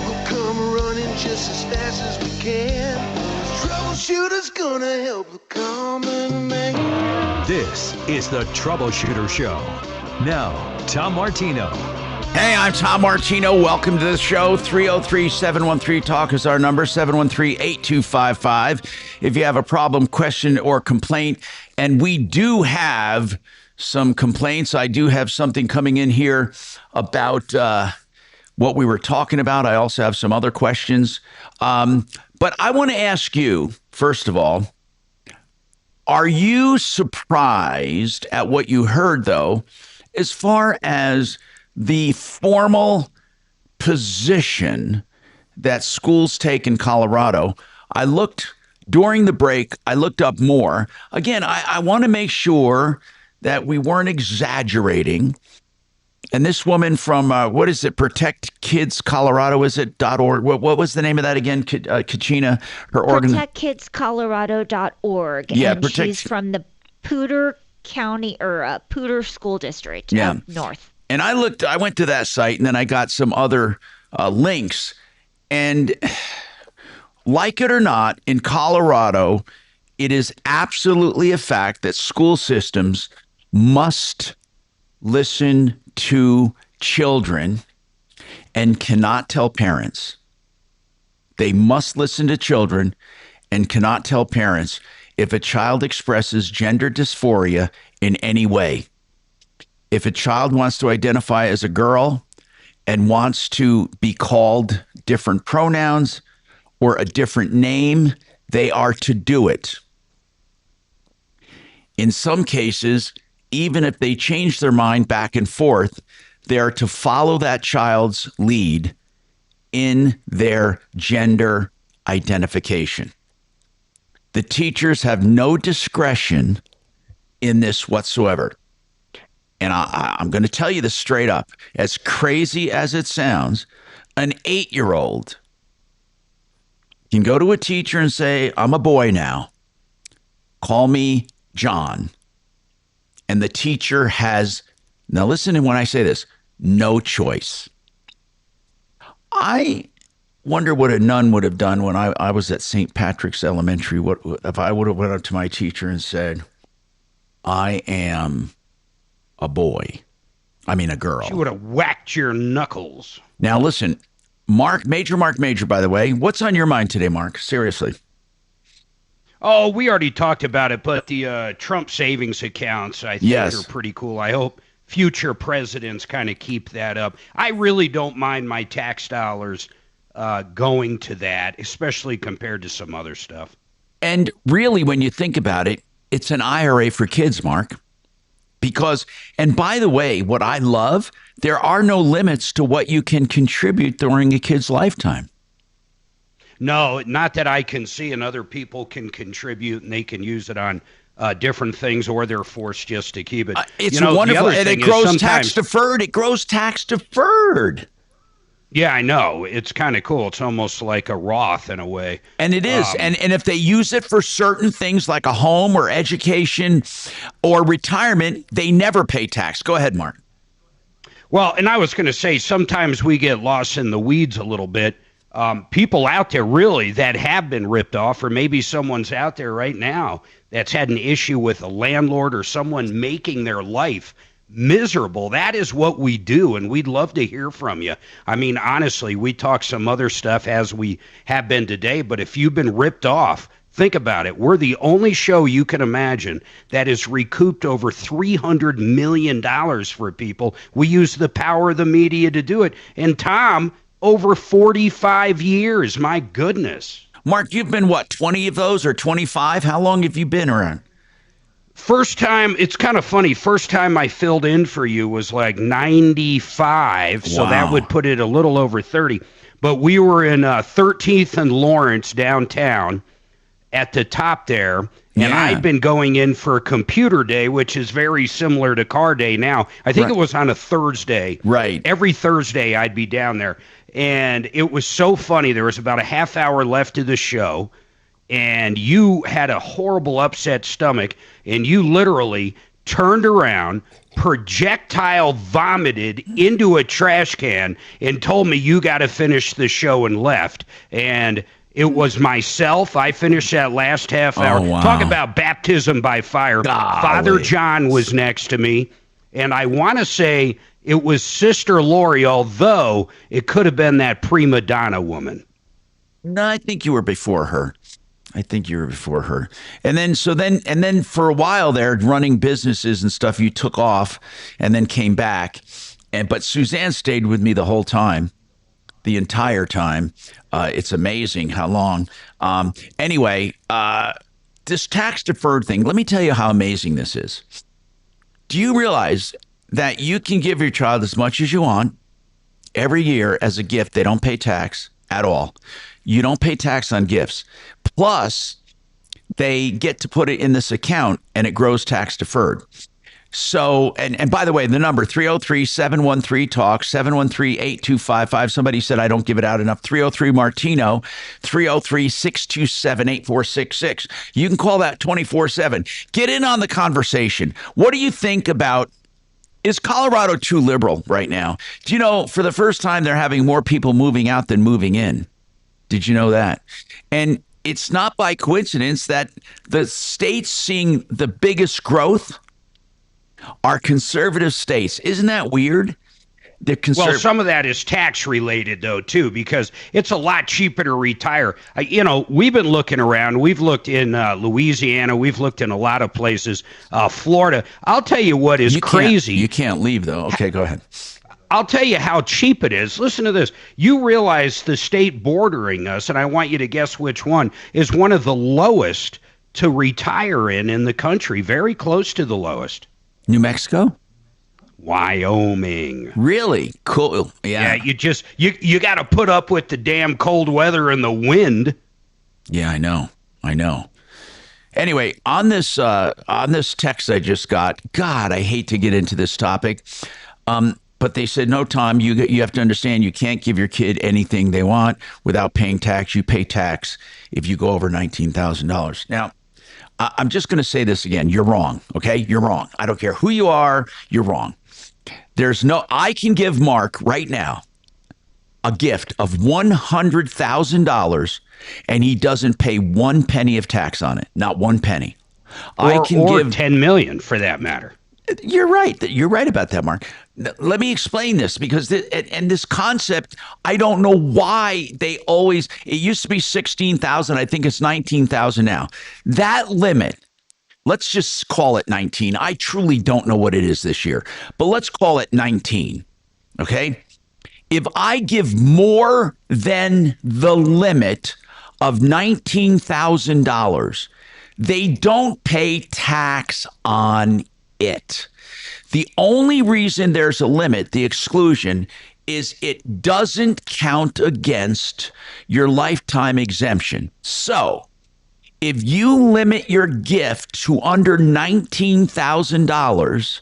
We'll come running just as fast as we can. Troubleshooter's gonna help the common man. This is the Troubleshooter Show. Now, Tom Martino. Hey, I'm Tom Martino. Welcome to the show. 303-713-TALK is our number, 713-8255. If you have a problem, question, or complaint, and we do have some complaints. I do have something coming in here about what we were talking about. I also have some other questions. But I want to ask you, first of all, are you surprised at what you heard, though, as far as the formal position that schools take in Colorado? I looked during the break, I looked up more. Again, I want to make sure that we weren't exaggerating. And this woman from, what is it, Protect Kids Colorado, is it .org? What was the name of that again, Kachina? Her organ. ProtectKidsColorado.org. Yeah, and she's from the Poudre County, or Poudre School District up north. And I went to that site, and then I got some other links. And like it or not, in Colorado, it is absolutely a fact that school systems must listen to children and cannot tell parents. They must listen to children and cannot tell parents if a child expresses gender dysphoria in any way. If a child wants to identify as a girl and wants to be called different pronouns or a different name, they are to do it. In some cases, even if they change their mind back and forth, they are to follow that child's lead in their gender identification. The teachers have no discretion in this whatsoever. And I'm going to tell you this straight up. As crazy as it sounds, an 8-year-old can go to a teacher and say, I'm a boy now. Call me John. And the teacher has, now listen to when I say this, no choice. I wonder what a nun would have done when I was at St. Patrick's Elementary. What if I would have went up to my teacher and said, I am a boy. I mean, a girl. She would have whacked your knuckles. Now, listen, Marc Mager, by the way, what's on your mind today, Marc? Seriously. Oh, we already talked about it, but the Trump savings accounts, I think, are pretty cool. I hope future presidents kind of keep that up. I really don't mind my tax dollars going to that, especially compared to some other stuff. And really, when you think about it, it's an IRA for kids, Marc. Because, and by the way, what I love, there are no limits to what you can contribute during a kid's lifetime. No, not that I can see, and other people can contribute and they can use it on different things, or they're forced just to keep it. It's wonderful, and it grows tax deferred. It grows tax deferred. Yeah, I know. It's kind of cool. It's almost like a Roth in a way. And it is. And if they use it for certain things like a home or education or retirement, they never pay tax. Go ahead, Marc. Well, and I was going to say, sometimes we get lost in the weeds a little bit. People out there really that have been ripped off, or maybe someone's out there right now that's had an issue with a landlord or someone making their life miserable. That is what we do, and we'd love to hear from you. I mean, honestly, we talk some other stuff as we have been today, but if you've been ripped off, think about it. We're the only show you can imagine that has recouped over $300 million for people. We use the power of the media to do it. And Tom, over 45 years, my goodness. Mark, you've been what, 20 of those or 25? How long have you been around? First time, it's kind of funny. First time I filled in for you was like 95, so that would put it a little over 30. But we were in 13th and Lawrence downtown at the top there, and I'd been going in for computer day, which is very similar to car day now. I think it was on a Thursday. Right. Every Thursday I'd be down there. And it was so funny. There was about a half hour left of the show, and you had a horrible upset stomach, and you literally turned around, projectile vomited into a trash can, and told me you got to finish the show and left. And it was myself. I finished that last half hour. Wow. Talk about baptism by fire. Golly. Father John was next to me, and I want to say it was Sister Lori, although it could have been that prima donna woman. No, I think you were before her. And then for a while there, running businesses and stuff, you took off and then came back. But Suzanne stayed with me the whole time, the entire time. It's amazing how long. Anyway, this tax deferred thing, let me tell you how amazing this is. Do you realize that you can give your child as much as you want every year as a gift? They don't pay tax at all. You don't pay tax on gifts. Plus, they get to put it in this account and it grows tax deferred. So, and by the way, the number 303-713-TALK, 713-8255. Somebody said I don't give it out enough. 303 Martino, 303-627-8466. You can call that 24/7. Get in on the conversation. What do you think about, is Colorado too liberal right now? Do you know, for the first time, they're having more people moving out than moving in? Did you know that? And it's not by coincidence that the states seeing the biggest growth are conservative states. Isn't that weird? Well, some of that is tax related, though, too, because it's a lot cheaper to retire. We've been looking around. We've looked in Louisiana. We've looked in a lot of places. Florida. I'll tell you what is crazy. You can't leave, though. Okay, go ahead. I'll tell you how cheap it is. Listen to this. You realize the state bordering us, and I want you to guess which one, is one of the lowest to retire in the country, very close to the lowest. New Mexico? Wyoming. Really? Cool. Yeah. Yeah, you got to put up with the damn cold weather and the wind. Yeah, I know. Anyway, on this text I just got, God, I hate to get into this topic. But they said, no, Tom, you have to understand you can't give your kid anything they want without paying tax. You pay tax if you go over $19,000. Now, I'm just going to say this again. You're wrong, okay? You're wrong. I don't care who you are. You're wrong. I can give Mark right now a gift of $100,000 and he doesn't pay 1 penny of tax on it. Not 1 penny. Or $10 million for that matter. You're right. You're right about that, Mark. Let me explain this because this concept, I don't know why it used to be 16,000. I think it's 19,000 now. That limit, let's just call it 19. I truly don't know what it is this year, but let's call it 19. Okay. If I give more than the limit of $19,000, they don't pay tax on it. The only reason there's a limit, the exclusion, is it doesn't count against your lifetime exemption. So if you limit your gift to under $19,000,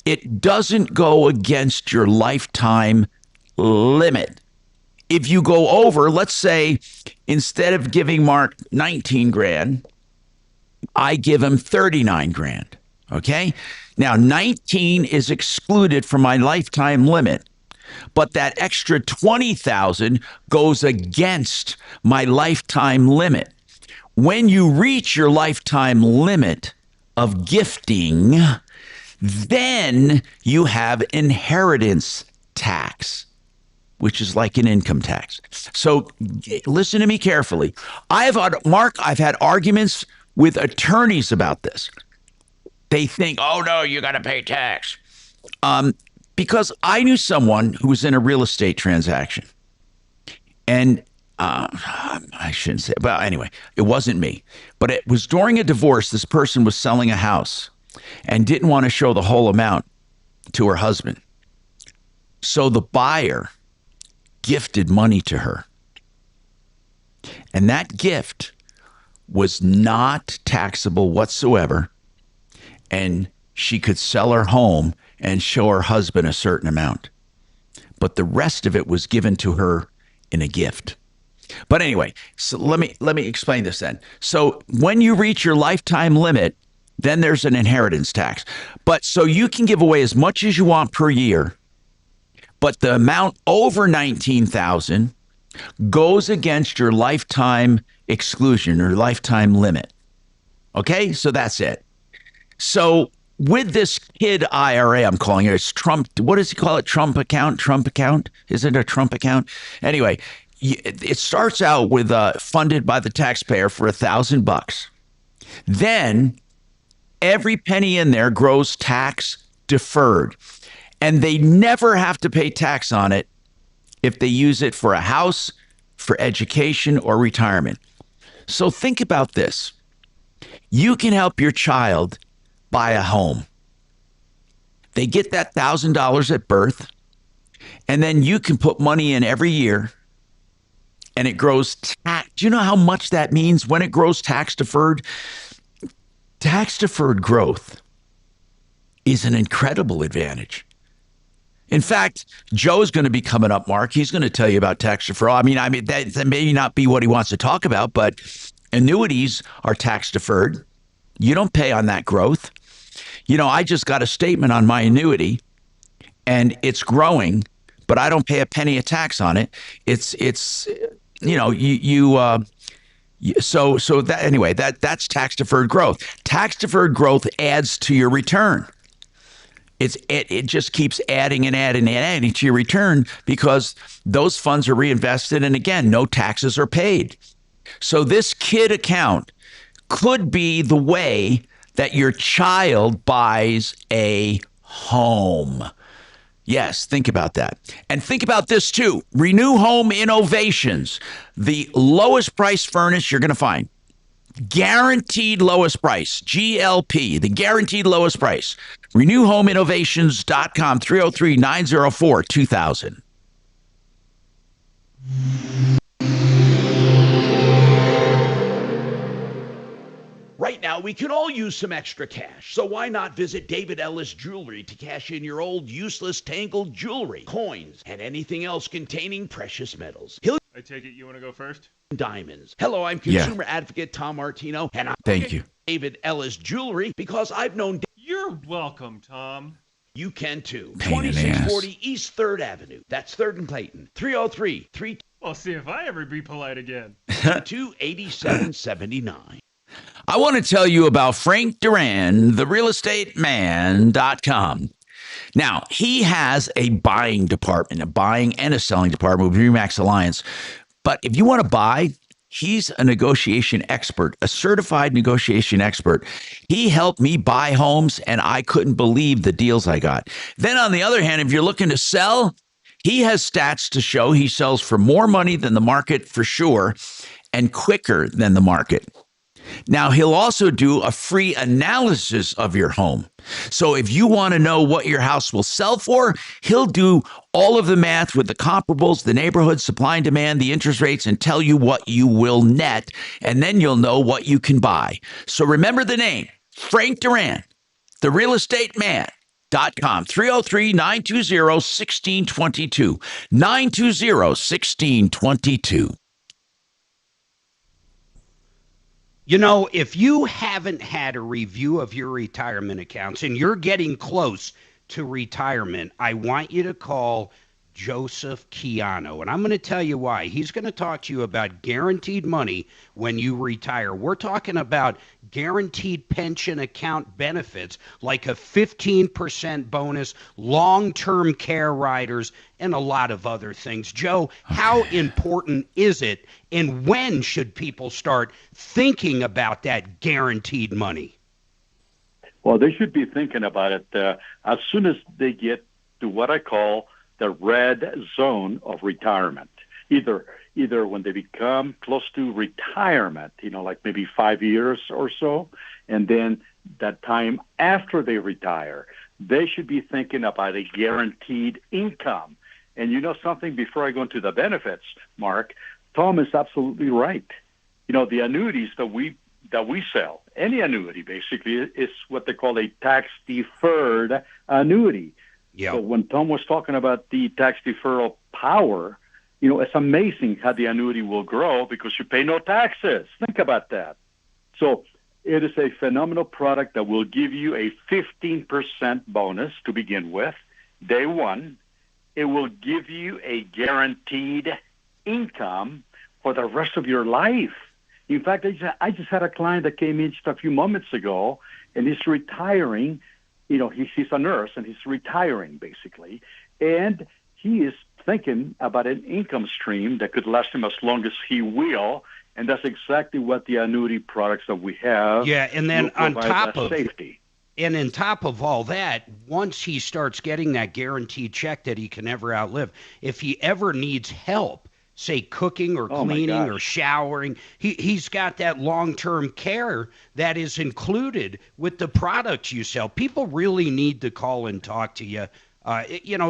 it doesn't go against your lifetime limit. If you go over, let's say, instead of giving Mark 19 grand, I give him 39 grand. Okay. Now, 19 is excluded from my lifetime limit, but that extra 20,000 goes against my lifetime limit. When you reach your lifetime limit of gifting, then you have inheritance tax, which is like an income tax. So listen to me carefully. I've had arguments with attorneys about this. They think, oh, no, you got to pay tax. Because I knew someone who was in a real estate transaction. And I shouldn't say, well, anyway, it wasn't me, but it was during a divorce. This person was selling a house and didn't want to show the whole amount to her husband. So the buyer gifted money to her. And that gift was not taxable whatsoever. And she could sell her home and show her husband a certain amount. But the rest of it was given to her in a gift. But anyway, so let me explain this then. So when you reach your lifetime limit, then there's an inheritance tax. But so you can give away as much as you want per year, but the amount over $19,000 goes against your lifetime exclusion or lifetime limit. Okay, so that's it. So with this kid IRA, I'm calling it, it's Trump. What does he call it? Trump account? Trump account? Is it a Trump account? Anyway, it starts out with funded by the taxpayer for $1,000. Then every penny in there grows tax deferred, and they never have to pay tax on it if they use it for a house, for education, or retirement. So think about this. You can help your child buy a home. They get that $1,000 at birth, and then you can put money in every year, and it grows tax. Do you know how much that means when it grows tax deferred? Tax deferred growth is an incredible advantage. In fact, Joe's going to be coming up, Mark. He's going to tell you about tax deferral. I mean, that may not be what he wants to talk about, but annuities are tax deferred. You don't pay on that growth. You know, I just got a statement on my annuity, and it's growing, but I don't pay a penny of tax on it. It's you know, so that anyway, that's tax deferred growth. Tax deferred growth adds to your return. It just keeps adding and adding and adding to your return because those funds are reinvested, and again, no taxes are paid. So this kid account could be the way that your child buys a home. Yes, think about that. And think about this too. Renew Home Innovations, the lowest price furnace you're going to find. Guaranteed lowest price, GLP, the guaranteed lowest price. RenewHomeInnovations.com, 303-904-2000. Right now, we could all use some extra cash, so why not visit David Ellis Jewelry to cash in your old, useless, tangled jewelry, coins, and anything else containing precious metals. I take it you want to go first? Diamonds. Hello, I'm consumer advocate Tom Martino, and I'm Thank you. David Ellis Jewelry because I've known... You're welcome, Tom. You can too. Pain in the ass. 2640 East 3rd Avenue. That's 3rd and Clayton. 303-3... Well, see if I ever be polite again. 28779. I want to tell you about Frank Duran, therealestateman.com. Now, he has a buying department, a buying and a selling department with Remax Alliance. But if you want to buy, he's a negotiation expert, a certified negotiation expert. He helped me buy homes, and I couldn't believe the deals I got. Then on the other hand, if you're looking to sell, he has stats to show he sells for more money than the market for sure and quicker than the market. Now, he'll also do a free analysis of your home. So if you want to know what your house will sell for, he'll do all of the math with the comparables, the neighborhood, supply and demand, the interest rates, and tell you what you will net. And then you'll know what you can buy. So remember the name, Frank Duran, therealestateman.com, 303-920-1622, 920-1622. You know, if you haven't had a review of your retirement accounts and you're getting close to retirement, I want you to call Joseph Chiano. And I'm going to tell you why. He's going to talk to you about guaranteed money when you retire. We're talking about guaranteed pension account benefits like a 15% bonus, long-term care riders, and a lot of other things. Joe, how important is it, and when should people start thinking about that guaranteed money? Well, they should be thinking about it as soon as they get to what I call the red zone of retirement. Either either when they become close to retirement, like maybe 5 years or so, and then that time after they retire, they should be thinking about a guaranteed income. And something, before I go into the benefits, Mark, Tom is absolutely right. The annuities that we sell, any annuity basically, is what they call a tax-deferred annuity. Yeah. So when Tom was talking about the tax deferral power, it's amazing how the annuity will grow because you pay no taxes. Think about that. So it is a phenomenal product that will give you a 15% bonus to begin with, day one. It will give you a guaranteed income for the rest of your life. In fact, I just had a client that came in just a few moments ago, and he's retiring. He's a nurse, and he's retiring, basically. And he is thinking about an income stream that could last him as long as he will, and that's exactly what the annuity products that we have. Yeah, and then on top of safety. And on top of all that, once he starts getting that guaranteed check that he can never outlive, if he ever needs help, say cooking or cleaning or showering, he's got that long-term care that is included with the products you sell. People really need to call and talk to you.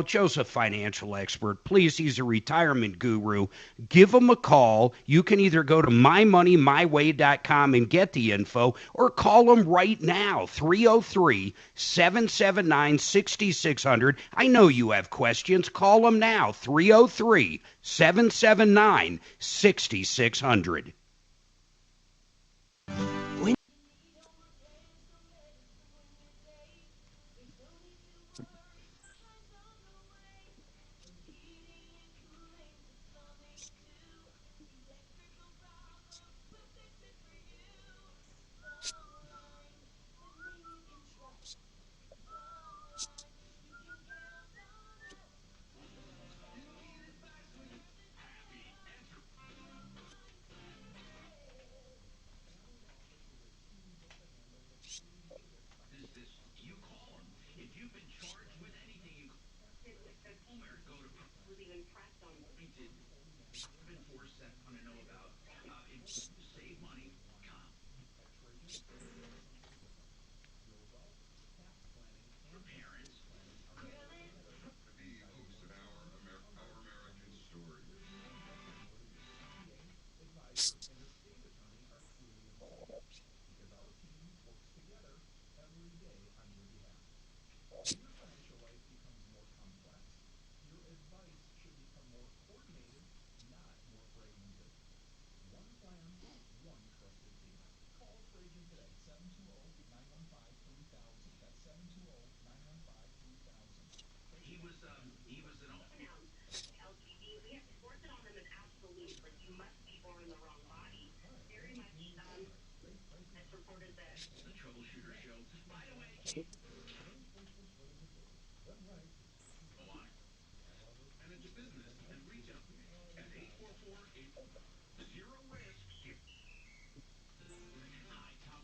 Joe's a financial expert. Please, he's a retirement guru. Give him a call. You can either go to mymoneymyway.com and get the info, or call him right now, 303-779-6600. I know you have questions. Call him now, 303-779-6600. The Troubleshooter Show. By the way, and it's business and retail at 844-8. Zero risk. Hi, Tom.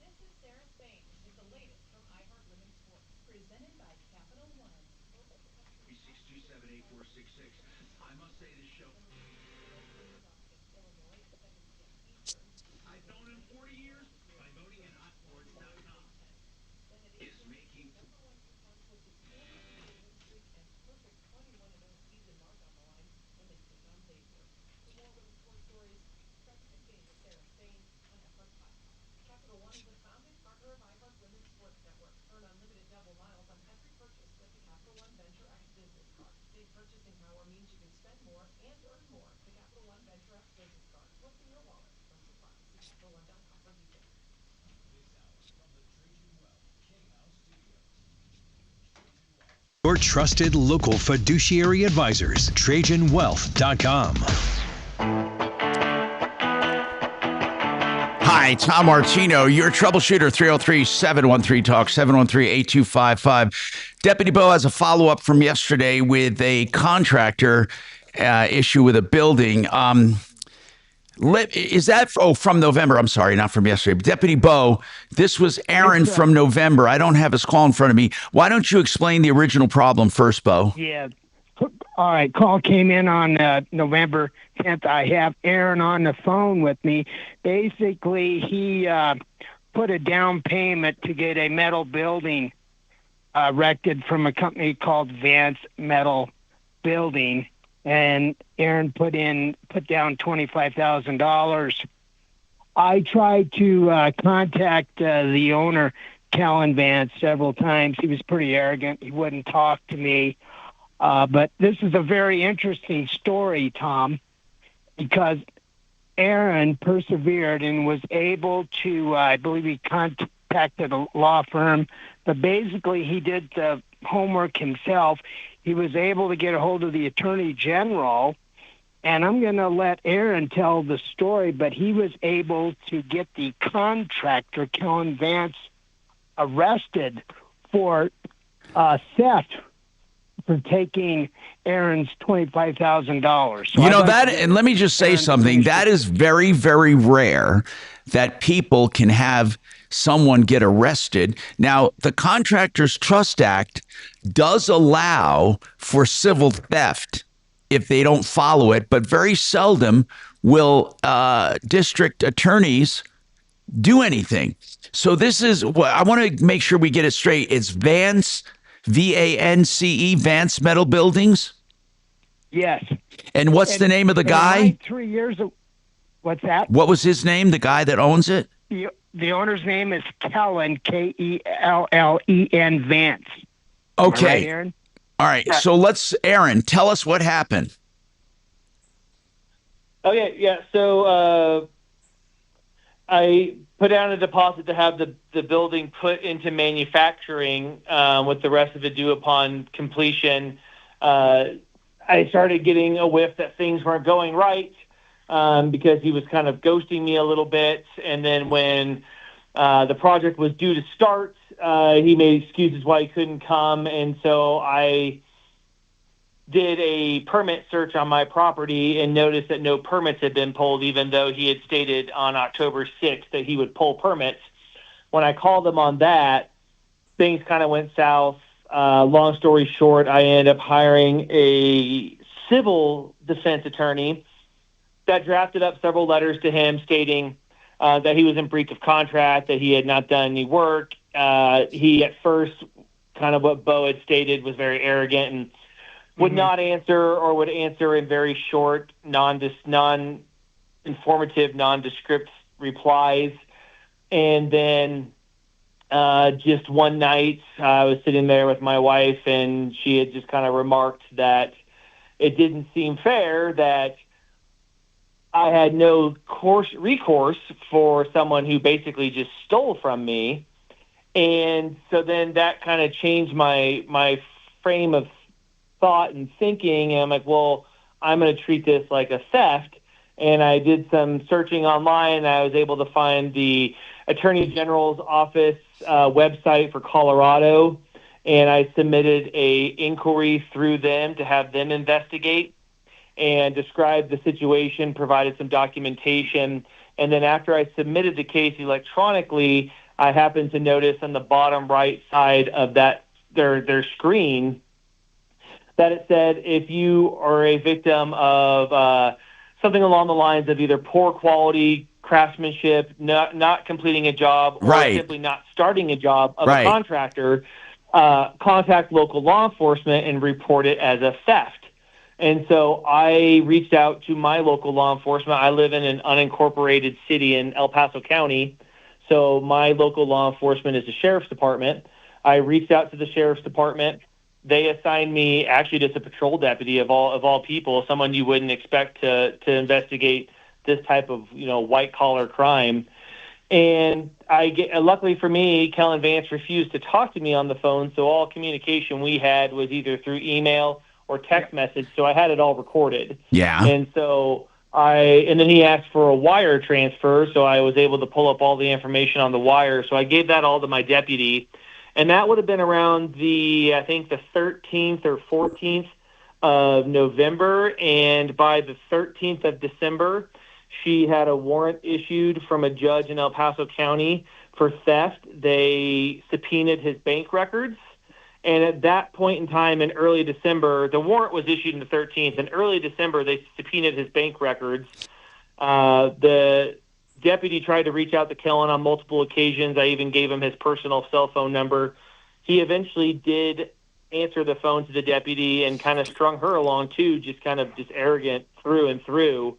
This is Sarah Spain with the latest from iHeart Women's Sports, presented by Capital One. 627-8466. I must say this show. I've known him 40 years by voting at hotsports.com. Is making Perfect 21-0 season mark on the line when they take on Xavier. For more women's sports stories, check the game with Sarah Spain on iHeart Podcast. Capital One is a founding partner of iHeart Women's Sports Network. Earn unlimited double miles on every purchase with the Capital One Venture X business card. Big purchasing power means you can spend more and earn more. The Capital One Venture X business card. What's in your wallet? No surprise. See CapitalOne.com for details. Your trusted local fiduciary advisors, TrajanWealth.com. Hi, Tom Martino, your troubleshooter, 303-713-TALK, 713-8255. Deputy Bo has a follow-up from yesterday with a contractor issue with a building. Is that from November? I'm sorry, not from yesterday. Deputy Bo, this was Aaron from November. I don't have his call in front of me. Why don't you explain the original problem first, Bo? Yeah. All right, call came in on November 10th. I have Aaron on the phone with me. Basically, he put a down payment to get a metal building erected from a company called Vance Metal Building, and Aaron put down $25,000. I tried to contact the owner, Callan Vance, several times. He was pretty arrogant. He wouldn't talk to me. But this is a very interesting story, Tom, because Aaron persevered and was able to, I believe he contacted a law firm, but basically he did the homework himself. He was able to get a hold of the Attorney General, and I'm going to let Aaron tell the story, but he was able to get the contractor, Callan Vance, arrested for theft for taking Aaron's $25,000. So you know that, and let me just say something. That is very, very rare that people can have someone get arrested. Now, the Contractors Trust Act does allow for civil theft if they don't follow it, but very seldom will district attorneys do anything. So this is what I want to make sure we get it straight. It's Vance, V-A-N-C-E, Vance Metal Buildings? Yes. And what's the name of the guy? 3 years ago. What's that? What was his name, the guy that owns it? The owner's name is Kellen, Kellen Vance. Okay. Right, Aaron? All right. Yeah. So Aaron, tell us what happened. Okay, yeah. So I put down a deposit to have the building put into manufacturing with the rest of it due upon completion. I started getting a whiff that things weren't going right because he was kind of ghosting me a little bit. And then when the project was due to start, he made excuses why he couldn't come. And so I did a permit search on my property and noticed that no permits had been pulled, even though he had stated on October 6th that he would pull permits. When I called him on that, things kind of went south. Long story short, I ended up hiring a civil defense attorney that drafted up several letters to him stating that he was in breach of contract, that he had not done any work. He at first, kind of what Bo had stated, was very arrogant and would not answer, or would answer in very short, non-informative, nondescript replies. And then just one night, I was sitting there with my wife, and she had just kind of remarked that it didn't seem fair that I had no recourse for someone who basically just stole from me. And so then that kind of changed my frame of thought and thinking, and I'm like, well, I'm going to treat this like a theft. And I did some searching online, and I was able to find the Attorney General's office website for Colorado, and I submitted a inquiry through them to have them investigate and describe the situation, provided some documentation. And then after I submitted the case electronically, I happened to notice on the bottom right side of that their screen that it said, if you are a victim of something along the lines of either poor quality craftsmanship, not completing a job, or simply not starting a job of a contractor, contact local law enforcement and report it as a theft. And so I reached out to my local law enforcement. I live in an unincorporated city in El Paso County, so my local law enforcement is the sheriff's department. I reached out to the sheriff's department. They assigned me actually just a patrol deputy of all people, someone you wouldn't expect to investigate this type of white collar crime. And luckily for me, Kellan Vance refused to talk to me on the phone, so all communication we had was either through email or text message. So I had it all recorded. Yeah. And so and then he asked for a wire transfer, so I was able to pull up all the information on the wire. So I gave that all to my deputy. And that would have been around I think the 13th or 14th of November. And by the 13th of December, she had a warrant issued from a judge in El Paso County for theft. They subpoenaed his bank records, And at that point in time, in early December, the warrant was issued on the 13th. In early December, they subpoenaed his bank records. The deputy tried to reach out to Kellen on multiple occasions. I even gave him his personal cell phone number. He eventually did answer the phone to the deputy and kind of strung her along too, just arrogant through and through.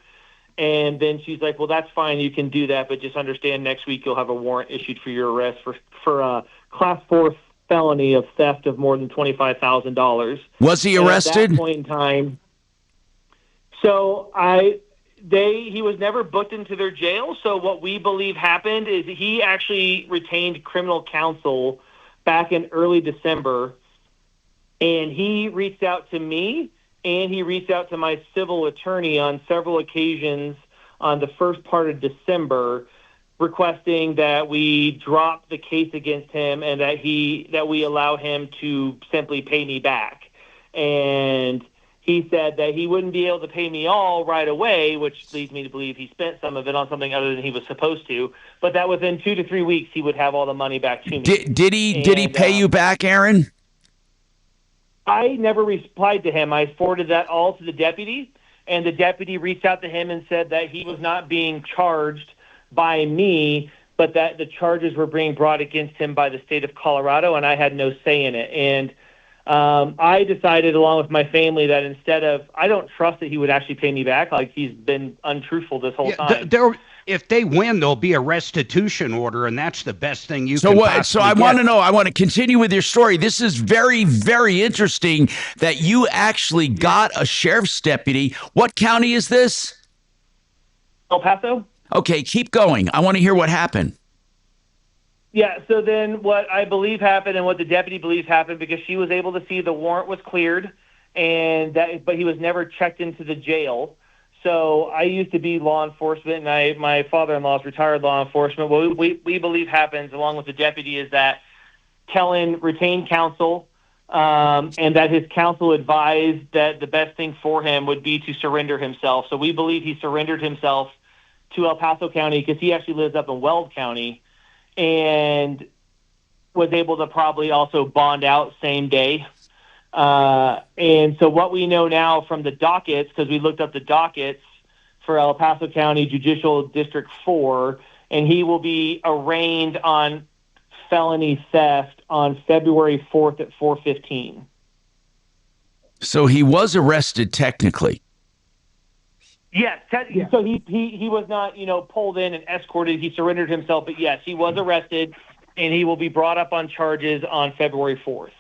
And then she's like, well, that's fine. You can do that, but just understand next week you'll have a warrant issued for your arrest for a class 4 felony of theft of more than $25,000. Was he arrested? At that point in time, so he was never booked into their jail. So what we believe happened is he actually retained criminal counsel back in early December, and he reached out to me and he reached out to my civil attorney on several occasions on the first part of December, requesting that we drop the case against him and that we allow him to simply pay me back. And he said that he wouldn't be able to pay me all right away, which leads me to believe he spent some of it on something other than he was supposed to, but that within 2 to 3 weeks he would have all the money back to me. Did he pay you back, Aaron? I never replied to him. I forwarded that all to the deputy, and the deputy reached out to him and said that he was not being charged by me, but that the charges were being brought against him by the state of Colorado, and I had no say in it. And I decided, along with my family, that instead of, I don't trust that he would actually pay me back. Like, he's been untruthful this whole time. If they win, there'll be a restitution order, and that's the best thing you can So possibly I get. want to know. I want to continue with your story. This is very, very interesting that you actually got a sheriff's deputy. What county is this? El Paso. Okay, keep going. I want to hear what happened. Yeah, so then what I believe happened and what the deputy believes happened, because she was able to see the warrant was cleared, but he was never checked into the jail. So I used to be law enforcement, and my father-in-law is retired law enforcement. What we believe happens, along with the deputy, is that Kellen retained counsel, and that his counsel advised that the best thing for him would be to surrender himself. So we believe he surrendered himself to El Paso County, because he actually lives up in Weld County, and was able to probably also bond out same day. And so what we know now from the dockets, because we looked up the dockets for El Paso County Judicial District 4, and he will be arraigned on felony theft on February 4th at 4:15. So he was arrested technically. Yes. So he was not, pulled in and escorted. He surrendered himself, but yes, he was arrested, and he will be brought up on charges on February 4th.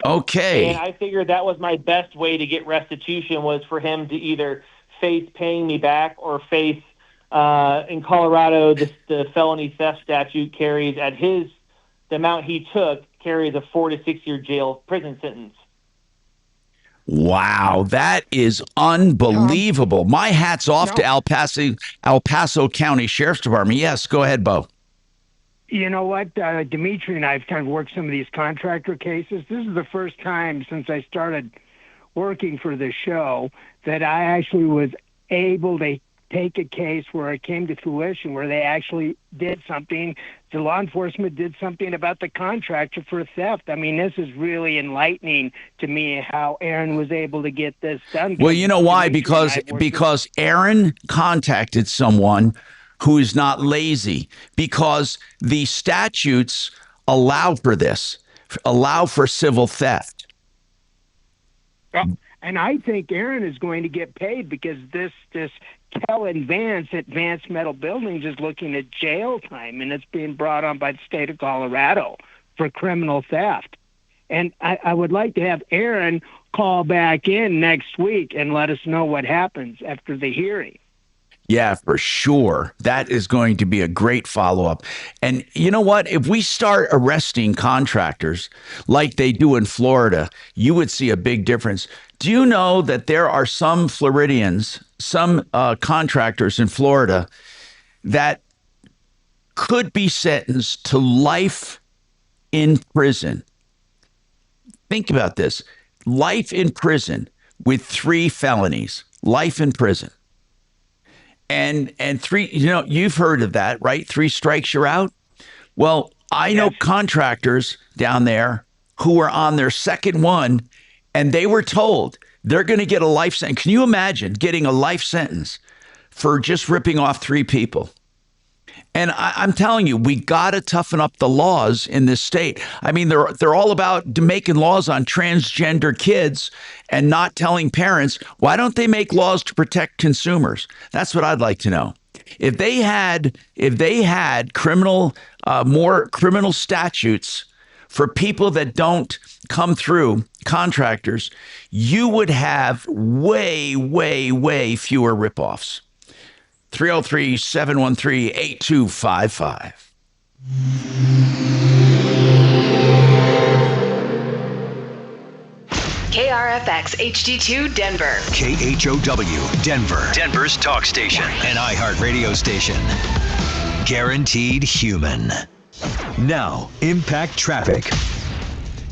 Okay. And I figured that was my best way to get restitution, was for him to either face paying me back or face, in Colorado, the felony theft statute carries the amount he took carries a 4 to 6 year prison sentence. Wow, that is unbelievable. My hat's off to El Paso County Sheriff's Department. Yes, go ahead, Bo. You know what? Dimitri and I have kind of worked some of these contractor cases. This is the first time since I started working for the show that I actually was able to take a case where it came to fruition, where they actually did something. The law enforcement did something about the contractor for theft. I mean, this is really enlightening to me how Aaron was able to get this done. Well, you know why? Because Aaron contacted someone who is not lazy, because the statutes allow for this, allow for civil theft. And I think Aaron is going to get paid, because this Kellen Vance at Vance Metal Buildings is looking at jail time, and it's being brought on by the state of Colorado for criminal theft. And I would like to have Aaron call back in next week and let us know what happens after the hearing. Yeah, for sure. That is going to be a great follow-up. And you know what? If we start arresting contractors like they do in Florida, you would see a big difference. Do you know that there are some Floridians, some contractors in Florida that could be sentenced to life in prison? Think about this. Life in prison with 3 felonies. Life in prison. And 3, you've heard of that, right? 3 strikes, you're out. Well, I know contractors down there who were on their second one, and they were told they're going to get a life sentence. Can you imagine getting a life sentence for just ripping off 3 people? And I'm telling you, we got to toughen up the laws in this state. I mean, they're all about making laws on transgender kids and not telling parents. Why don't they make laws to protect consumers? That's what I'd like to know. If they had more criminal statutes for people that don't come through, contractors, you would have way, way, way fewer ripoffs. 303-713-8255. KRFX HD2 Denver. KHOW Denver. Denver's talk station. An iHeart radio station. Guaranteed human. Now, impact traffic.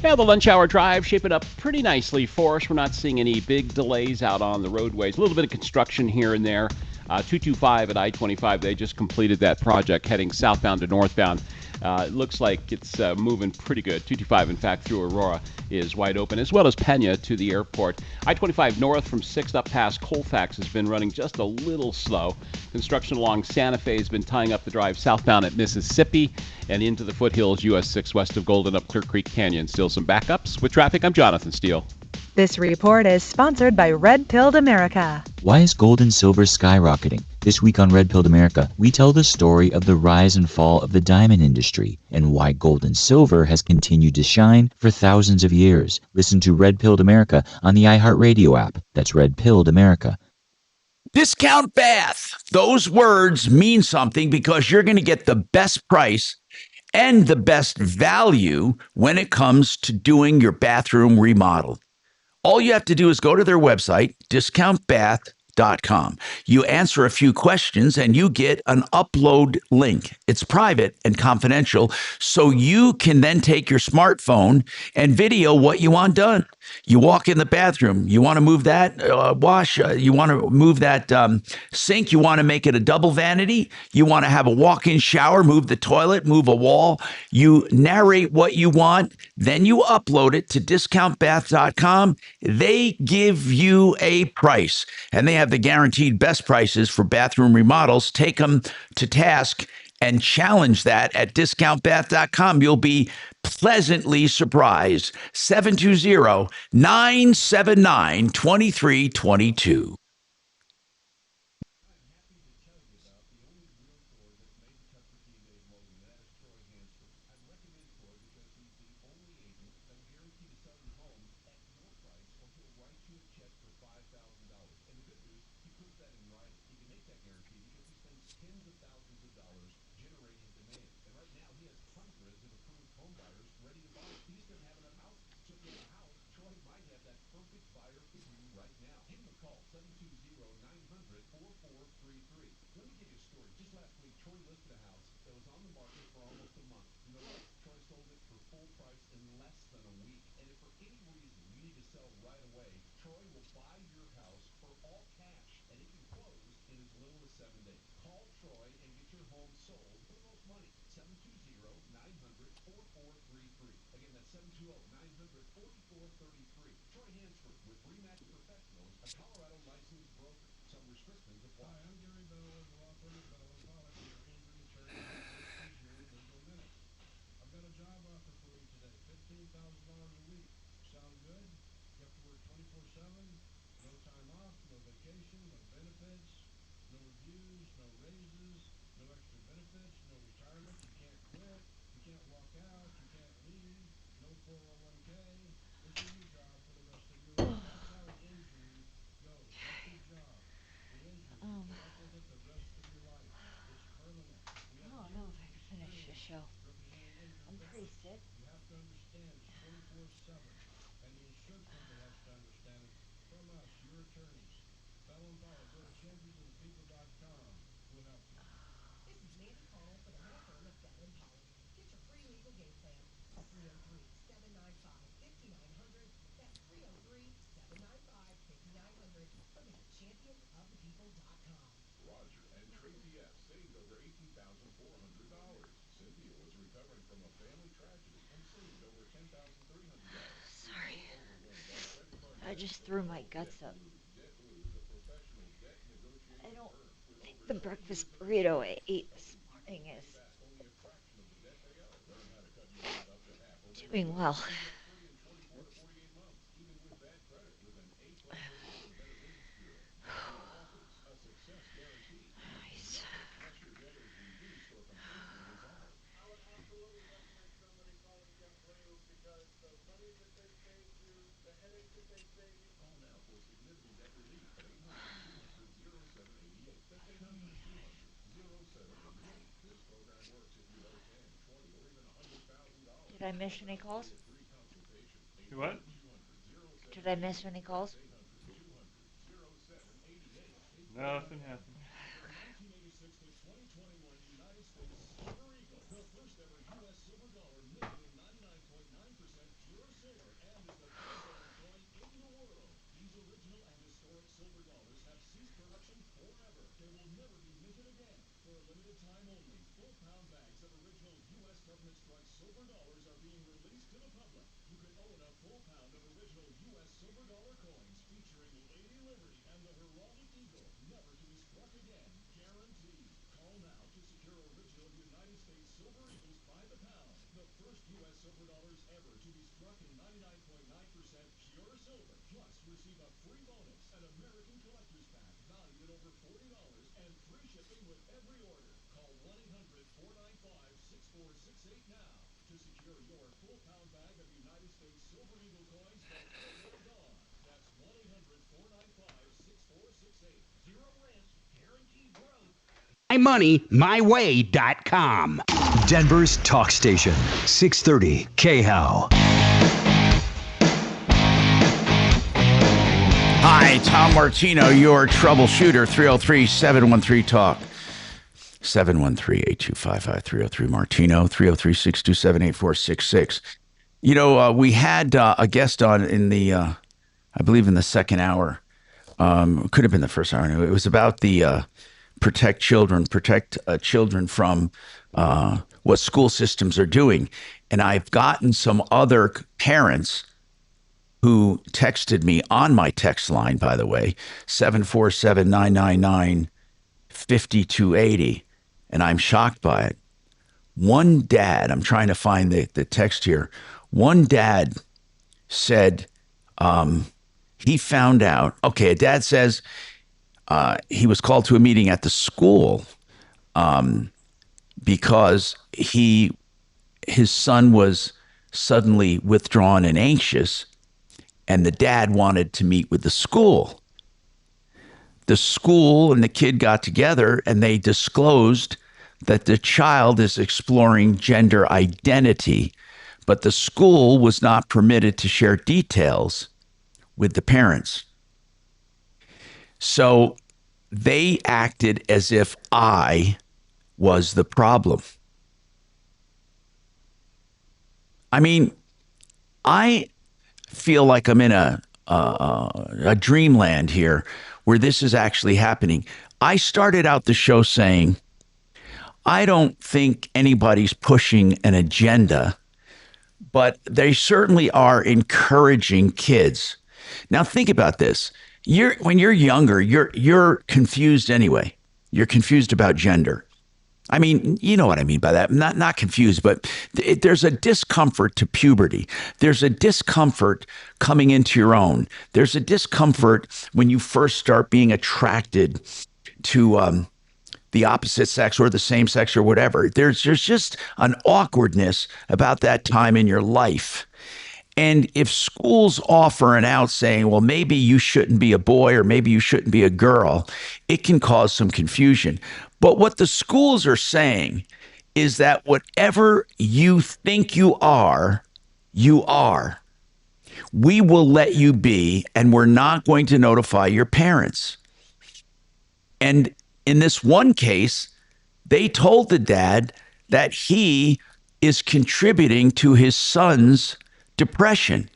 Yeah, the lunch hour drive shaping up pretty nicely for us. We're not seeing any big delays out on the roadways. A little bit of construction here and there. 225 at I-25, they just completed that project heading southbound to northbound. It looks like it's moving pretty good. 225, in fact, through Aurora is wide open, as well as Pena to the airport. I-25 north from 6th up past Colfax has been running just a little slow. Construction along Santa Fe has been tying up the drive southbound at Mississippi and into the foothills, US 6 west of Golden up Clear Creek Canyon. Still some backups. With traffic, I'm Jonathan Steele. This report is sponsored by Red Pilled America. Why is gold and silver skyrocketing? This week on Red Pilled America, we tell the story of the rise and fall of the diamond industry and why gold and silver has continued to shine for thousands of years. Listen to Red Pilled America on the iHeartRadio app. That's Red Pilled America. Discount Bath. Those words mean something because you're going to get the best price and the best value when it comes to doing your bathroom remodel. All you have to do is go to their website, discountbath.com. You answer a few questions and you get an upload link. It's private and confidential, so you can then take your smartphone and video what you want done. You walk in the bathroom, you want to move that wash, you want to move that sink, you want to make it a double vanity, you want to have a walk-in shower, move the toilet, move a wall. You narrate what you want, then you upload it to discountbath.com. They give you a price, and they have the guaranteed best prices for bathroom remodels. Take them to task and challenge that at discountbath.com. You'll be pleasantly surprised. 720-979-2322. Sorry. I just threw my guts up. I don't think the breakfast burrito I ate this morning is doing well. Did I miss any calls? What? Did I miss any calls? Nothing happened. MyMoneyMyWay.com. Denver's talk station, 630 KHOW. Hi, Tom Martino, your troubleshooter, 303-713-TALK. 713-825-5303 Martino, 303-627-8466. You know, we had a guest on in the, I believe in the second hour. Could have been the first hour. It was about the protect children from what school systems are doing. And I've gotten some other parents who texted me on my text line, by the way, 747-999-5280. And I'm shocked by it. One dad, I'm trying to find the text here. One dad said he found out, okay, a dad says he was called to a meeting at the school because his son was suddenly withdrawn and anxious, and the dad wanted to meet with the school. The school and the kid got together and they disclosed that the child is exploring gender identity, but the school was not permitted to share details with the parents. So they acted as if I was the problem. I mean, I feel like I'm in a dreamland here where this is actually happening. I started out the show saying, I don't think anybody's pushing an agenda, but they certainly are encouraging kids. Now think about this. When you're younger, you're confused anyway. You're confused about gender. I mean, you know what I mean by that. Not confused, but there's a discomfort to puberty. There's a discomfort coming into your own. There's a discomfort when you first start being attracted to the opposite sex or the same sex or whatever. There's just an awkwardness about that time in your life. And if schools offer an out saying, well, maybe you shouldn't be a boy or maybe you shouldn't be a girl, it can cause some confusion. But what the schools are saying is that whatever you think you are, you are. We will let you be, and we're not going to notify your parents. And in this one case, they told the dad that he is contributing to his son's depression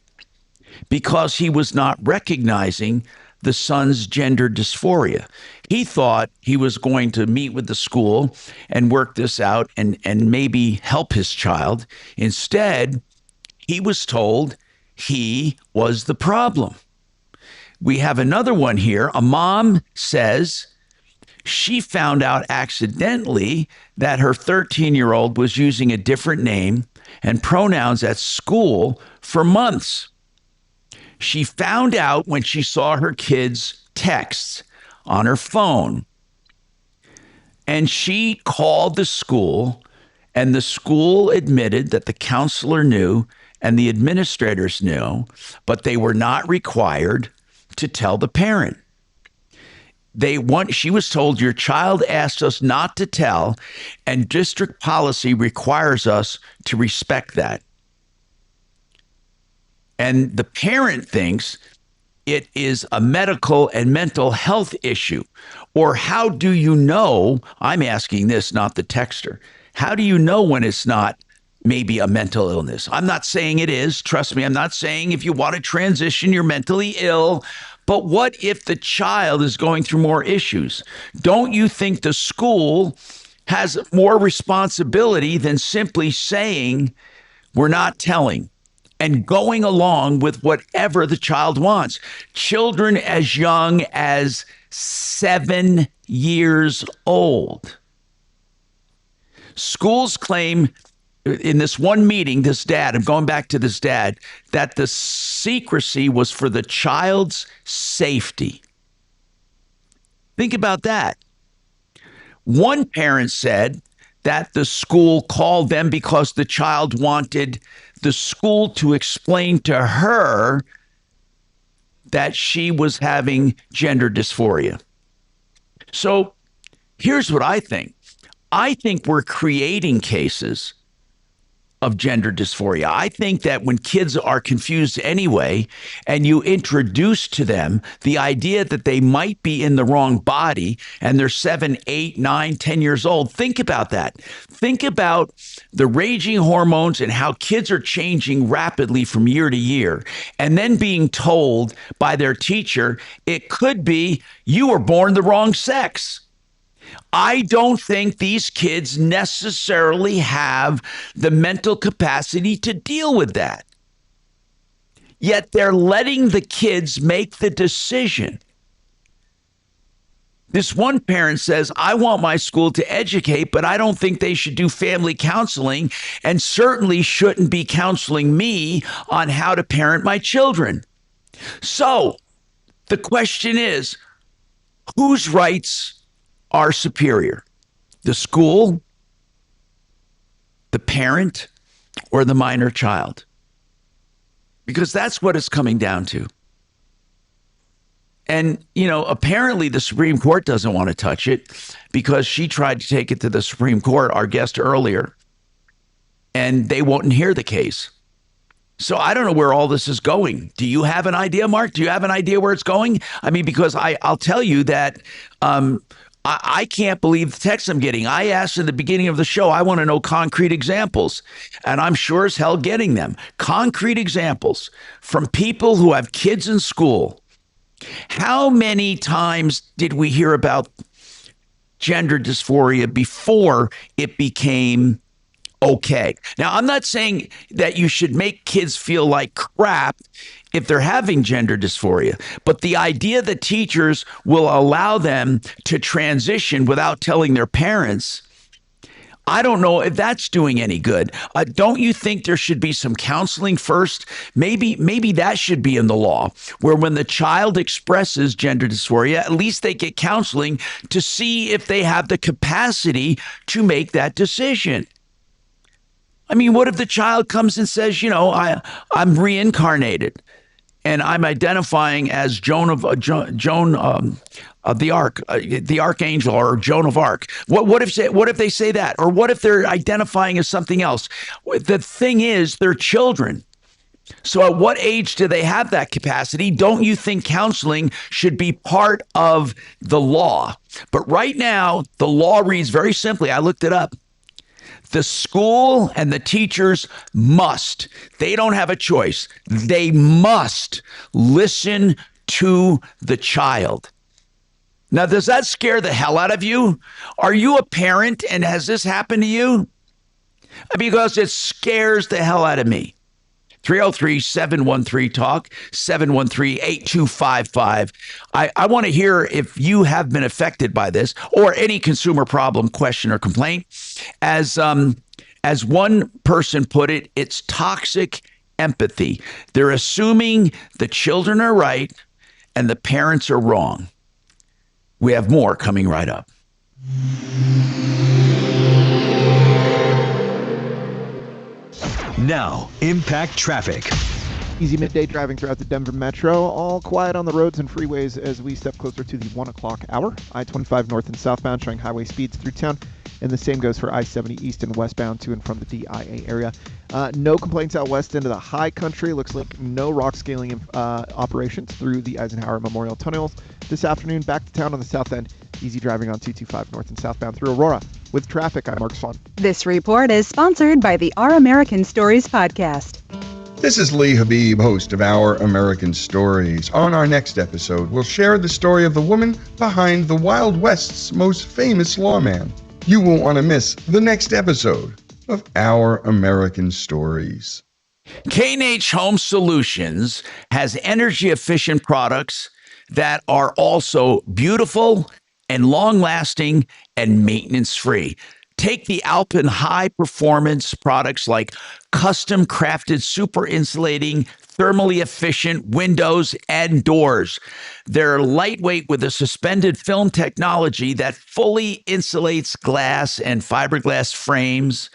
because he was not recognizing the son's gender dysphoria. He thought he was going to meet with the school and work this out and maybe help his child. Instead, He was told he was the problem. We have another one here. A mom says she found out accidentally that her 13-year-old was using a different name and pronouns at school for months. She found out when she saw her kids' texts on her phone. And she called the school, and the school admitted that the counselor knew and the administrators knew, but they were not required to tell the parent. She was told, your child asked us not to tell, and district policy requires us to respect that. And the parent thinks it is a medical and mental health issue. Or how do you know? I'm asking this, not the texter. How do you know when it's not maybe a mental illness? I'm not saying it is. Trust me, I'm not saying if you want to transition, you're mentally ill. But what if the child is going through more issues? Don't you think the school has more responsibility than simply saying we're not telling and going along with whatever the child wants? Children as young as 7 years old. Schools claim in this one meeting, this dad, I'm going back to this dad, that the secrecy was for the child's safety. Think about that. One parent said that the school called them because the child wanted the school to explain to her that she was having gender dysphoria. So here's what I think. I think we're creating cases of gender dysphoria. I think that when kids are confused anyway, and you introduce to them the idea that they might be in the wrong body and they're 7, 8, 9, 10 years old, think about that. Think about the raging hormones and how kids are changing rapidly from year to year, and then being told by their teacher, it could be you were born the wrong sex. I don't think these kids necessarily have the mental capacity to deal with that. Yet they're letting the kids make the decision. This one parent says, I want my school to educate, but I don't think they should do family counseling and certainly shouldn't be counseling me on how to parent my children. So the question is, whose rights are superior? The school, the parent, or the minor child? Because that's what it's coming down to. And, apparently the Supreme Court doesn't want to touch it because she tried to take it to the Supreme Court, our guest earlier, and they won't hear the case. So I don't know where all this is going. Do you have an idea, Mark? Do you have an idea where it's going? I mean, because I'll tell you that I can't believe the text I'm getting. I asked in the beginning of the show, I want to know concrete examples, and I'm sure as hell getting them. Concrete examples from people who have kids in school. How many times did we hear about gender dysphoria before it became okay? Now, I'm not saying that you should make kids feel like crap if they're having gender dysphoria, but the idea that teachers will allow them to transition without telling their parents, I don't know if that's doing any good. Don't you think there should be some counseling first? Maybe that should be in the law, where when the child expresses gender dysphoria, at least they get counseling to see if they have the capacity to make that decision. I mean, what if the child comes and says, I'm reincarnated and I'm identifying as Joan of the Ark, the Archangel, or Joan of Arc? What if they say that? Or what if they're identifying as something else? The thing is, they're children. So at what age do they have that capacity? Don't you think counseling should be part of the law? But right now, the law reads very simply. I looked it up. The school and the teachers must, they don't have a choice. They must listen to the child. Now, does that scare the hell out of you? Are you a parent and has this happened to you? Because it scares the hell out of me. 303-713-TALK, 713-8255. I want to hear if you have been affected by this or any consumer problem, question, or complaint. As one person put it, it's toxic empathy. They're assuming the children are right and the parents are wrong. We have more coming right up. Now, impact traffic. Easy midday driving throughout the Denver Metro. All quiet on the roads and freeways as we step closer to the 1 o'clock hour. I-25 north and southbound showing highway speeds through town. And the same goes for I-70 east and westbound to and from the DIA area. No complaints out west into the high country. Looks like no rock scaling operations through the Eisenhower Memorial Tunnels. This afternoon, back to town on the south end. Easy driving on 225 north and southbound through Aurora. With traffic, I'm Mark Swan. This report is sponsored by the Our American Stories podcast. This is Lee Habib, host of Our American Stories. On our next episode, we'll share the story of the woman behind the Wild West's most famous lawman. You won't want to miss the next episode of Our American Stories. K&H Home Solutions has energy-efficient products that are also beautiful and long-lasting and maintenance-free. Take the Alpine high-performance products like custom-crafted super insulating, thermally efficient windows and doors. They're lightweight with a suspended film technology that fully insulates glass and fiberglass frames.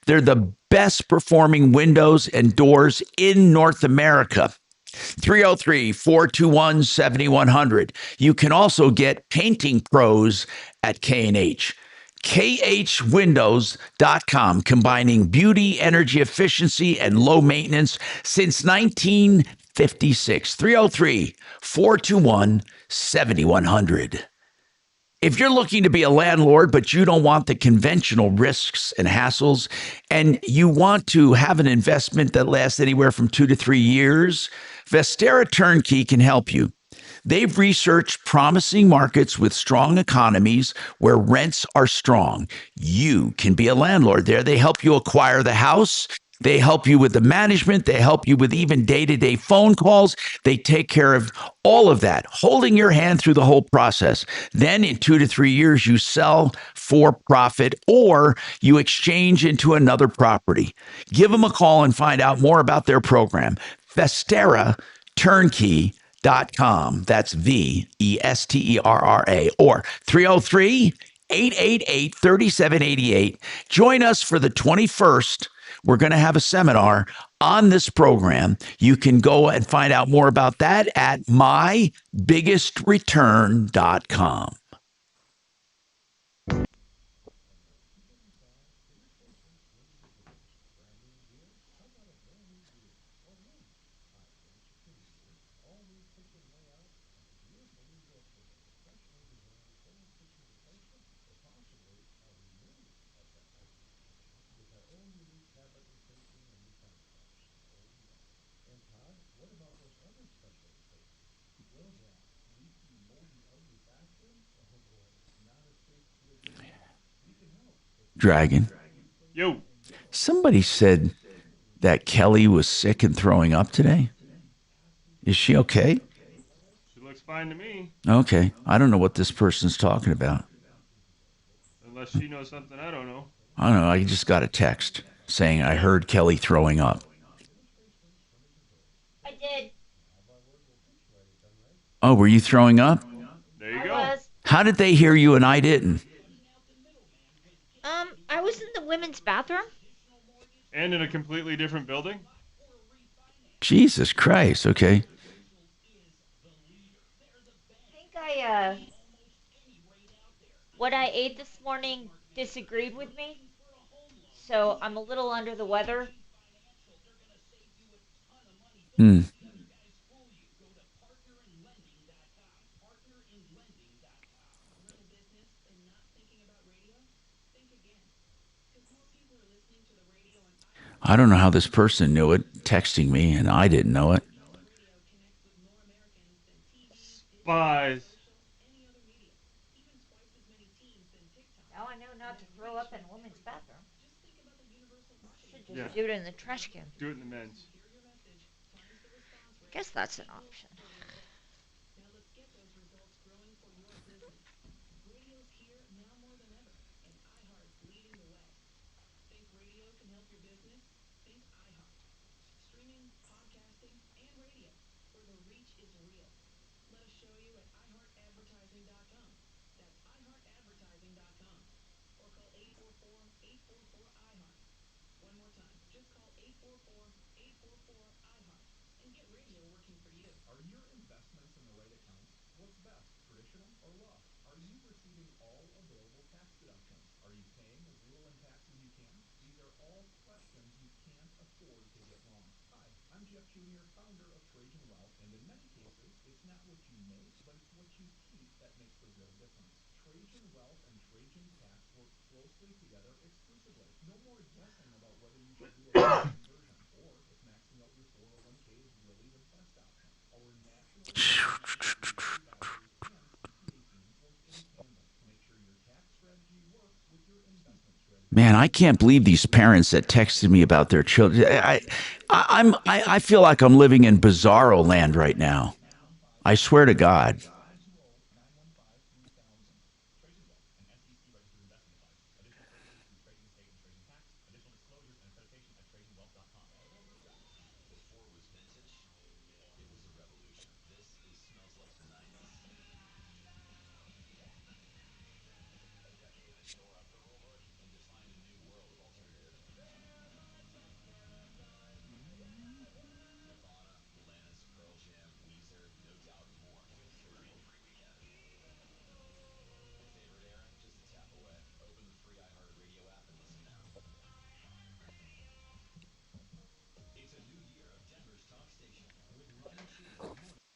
They're the best performing windows and doors in North America. 303-421-7100. You can also get painting pros at K&H. KHWindows.com, combining beauty, energy efficiency, and low maintenance since 1956. 303-421-7100. If you're looking to be a landlord, but you don't want the conventional risks and hassles, and you want to have an investment that lasts anywhere from 2 to 3 years, Vestera Turnkey can help you. They've researched promising markets with strong economies where rents are strong. You can be a landlord there. They help you acquire the house. They help you with the management. They help you with even day-to-day phone calls. They take care of all of that, holding your hand through the whole process. Then in 2 to 3 years, you sell for profit or you exchange into another property. Give them a call and find out more about their program. Vestera Turnkey.com. That's VESTERRA or 303-888-3788. Join us for the 21st. We're going to have a seminar on this program. You can go and find out more about that at mybigestreturn.com. Dragon. Yo. Somebody said that Kelly was sick and throwing up today. Is she okay? She looks fine to me. Okay. I don't know what this person's talking about. Unless she knows something I don't know. I don't know. I just got a text saying I heard Kelly throwing up. I did. Oh, were you throwing up? There you go. How did they hear you and I didn't? I was in the women's bathroom. And in a completely different building? Jesus Christ. Okay. I think what I ate this morning disagreed with me. So I'm a little under the weather. I don't know how this person knew it, texting me, and I didn't know it. Spies. Now I know not to throw up in a woman's bathroom. Should just do it in the trash can. Do it in the men's. Guess that's an option. Now let's get those results growing for your business. Radio's here now more than ever, and iHeart's leading the way. Think radio can help your business? Think iHeart. Streaming, podcasting, and radio, where the reach is real. Let us show you at iHeartAdvertising.com. That's iHeartAdvertising.com. Or call 844-844-iHeart. One more time, just call 844-844-iHeart and get radio working for you. Are your investments in the right accounts? What's best, traditional or Roth? Are you receiving all available tax deductions? Are you paying as little in tax as you can? These are all questions you can't afford to get wrong. Hi, I'm Jeff Jr., founder of Trajan Wealth, and in many cases, it's not what you make, but it's what you keep that makes the real difference. Trajan Wealth and Trajan Tax work closely together exclusively. No more guessing about whether you should do a Roth conversion or if maxing out your 401k is really the best option. Our national advisors and CPA teams work in tandem to make sure your tax strategy works with your investment strategy. Man, I can't believe these parents that texted me about their children. I feel like I'm living in bizarro land right now. I swear to God.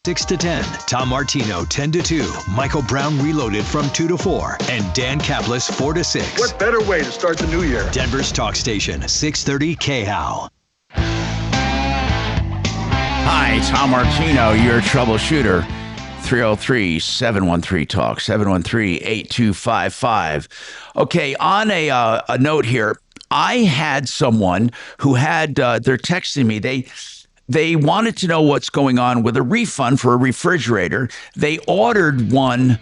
Six to 10, Tom Martino 10 to 2, Michael Brown Reloaded from 2 to 4, and Dan Caplis 4 to 6. What better way to start the new year? Denver's talk station, 630 KHOW. Hi, Tom Martino, your troubleshooter. 303-713-TALK, 713-8255. Okay, on a note here, I had someone who had, they're texting me, they wanted to know what's going on with a refund for a refrigerator. They ordered one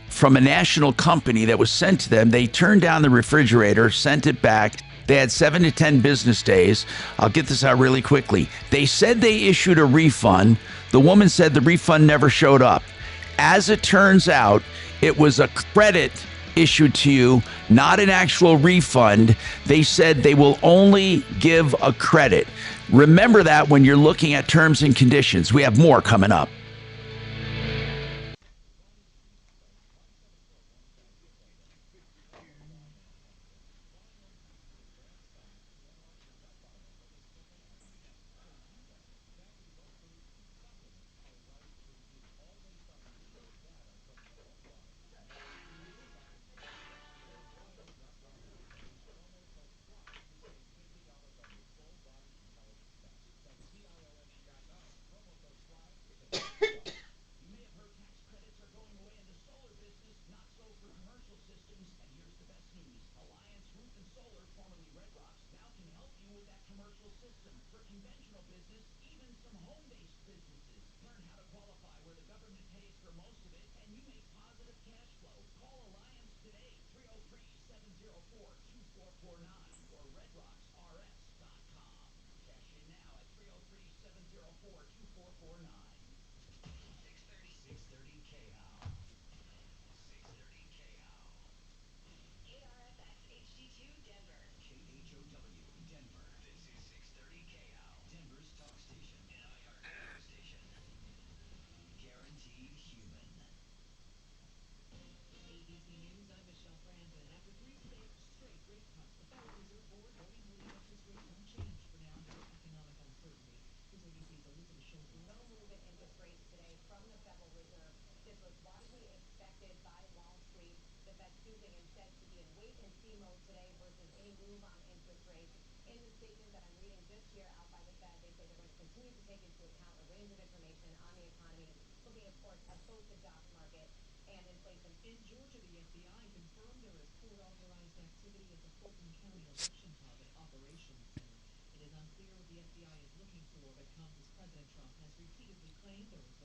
from a national company that was sent to them. They turned down the refrigerator, sent it back. They had 7 to 10 business days. I'll get this out really quickly. They said they issued a refund. The woman said the refund never showed up. As it turns out, it was a credit issued to you, not an actual refund. They said they will only give a credit. Remember that when you're looking at terms and conditions. We have more coming up.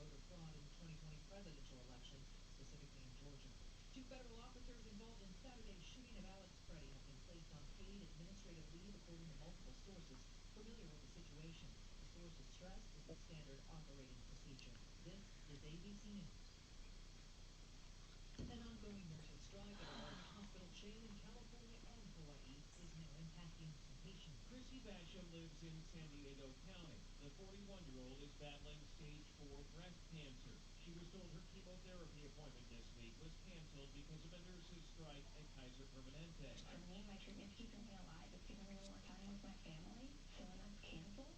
voter fraud in the 2020 presidential election, specifically in Georgia. Two federal officers involved in Saturday's shooting of Alex Freddie have been placed on paid administrative leave, according to multiple sources familiar with the situation. The sources stress this is standard operating procedure. This is ABC News. An ongoing nurses' strike at a large hospital chain in California and Hawaii is now impacting some patients. Chrissy Basham lives in San Diego County. The 41-year-old is battling stage 4 breast cancer. She was told her chemotherapy appointment this week was canceled because of a nurses' strike at Kaiser Permanente. For me, my treatment's keeping me alive. It's giving me more time with my family. So when that's canceled,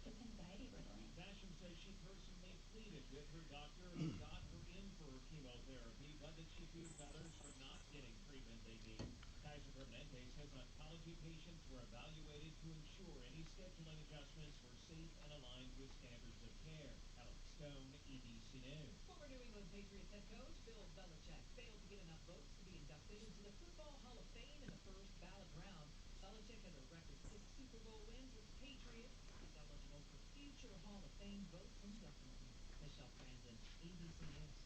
it's anxiety riddling. Basham says she personally pleaded with her doctor who got her in for her chemotherapy, but that she fears others are not getting treatment they need. Kaiser Permanente says oncology patients were evaluated to ensure any scheduling adjustments were safe and aligned with standards of care. Alex Stone, ABC News. Former New England Patriots head coach Bill Belichick failed to get enough votes to be inducted into the Football Hall of Fame in the first ballot round. Belichick has a record 6 Super Bowl wins with the Patriots. He's eligible for future Hall of Fame votes indefinitely. Michelle Franzen, ABC News.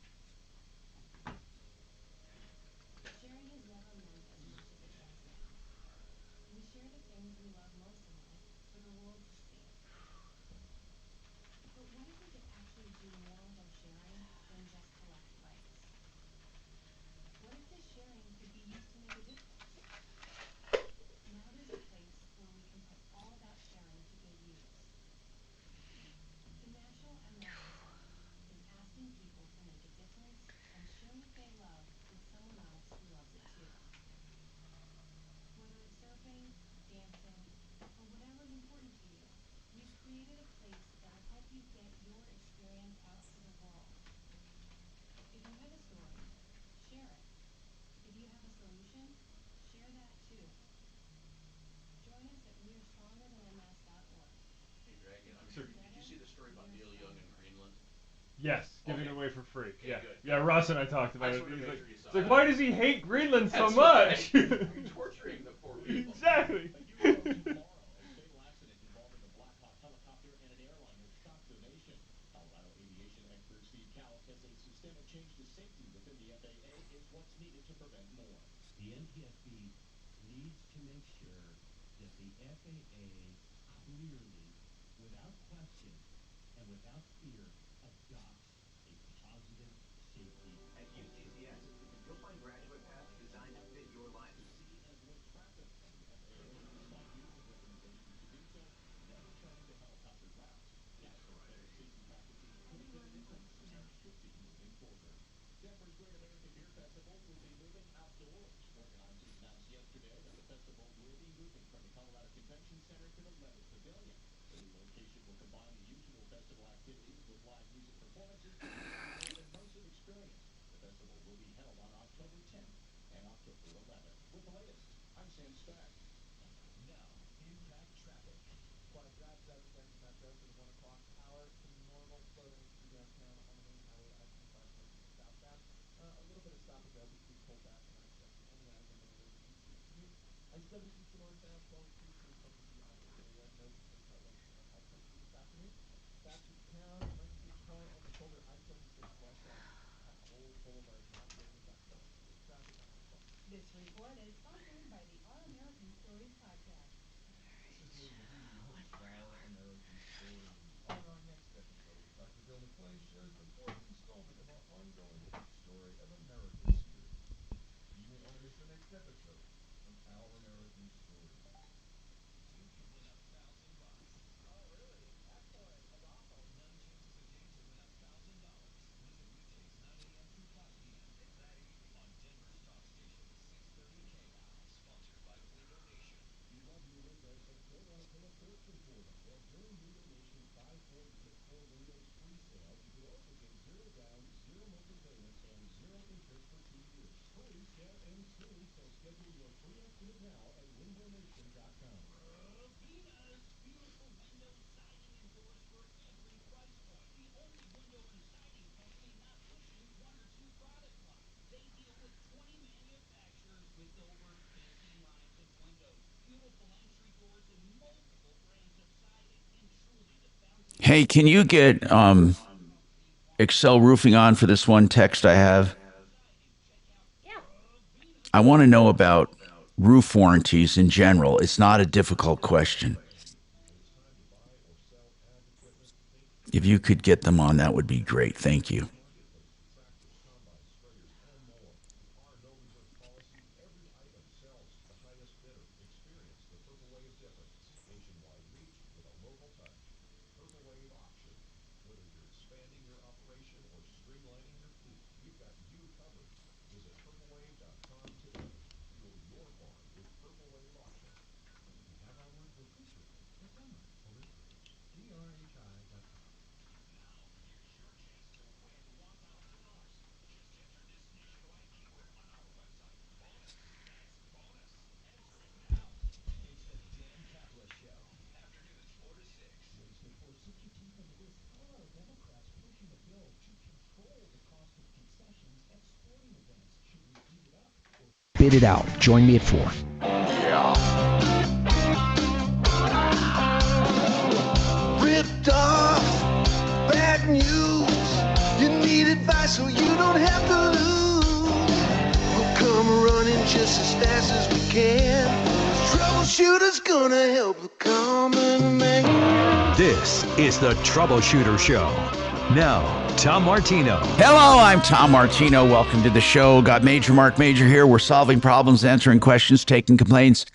Sharing has never meant as much as it does now. We share the things we love most in life for the world to see. But what if we could actually do more with our sharing than just collect likes? What if this sharing could be used to make a difference? Now there's a place where we can put all that sharing to good use. The National MLS Society is asking people to make a difference and share what they love with someone else who loves it too. Whether it's surfing, dancing, or whatever's important to you, we've created a place that'll help you get your experience out to the world. If you have a story, share it. If you have a solution, share that too. Join us at wearestronger.ms.org. Hey, Greg, did you see the story about Neil Young in Greenland? Yes, giving Okay. it away for free. Okay, Yeah, good. yeah. Russ and I talked I about just it. wanted to He's make like, sure you saw it's like, it. why does he hate Greenland so That's much? right. You're torturing the poor people. Exactly. A fatal accident involving a Black Hawk helicopter and an airliner shocked the nation. Colorado aviation expert Steve Cowell says a systemic change to safety within the FAA is what's needed to prevent more. The NTSB needs to make sure that the FAA clearly, without question, and without fear, adopts a positive safety At UTCS, you'll find graduate paths designed to fit your life. See and avoid traffic. The FAA, despite using recommendations to do so, never changed the helicopter routes. Cowell says better safety practices could have been a difference and should be moving forward. Denver's Great American Beer Festival will be moving outdoors. Organizers announced yesterday that the festival will be moving from the Colorado Convention Center to the Levitt Pavilion. The new location will combine the usual festival activities with live music performances to create an immersive experience. The festival will be held on October 10th and October 11th. With the latest, I'm Sam Speck. Now, impact traffic. Quiet drive throughout the Denver Metro for the 1 o'clock hour. Some normal slowdowns through downtown on the main highway I-25 north and southbound. A little bit of stop and go between pullback and I-70 on the I-10 early in the east commute. I-70 east to northbound, 12 Street to Encyclopedia Office area. No concerns about late I-10 this afternoon. Back to town, emergency car on the shoulder I-76 westbound at Old Boulevard, not getting affected. Safe traffic, I'm Chris Paul. This report is sponsored by the Our American Stories podcast. This is Lee Levy, host of Our American Stories. On our next episode, Dr. Bill McClay shares the fourth installment of our ongoing Story of America series. You won't want to miss the next episode of Our American Stories. You could win $1,000. Oh, really? Excellent. That's awesome. 9 chances a day to win $1,000. Listen weekdays 9 a.m. through 5 p.m. Exciting. On Denver's Talk Station, 630 KHOW. Sponsored by Window Nation. You love new windows but don't want to pay a fortune for them. Well, during Window Nation's Buy 4 Get 4 Windows free sale, you can also get 0 down, 0 monthly payments, and 0 interest for 2 years. Hurry, sale ends soon, so schedule your free estimate now at windownation.com. Venus! Beautiful windows, siding, and doors for every price point. The only window and siding company not pushing 1 or 2 product lines. They deal with 20 manufacturers with over 50 lines of windows. Beautiful entry doors and multiple brands of siding. And truly the foundation. Hey, can you get Excel Roofing on for this one text I have? I want to know about roof warranties in general. It's not a difficult question. If you could get them on, that would be great. Thank you. Bid it out. Join me at 4. Ripped off, bad news. You need advice so you don't have to lose. We'll come running just as fast as we can. Troubleshooter's gonna help the common man. This is the Troubleshooter Show. Now, Tom Martino. Hello, I'm Tom Martino. Welcome to the show. Got Marc Mager here. We're solving problems, answering questions, taking complaints.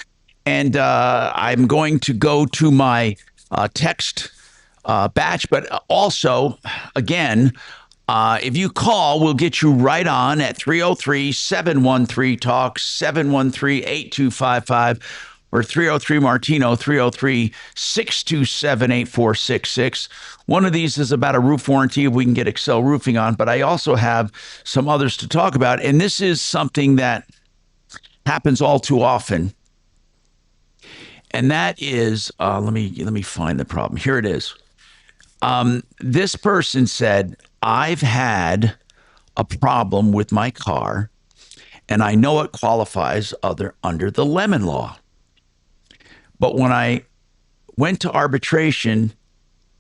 And I'm going to go to my text batch. But also, again, if you call, we'll get you right on at 303-713-TALK, 713-8255. Or 303-MARTINO, 303-627-8466. One of these is about a roof warranty if we can get Excel Roofing on, but I also have some others to talk about. And this is something that happens all too often. And that is, let me find the problem. Here it is. This person said, I've had a problem with my car, and I know it qualifies under the Lemon Law. But when I went to arbitration,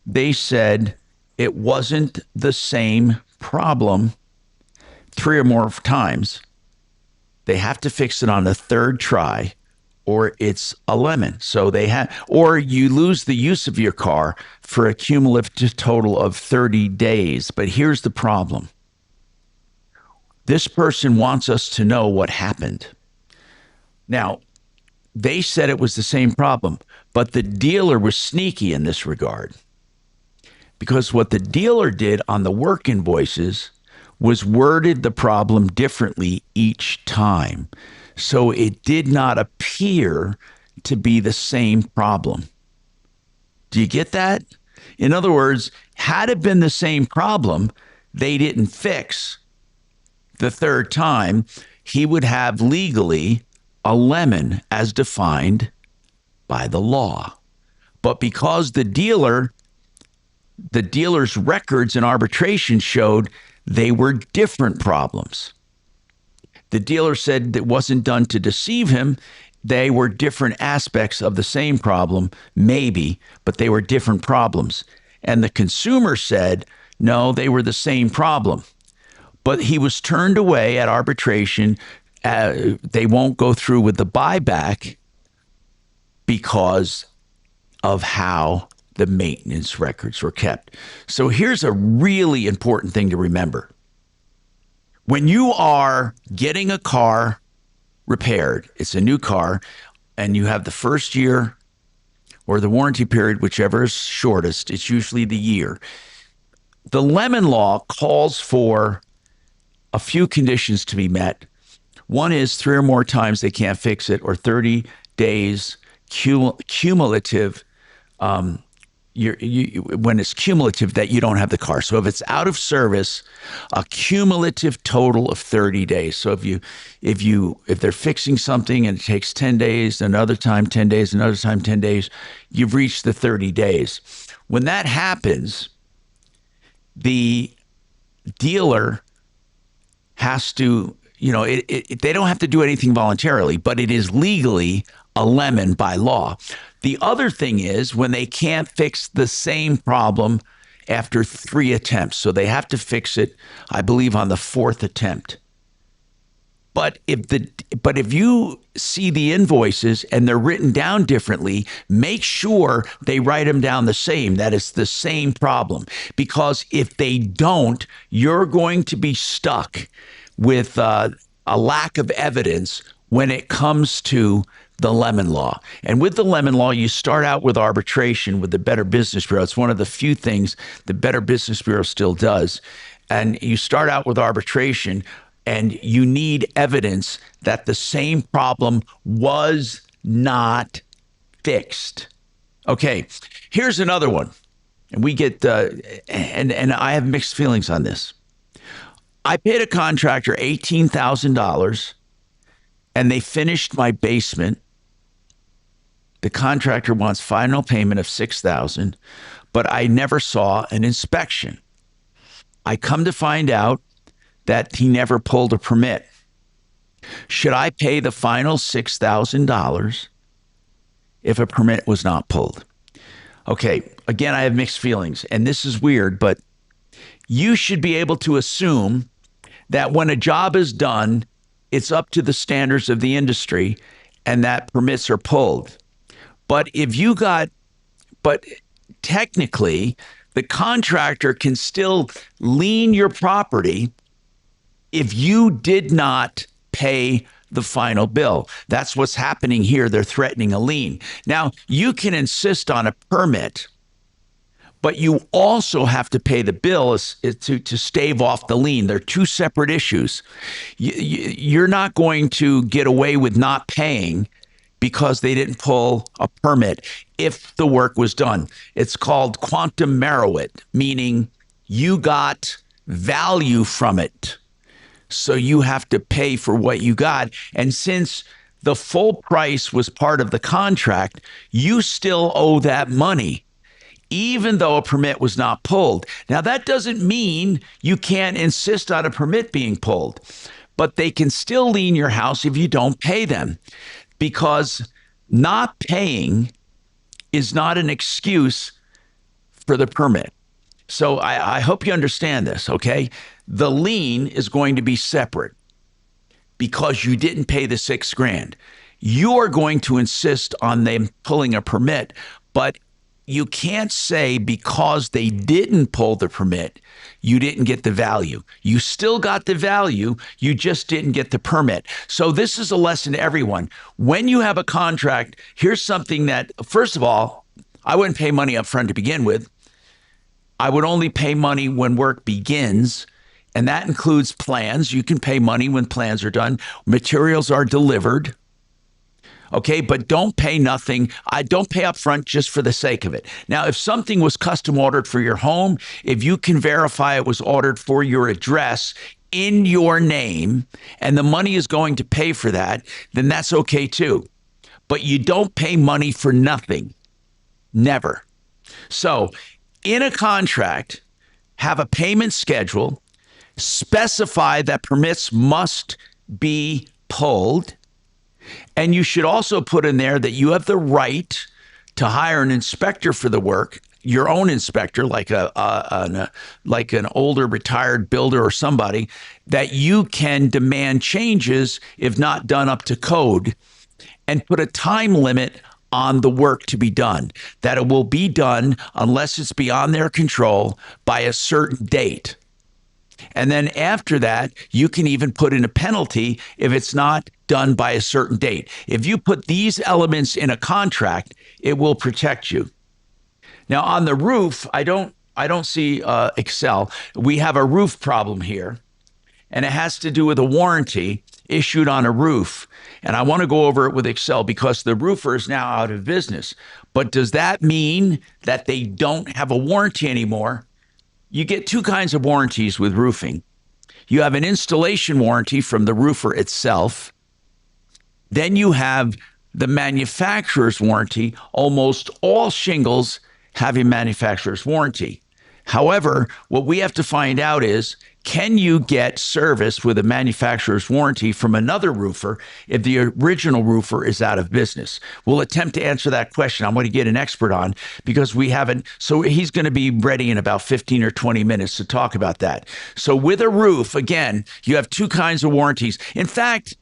they said it wasn't the same problem 3 or more times. They have to fix it on the third try, or it's a lemon. So or you lose the use of your car for a cumulative total of 30 days. But here's the problem. This person wants us to know what happened. Now, they said it was the same problem, but the dealer was sneaky in this regard. Because what the dealer did on the work invoices was worded the problem differently each time. So it did not appear to be the same problem. Do you get that? In other words, had it been the same problem they didn't fix the third time, he would have legally a lemon as defined by the law. But because the dealer's records in arbitration showed they were different problems. The dealer said it wasn't done to deceive him. They were different aspects of the same problem, maybe, but they were different problems. And the consumer said, no, they were the same problem. But he was turned away at arbitration. They won't go through with the buyback because of how the maintenance records were kept. So here's a really important thing to remember. When you are getting a car repaired, it's a new car, and you have the first year or the warranty period, whichever is shortest, it's usually the year. The Lemon Law calls for a few conditions to be met. One is 3 or more times they can't fix it, or 30 days cumulative, when it's cumulative that you don't have the car. So if it's out of service, a cumulative total of 30 days. So if they're fixing something and it takes 10 days, another time 10 days, another time 10 days, you've reached the 30 days. When that happens, the dealer has to, they don't have to do anything voluntarily, but it is legally a lemon by law. The other thing is when they can't fix the same problem after 3 attempts. So they have to fix it, I believe, on the 4th attempt. But if you see the invoices and they're written down differently, make sure they write them down the same. That is the same problem. Because if they don't, you're going to be stuck with a lack of evidence when it comes to the Lemon Law. And with the Lemon Law, you start out with arbitration with the Better Business Bureau. It's one of the few things the Better Business Bureau still does. And you start out with arbitration, and you need evidence that the same problem was not fixed. Okay, here's another one. And we get, and I have mixed feelings on this. I paid a contractor $18,000 and they finished my basement. The contractor wants final payment of $6,000, but I never saw an inspection. I come to find out that he never pulled a permit. Should I pay the final $6,000 if a permit was not pulled? Okay, again, I have mixed feelings, and this is weird, but you should be able to assume that when a job is done, it's up to the standards of the industry and that permits are pulled. But technically, the contractor can still lien your property if you did not pay the final bill. That's what's happening here. They're threatening a lien. Now, you can insist on a permit, but you also have to pay the bill to stave off the lien. They're two separate issues. You're not going to get away with not paying because they didn't pull a permit if the work was done. It's called quantum meruit, meaning you got value from it. So you have to pay for what you got. And since the full price was part of the contract, you still owe that money, even though a permit was not pulled. Now, that doesn't mean you can't insist on a permit being pulled, but they can still lien your house if you don't pay them, because not paying is not an excuse for the permit. So I hope you understand this, okay? The lien is going to be separate because you didn't pay the $6,000. You are going to insist on them pulling a permit, but you can't say because they didn't pull the permit, you didn't get the value. You still got the value, you just didn't get the permit. So this is a lesson to everyone. When you have a contract, here's something that, first of all, I wouldn't pay money up front to begin with. I would only pay money when work begins, and that includes plans. You can pay money when plans are done. Materials are delivered. Okay, but don't pay nothing. I don't pay up front just for the sake of it. Now, if something was custom ordered for your home, if you can verify it was ordered for your address in your name, and the money is going to pay for that, then that's okay too. But you don't pay money for nothing. Never. So, in a contract, have a payment schedule, specify that permits must be pulled, and you should also put in there that you have the right to hire an inspector for the work, your own inspector, like an older retired builder or somebody, that you can demand changes if not done up to code, and put a time limit on the work to be done, that it will be done unless it's beyond their control by a certain date. And then after that, you can even put in a penalty if it's not done by a certain date. If you put these elements in a contract, it will protect you. Now, on the roof, I don't see Excel. We have a roof problem here, and it has to do with a warranty issued on a roof. And I want to go over it with Excel because the roofer is now out of business. But does that mean that they don't have a warranty anymore? You get two kinds of warranties with roofing. You have an installation warranty from the roofer itself. Then you have the manufacturer's warranty. Almost all shingles have a manufacturer's warranty. However, what we have to find out is, can you get service with a manufacturer's warranty from another roofer if the original roofer is out of business? We'll attempt to answer that question. I'm going to get an expert on because we haven't. So he's going to be ready in about 15 or 20 minutes to talk about that. So with a roof, again, you have two kinds of warranties. In fact,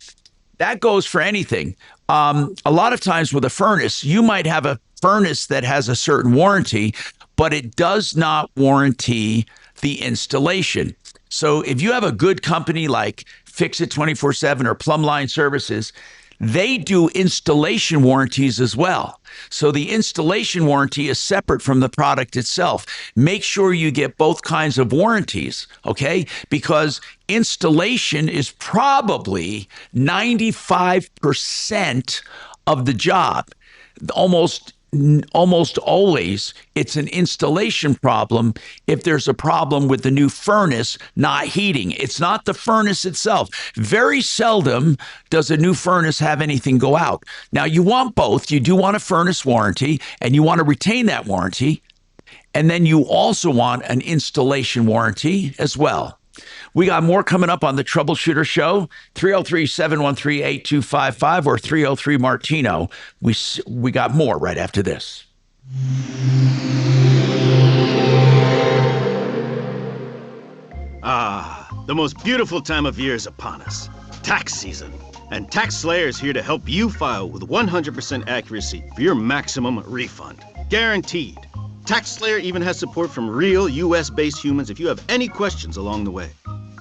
that goes for anything. A lot of times with a furnace, you might have a furnace that has a certain warranty, but it does not warranty the installation. So if you have a good company like Fix It 24/7 or Plumbline Services, they do installation warranties as well. So the installation warranty is separate from the product itself. Make sure you get both kinds of warranties, okay? Because installation is probably 95% of the job. Almost always it's an installation problem if there's a problem with the new furnace not heating. It's not the furnace itself. Very seldom does a new furnace have anything go out. Now, you want both. You do want a furnace warranty, and you want to retain that warranty. And then you also want an installation warranty as well. We got more coming up on the Troubleshooter Show, 303-713-8255 or 303-Martino. We got more right after this. Ah, the most beautiful time of year is upon us. Tax season. And TaxSlayer is here to help you file with 100% accuracy for your maximum refund. Guaranteed. TaxSlayer even has support from real US-based humans if you have any questions along the way.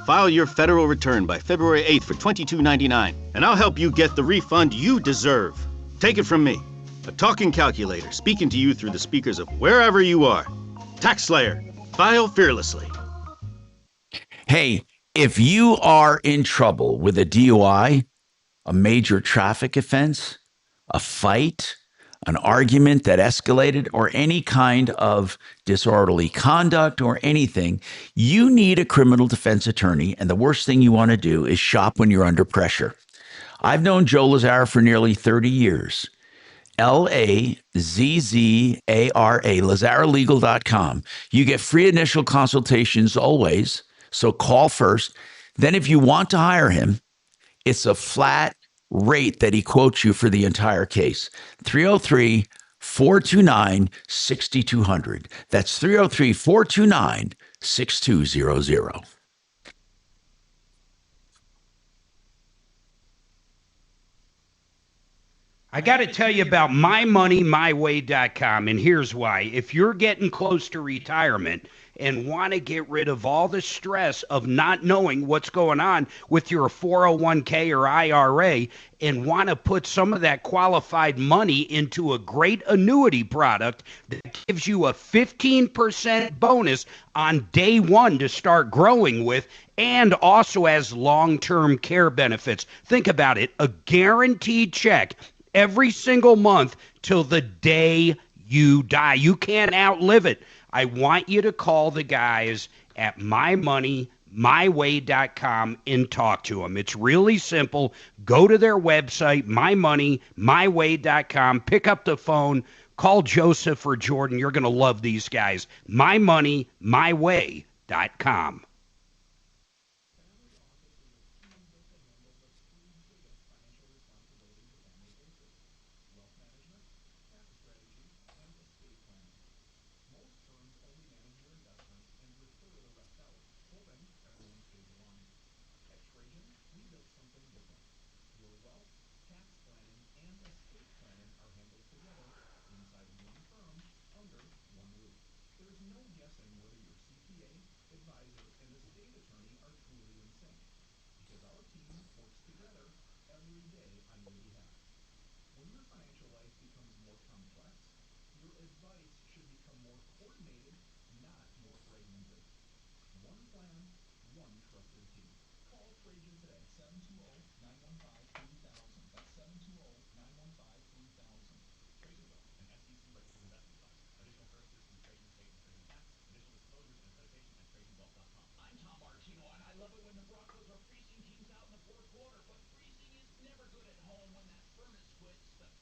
File your federal return by February 8th for $22.99, and I'll help you get the refund you deserve. Take it from me, a talking calculator speaking to you through the speakers of wherever you are. TaxSlayer. File fearlessly. Hey, if you are in trouble with a DUI, a major traffic offense, a fight, an argument that escalated, or any kind of disorderly conduct or anything, you need a criminal defense attorney. And the worst thing you want to do is shop when you're under pressure. I've known Joe Lazara for nearly 30 years. Lazzara, LazaraLegal.com. You get free initial consultations always. So call first. Then if you want to hire him, it's a flat rate that he quotes you for the entire case. 303-429-6200. That's 303-429-6200. I got to tell you about mymoneymyway.com, and here's why. If you're getting close to retirement and want to get rid of all the stress of not knowing what's going on with your 401k or IRA and want to put some of that qualified money into a great annuity product that gives you a 15% bonus on day one to start growing with, and also has long-term care benefits. Think about it, a guaranteed check every single month till the day you die. You can't outlive it. I want you to call the guys at mymoneymyway.com and talk to them. It's really simple. Go to their website, mymoneymyway.com, pick up the phone, call Joseph or Jordan. You're going to love these guys. mymoneymyway.com.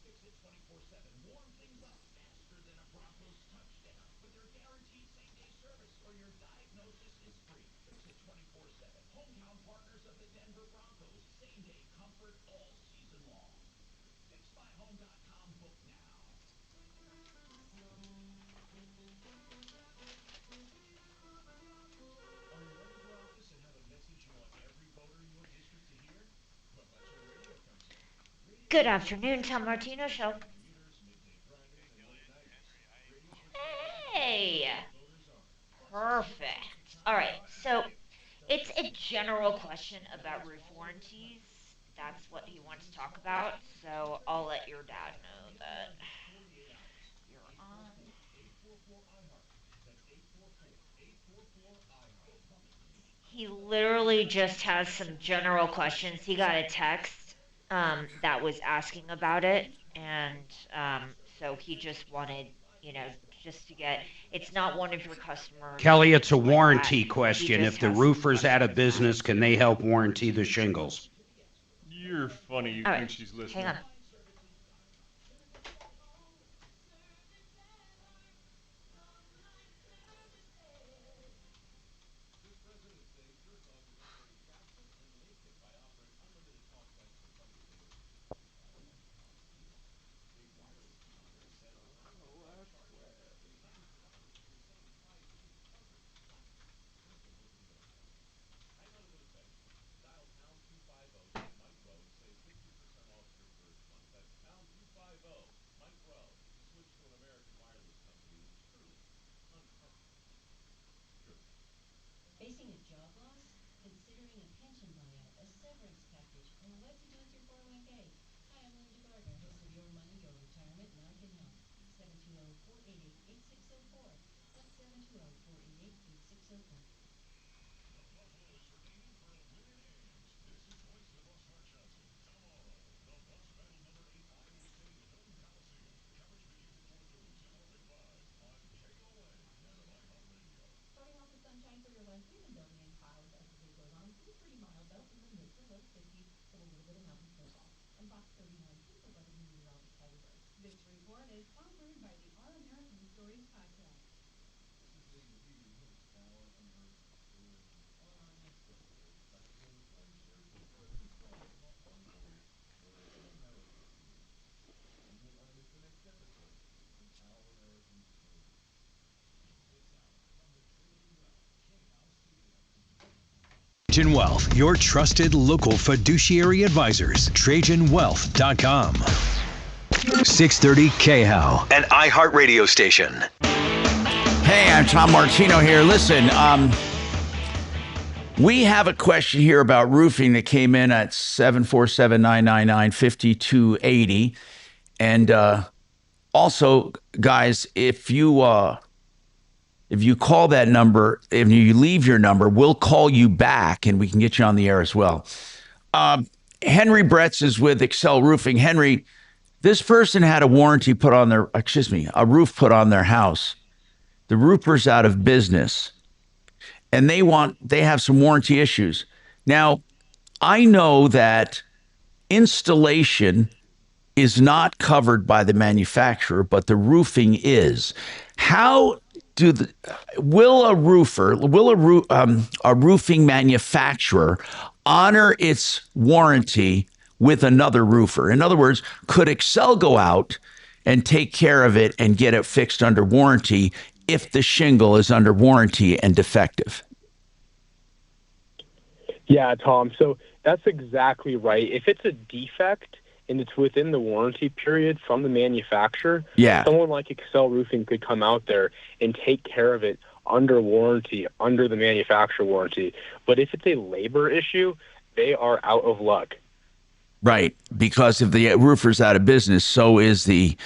Fix It 24/7. Warm things up faster than a Broncos touchdown with their guaranteed same-day service. service or your diagnosis is free. Fix it 24/7. Hometown partners of the Denver Broncos. Same-day comfort all season long. FixMyHome.com. Book now. Are you running for office and have a message you want every voter in your district to hear? Well, that's where radio comes in. Good afternoon, Tom Martino Show. Hey! Perfect. All right, so it's a general question about roof warranties. That's what he wants to talk about, so I'll let your dad know that you're on. He literally just has some general questions. He got a text that was asking about it, and so he just wanted, just to get. It's not one of your customers. Kelly, it's a like that. warranty He question. just If the has roofer's out of questions. business, can they help warranty the shingles? You're funny All when right, she's listening. hang on. Facing a job loss? Considering a pension buyout, a severance package, or what to do with your 401k? Hi, I'm Linda Gardner, host of Your Money, Your Retirement, and I can help. 720-488-8604. That's 720-488-8604. Starting off with sunshine for your lunch, we've been building in clouds as the day goes on for the pretty mild belt in the mid to low 50s with a little bit of mountain snowfall. I'm Fox 39, here's the weather meteorologist Heidi Bird. This report is sponsored by the Our American Stories podcast. This is Lee repeating his Our American Stories. On our next episode, Dr. Bill McClay shares the fourth installment of our ongoing Story of America series. You won't want to miss the next episode from Our American Stories. This hour from the Trajan Wealth K-House Studios. Trajan Wealth, your trusted local fiduciary advisors. TrajanWealth.com. 630 KHOW, an iHeartRadio station. Hey, I'm Tom Martino here. Listen, we have a question here about roofing that came in at 747-999-5280. And also, guys, if you call that number, if you leave your number, we'll call you back and we can get you on the air as well. Henry Bretz is with Excel Roofing. Henry, this person had a warranty put on their, a roof put on their house. The roofer's out of business and they have some warranty issues. Now, I know that installation is not covered by the manufacturer, but the roofing is. How will a roofing manufacturer honor its warranty with another roofer? In other words, could Excel go out and take care of it and get it fixed under warranty if the shingle is under warranty and defective? Yeah, Tom. So that's exactly right. If it's a defect and it's within the warranty period from the manufacturer, someone like Excel Roofing could come out there and take care of it under warranty, under the manufacturer warranty. But if it's a labor issue, they are out of luck. Right, because if the roofer's out of business, so is the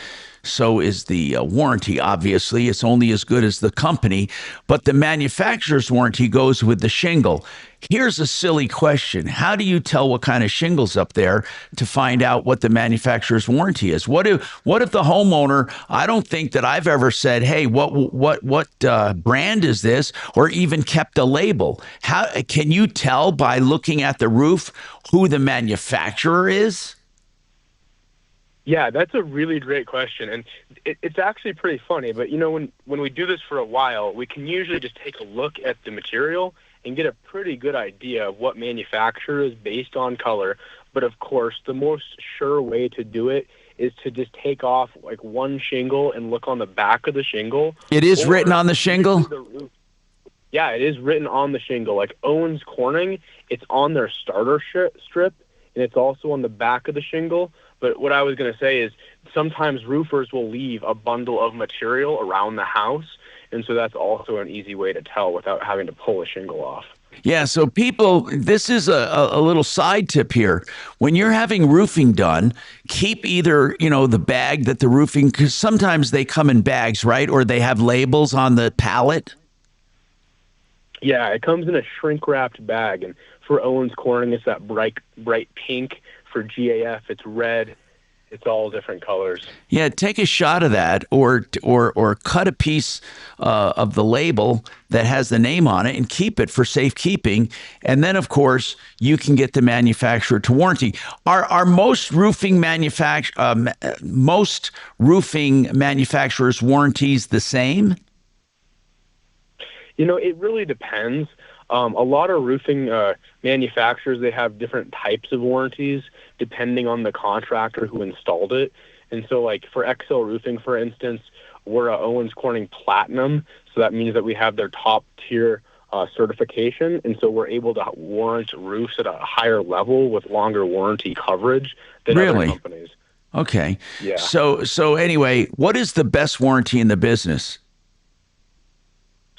warranty. Obviously, it's only as good as the company, but the manufacturer's warranty goes with the shingle. Here's a silly question. How do you tell what kind of shingle's up there to find out what the manufacturer's warranty is? What if the homeowner, I don't think that I've ever said, hey, what brand is this, or even kept a label? How can you tell by looking at the roof who the manufacturer is? Yeah, that's a really great question, and it's actually pretty funny. But when we do this for a while, we can usually just take a look at the material and get a pretty good idea of what manufacturer is based on color. But of course, the most sure way to do it is to just take off like one shingle and look on the back of the shingle. It is written on the shingle? Yeah, it is written on the shingle. Like Owens Corning, it's on their starter strip, and it's also on the back of the shingle. But what I was going to say is sometimes roofers will leave a bundle of material around the house, and so that's also an easy way to tell without having to pull a shingle off. Yeah, so people, this is a little side tip here. When you're having roofing done, keep either, the bag that the roofing, because sometimes they come in bags, right? Or they have labels on the pallet. Yeah, it comes in a shrink-wrapped bag, and for Owens Corning, it's that bright pink. For GAF, it's red. It's all different colors. Yeah, take a shot of that, or cut a piece of the label that has the name on it and keep it for safekeeping. And then, of course, you can get the manufacturer to warranty. Are most roofing manufacturers' warranties the same? It really depends. A lot of roofing manufacturers, they have different types of warranties depending on the contractor who installed it. And so like for XL Roofing, for instance, we're a Owens Corning Platinum. So that means that we have their top tier certification. And so we're able to warrant roofs at a higher level with longer warranty coverage than other companies. Okay. Yeah. So anyway, what is the best warranty in the business?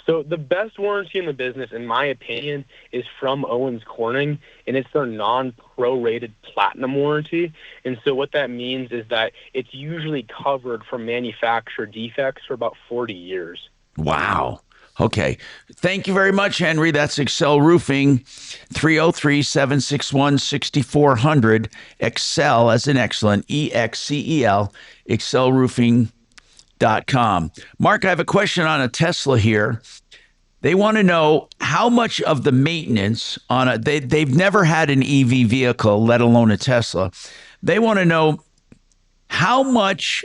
So the best warranty in the business, in my opinion, is from Owens Corning, and it's their non-prorated platinum warranty. And so what that means is that it's usually covered for manufacturer defects for about 40 years. Wow. Okay. Thank you very much, Henry. That's Excel Roofing, 303-761-6400. Excel as in excellent, EXCEL, excelroofing.com. Mark, I have a question on a Tesla here. They want to know how much of the maintenance on they've never had an EV vehicle, let alone a Tesla. They want to know how much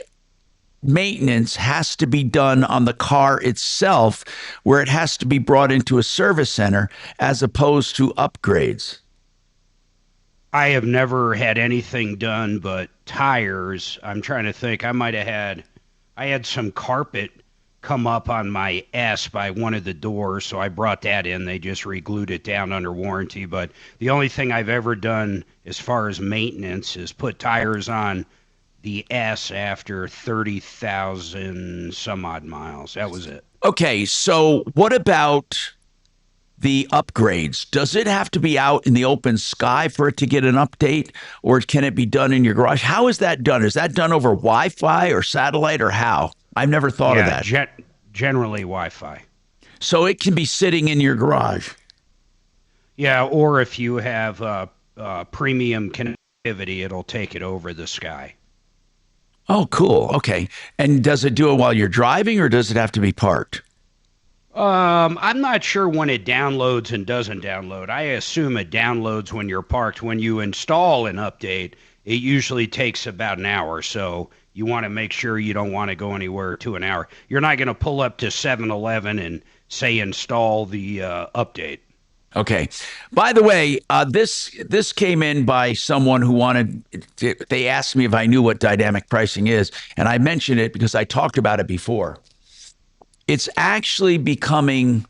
maintenance has to be done on the car itself, where it has to be brought into a service center as opposed to upgrades. I have never had anything done but tires. I'm trying to think. I had some carpet come up on my S by one of the doors, so I brought that in. They just re-glued it down under warranty. But the only thing I've ever done as far as maintenance is put tires on the S after 30,000 some odd miles. That was it. Okay, so what about the upgrades? Does it have to be out in the open sky for it to get an update, or can it be done in your garage? How is that done? Is that done over Wi-Fi or satellite, or how? I've never thought of that. Generally Wi-Fi. So it can be sitting in your garage. Yeah, or if you have premium connectivity, it'll take it over the sky. Oh, cool. Okay. And does it do it while you're driving, or does it have to be parked? I'm not sure when it downloads and doesn't download. I assume it downloads when you're parked. When you install an update, it usually takes about an hour. So you want to make sure you don't want to go anywhere to an hour. You're not going to pull up to 7-Eleven and say install the update. Okay. By the way, this came in by someone who they asked me if I knew what dynamic pricing is, and I mentioned it because I talked about it before. It's actually becoming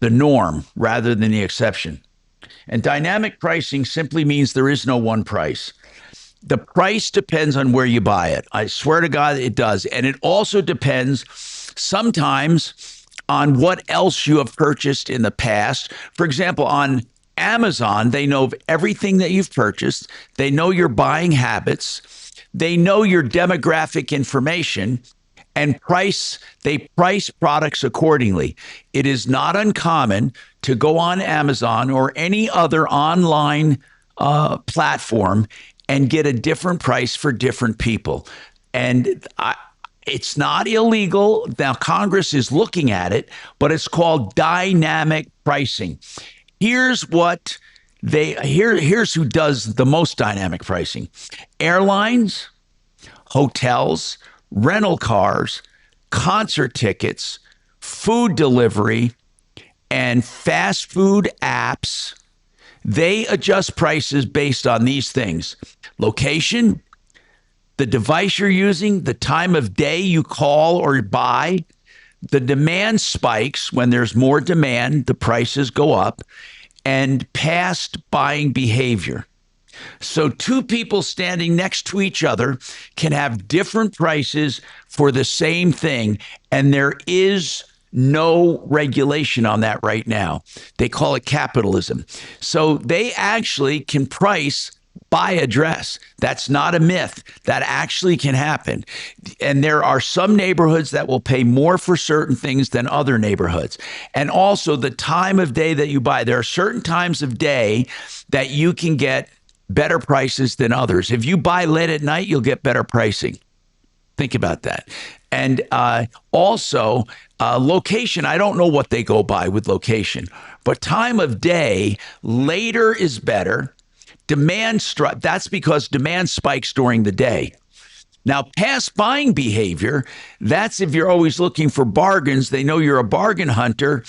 the norm rather than the exception. And dynamic pricing simply means there is no one price. The price depends on where you buy it. I swear to God, it does. And it also depends sometimes on what else you have purchased in the past. For example, on Amazon, they know of everything that you've purchased. They know your buying habits. They know your demographic information. And they price products accordingly. It is not uncommon to go on Amazon or any other online platform and get a different price for different people. And it's not illegal. Now, Congress is looking at it, but it's called dynamic pricing. Here's who does the most dynamic pricing: airlines, hotels, rental cars, concert tickets, food delivery, and fast food apps. They adjust prices based on these things: location, the device you're using, the time of day you call or buy. The demand spikes. When there's more demand, the prices go up, and past buying behavior. So two people standing next to each other can have different prices for the same thing, and there is no regulation on that right now. They call it capitalism. So they actually can price by address. That's not a myth. That actually can happen. And there are some neighborhoods that will pay more for certain things than other neighborhoods. And also the time of day that you buy. There are certain times of day that you can get better prices than others. If you buy late at night, you'll get better pricing. Think about that. And also, location. I don't know what they go by with location, but time of day, later is better. That's because demand spikes during the day. Now, past buying behavior, that's if you're always looking for bargains. They know you're a bargain hunter,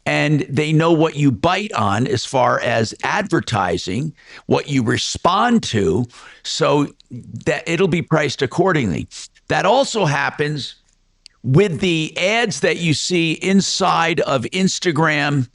and they know what you bite on as far as advertising, what you respond to, so that it'll be priced accordingly. That also happens with the ads that you see inside of Instagram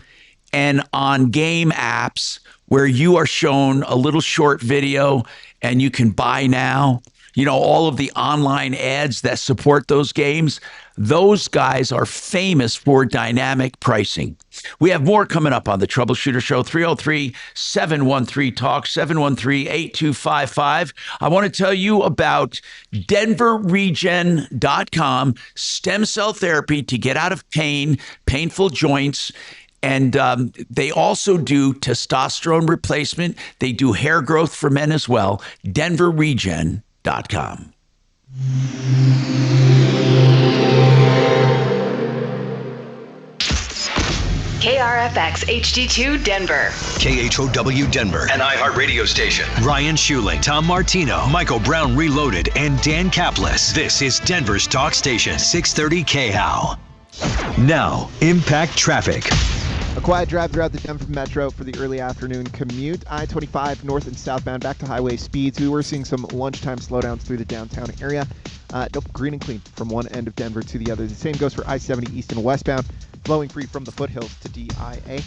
and on game apps, where you are shown a little short video and you can buy now. You know, all of the online ads that support those games, those guys are famous for dynamic pricing. We have more coming up on the Troubleshooter Show. 303-713-TALK, 713-8255. I want to tell you about denverregen.com, stem cell therapy to get out of pain, painful joints. And they also do testosterone replacement. They do hair growth for men as well. denverregen.com. KRFX HD2 Denver. KHOW Denver. An iHeart radio station. Ryan Schuling, Tom Martino, Michael Brown Reloaded, and Dan Kaplis. This is Denver's talk station, 630 KHOW. Now, Impact Traffic. A quiet drive throughout the Denver Metro for the early afternoon commute. I-25 north and southbound back to highway speeds. We were seeing some lunchtime slowdowns through the downtown area. Green and clean from one end of Denver to the other. The same goes for I-70 east and westbound, flowing free from the foothills to DIA.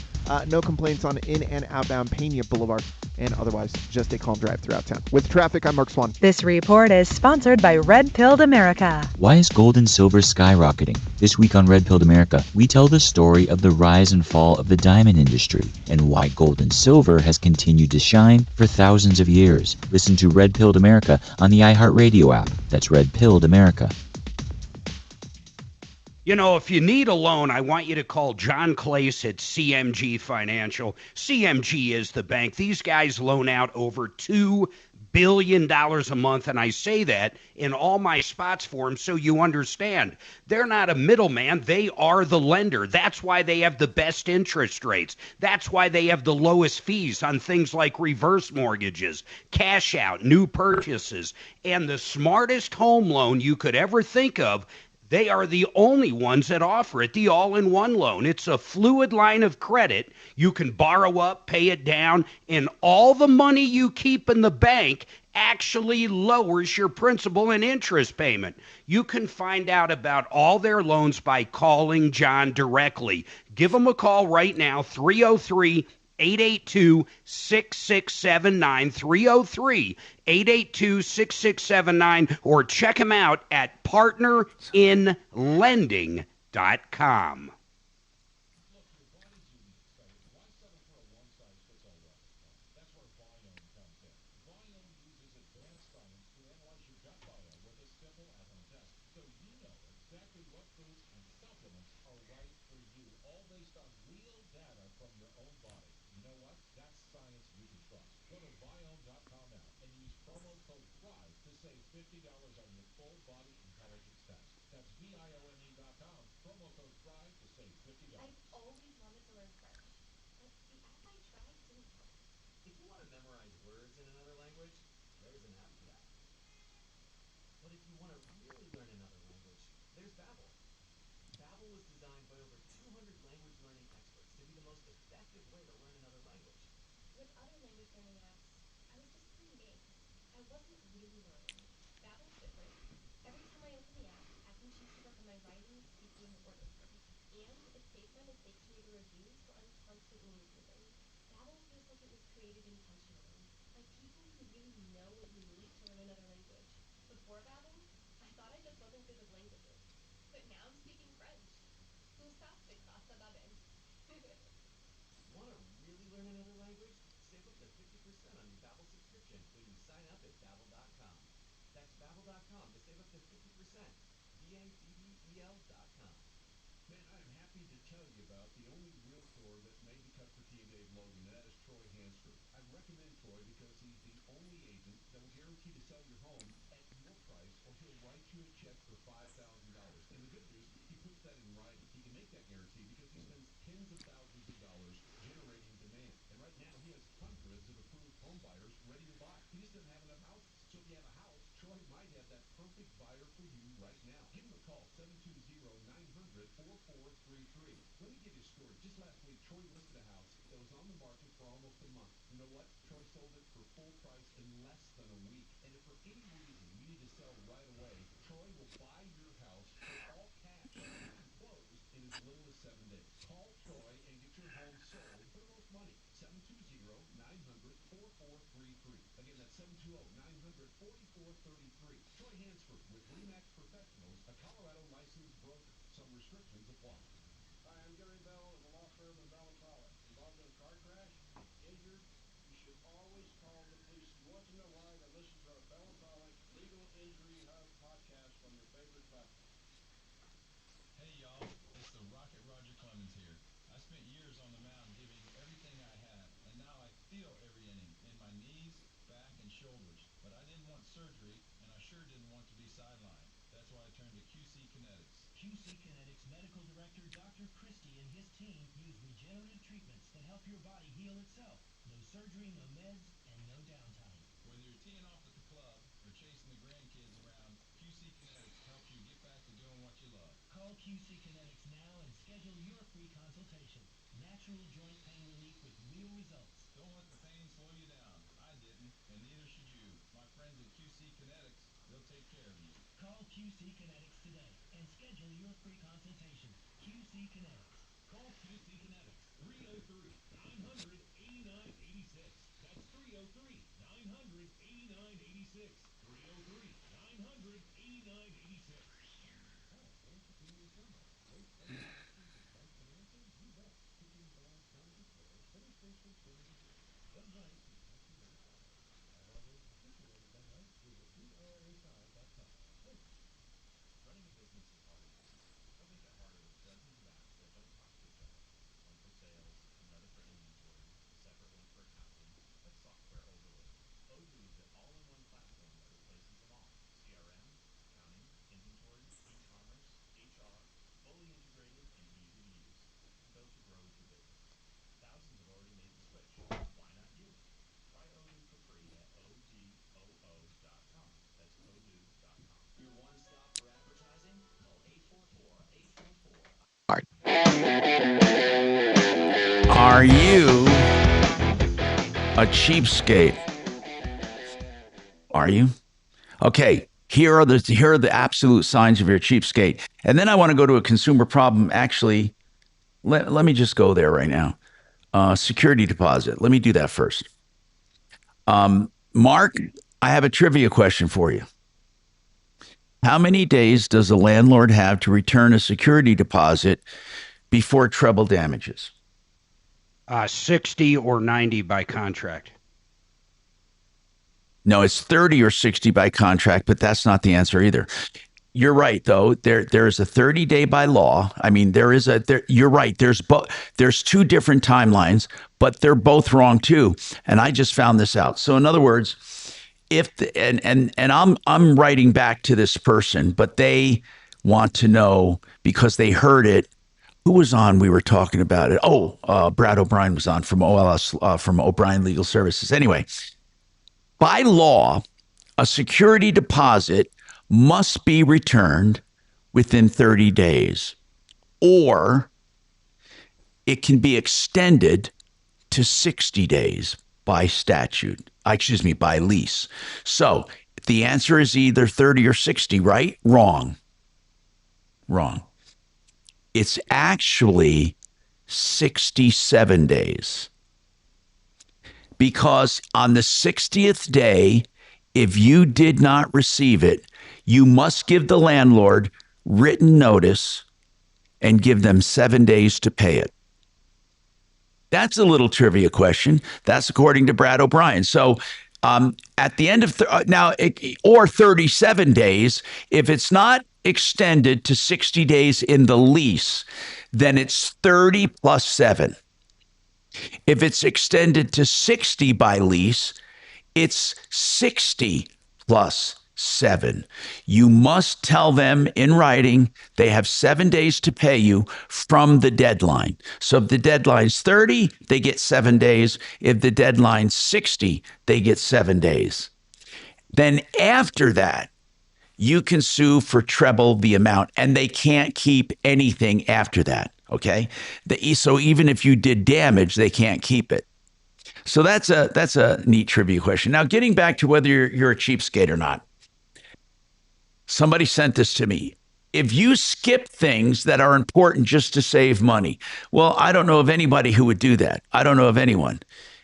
No complaints on in and outbound Pena Boulevard, and otherwise just a calm drive throughout town. With traffic, I'm Mark Swan. This report is sponsored by Red Pilled America. Why is gold and silver skyrocketing? This week on Red Pilled America, we tell the story of the rise and fall of the diamond industry and why gold and silver has continued to shine for thousands of years. Listen to Red Pilled America on the iHeartRadio app. That's Red Pilled America. You know, if you need a loan, I want you to call John Clace at CMG Financial. CMG is the bank. These guys loan out over $2 billion a month, and I say that in all my spots for them so you understand. They're not a middleman. They are the lender. That's why they have the best interest rates. That's why they have the lowest fees on things like reverse mortgages, cash out, new purchases, and the smartest home loan you could ever think of. They are the only ones that offer it, the all-in-one loan. It's a fluid line of credit. You can borrow up, pay it down, and all the money you keep in the bank actually lowers your principal and interest payment. You can find out about all their loans by calling John directly. Give them a call right now, 303-882-6679, 303-882-6679, or check them out at partnerinlending.com. If you want to memorize words in another language, there's an app for that. But if you want to really learn another language, there's Babbel. Babbel was designed by over 200 language learning experts to be the most effective way to learn another language. With other language learning apps, I was just playing games. I wasn't really learning. Babbel's different. Every time I open the app, I can choose to work on my writing, speaking, or listening. And it saves my mistakes to read a review, so I'm constantly improving. Babbel feels like it was created intentionally, by people who really know what you need to learn another language. Before Babbel, I thought I just wasn't good with languages. But now I'm speaking French. Tout ça, c'est grâce à Babbel. Want to really learn another language? Save up to 50% on your Babbel subscription when you sign up at Babbel.com. That's Babbel.com to save up to 50%. Babbel.com. Man, I am happy to tell you about the only realtor that made the cut for Team Dave Logan, and that is Troy Hansford. I recommend Troy because he's the only agent that will guarantee to sell your home at your price, or he'll write you a check for $5,000. And the good news, he puts that in writing. He can make that guarantee because he spends tens of thousands of dollars generating demand. And right now, he has hundreds of approved home buyers ready to buy. He just doesn't have enough houses. So if you have a house, Troy might have that perfect buyer for you right now. Give him a call, 720-900-4433. Let me give you a story. Just last week, Troy listed a house that was on the market for almost a month. You know what? Troy sold it for full price in less than a week. And if for any reason you need to sell right away, Troy will buy your house for all cash and close in as little as 7 days. Call Troy and get your home sold for the most money. 720-900-4433. Again, that's 720-900-4433. Troy Hansford with RE/MAX Professionals, a Colorado licensed broker. Some restrictions apply. Hi, I'm Gary Bell of the law firm of Bell & Pollock. Involved in a car crash? Injured? You should always call the police. If you want to know why, then listen to our Bell & Pollock Legal Injury Hub podcast from your favorite platform. Hey y'all, it's the Rocket Roger Clemens here. I spent years on the mound giving everything I had, and now I feel every inning in my knees, back, and shoulders. But I didn't want surgery, and I sure didn't want to be sidelined. That's why I turned to QC Kinetics. QC Kinetics Medical Director Dr. Christie and his team use regenerative treatments that help your body heal itself. No surgery, no meds, and no downtime. Whether you're teeing off at the club or chasing the grandkids around, QC Kinetics helps you get back to doing what you love. Call QC Kinetics now and schedule your free consultation. Natural joint pain relief with real results. Don't let the pain slow you down. I didn't, and neither should you. My friends at QC Kinetics, they'll take care of you. Call QC Kinetics today and schedule your free consultation. QC Kinetics. Call QC Kinetics, 303-900-8986. That's 303-900-8986. 303-900-8986. Running a business is hard. Don't make it harder with dozens of apps that don't talk to each other. One for sales, another for inventory, a separate one for accounting. That's software overload. Odoo is the all-in-one platform that replaces them all. CRM, accounting, inventory, e-commerce, HR, fully integrated and easy to use. Built to grow with your business. Thousands have already made the switch. Why not you? Try Odoo for free at odoo.com. That's odoo.com. Your one stop for advertising? Call 844-844. Are you a cheapskate? Are you? Okay, here are the absolute signs of your cheapskate. And then I want to go to a consumer problem. Actually, let me just go there right now. Security deposit. Let me do that first. Mark, I have a trivia question for you. How many days does a landlord have to return a security deposit before treble damages? 60 or 90 by contract. No, it's 30 or 60 by contract, but that's not the answer either. You're right, though. There's a 30-day by law. I mean, you're right. There's two different timelines, but they're both wrong too. And I just found this out. So in other words, I'm writing back to this person, but they want to know because they heard it. Who was on? We were talking about it. Brad O'Brien was on from OLS, from O'Brien Legal Services. Anyway, by law, a security deposit must be returned within 30 days, or it can be extended to 60 days by statute, by lease. So the answer is either 30 or 60, right? Wrong. It's actually 67 days. Because on the 60th day, if you did not receive it, you must give the landlord written notice and give them 7 days to pay it. That's a little trivia question. That's according to Brad O'Brien. So at the end of or 37 days, if it's not extended to 60 days in the lease, then it's 30 plus 7. If it's extended to 60 by lease, it's 60 plus 7. You must tell them in writing they have 7 days to pay you from the deadline. So if the deadline's 30, they get 7 days. If the deadline's 60, they get 7 days. Then after that, you can sue for treble the amount, and they can't keep anything after that. Okay? So even if you did damage, they can't keep it. So that's a neat trivia question. Now, getting back to whether you're a cheapskate or not. Somebody sent this to me. If you skip things that are important just to save money, well, I don't know of anybody who would do that. I don't know of anyone.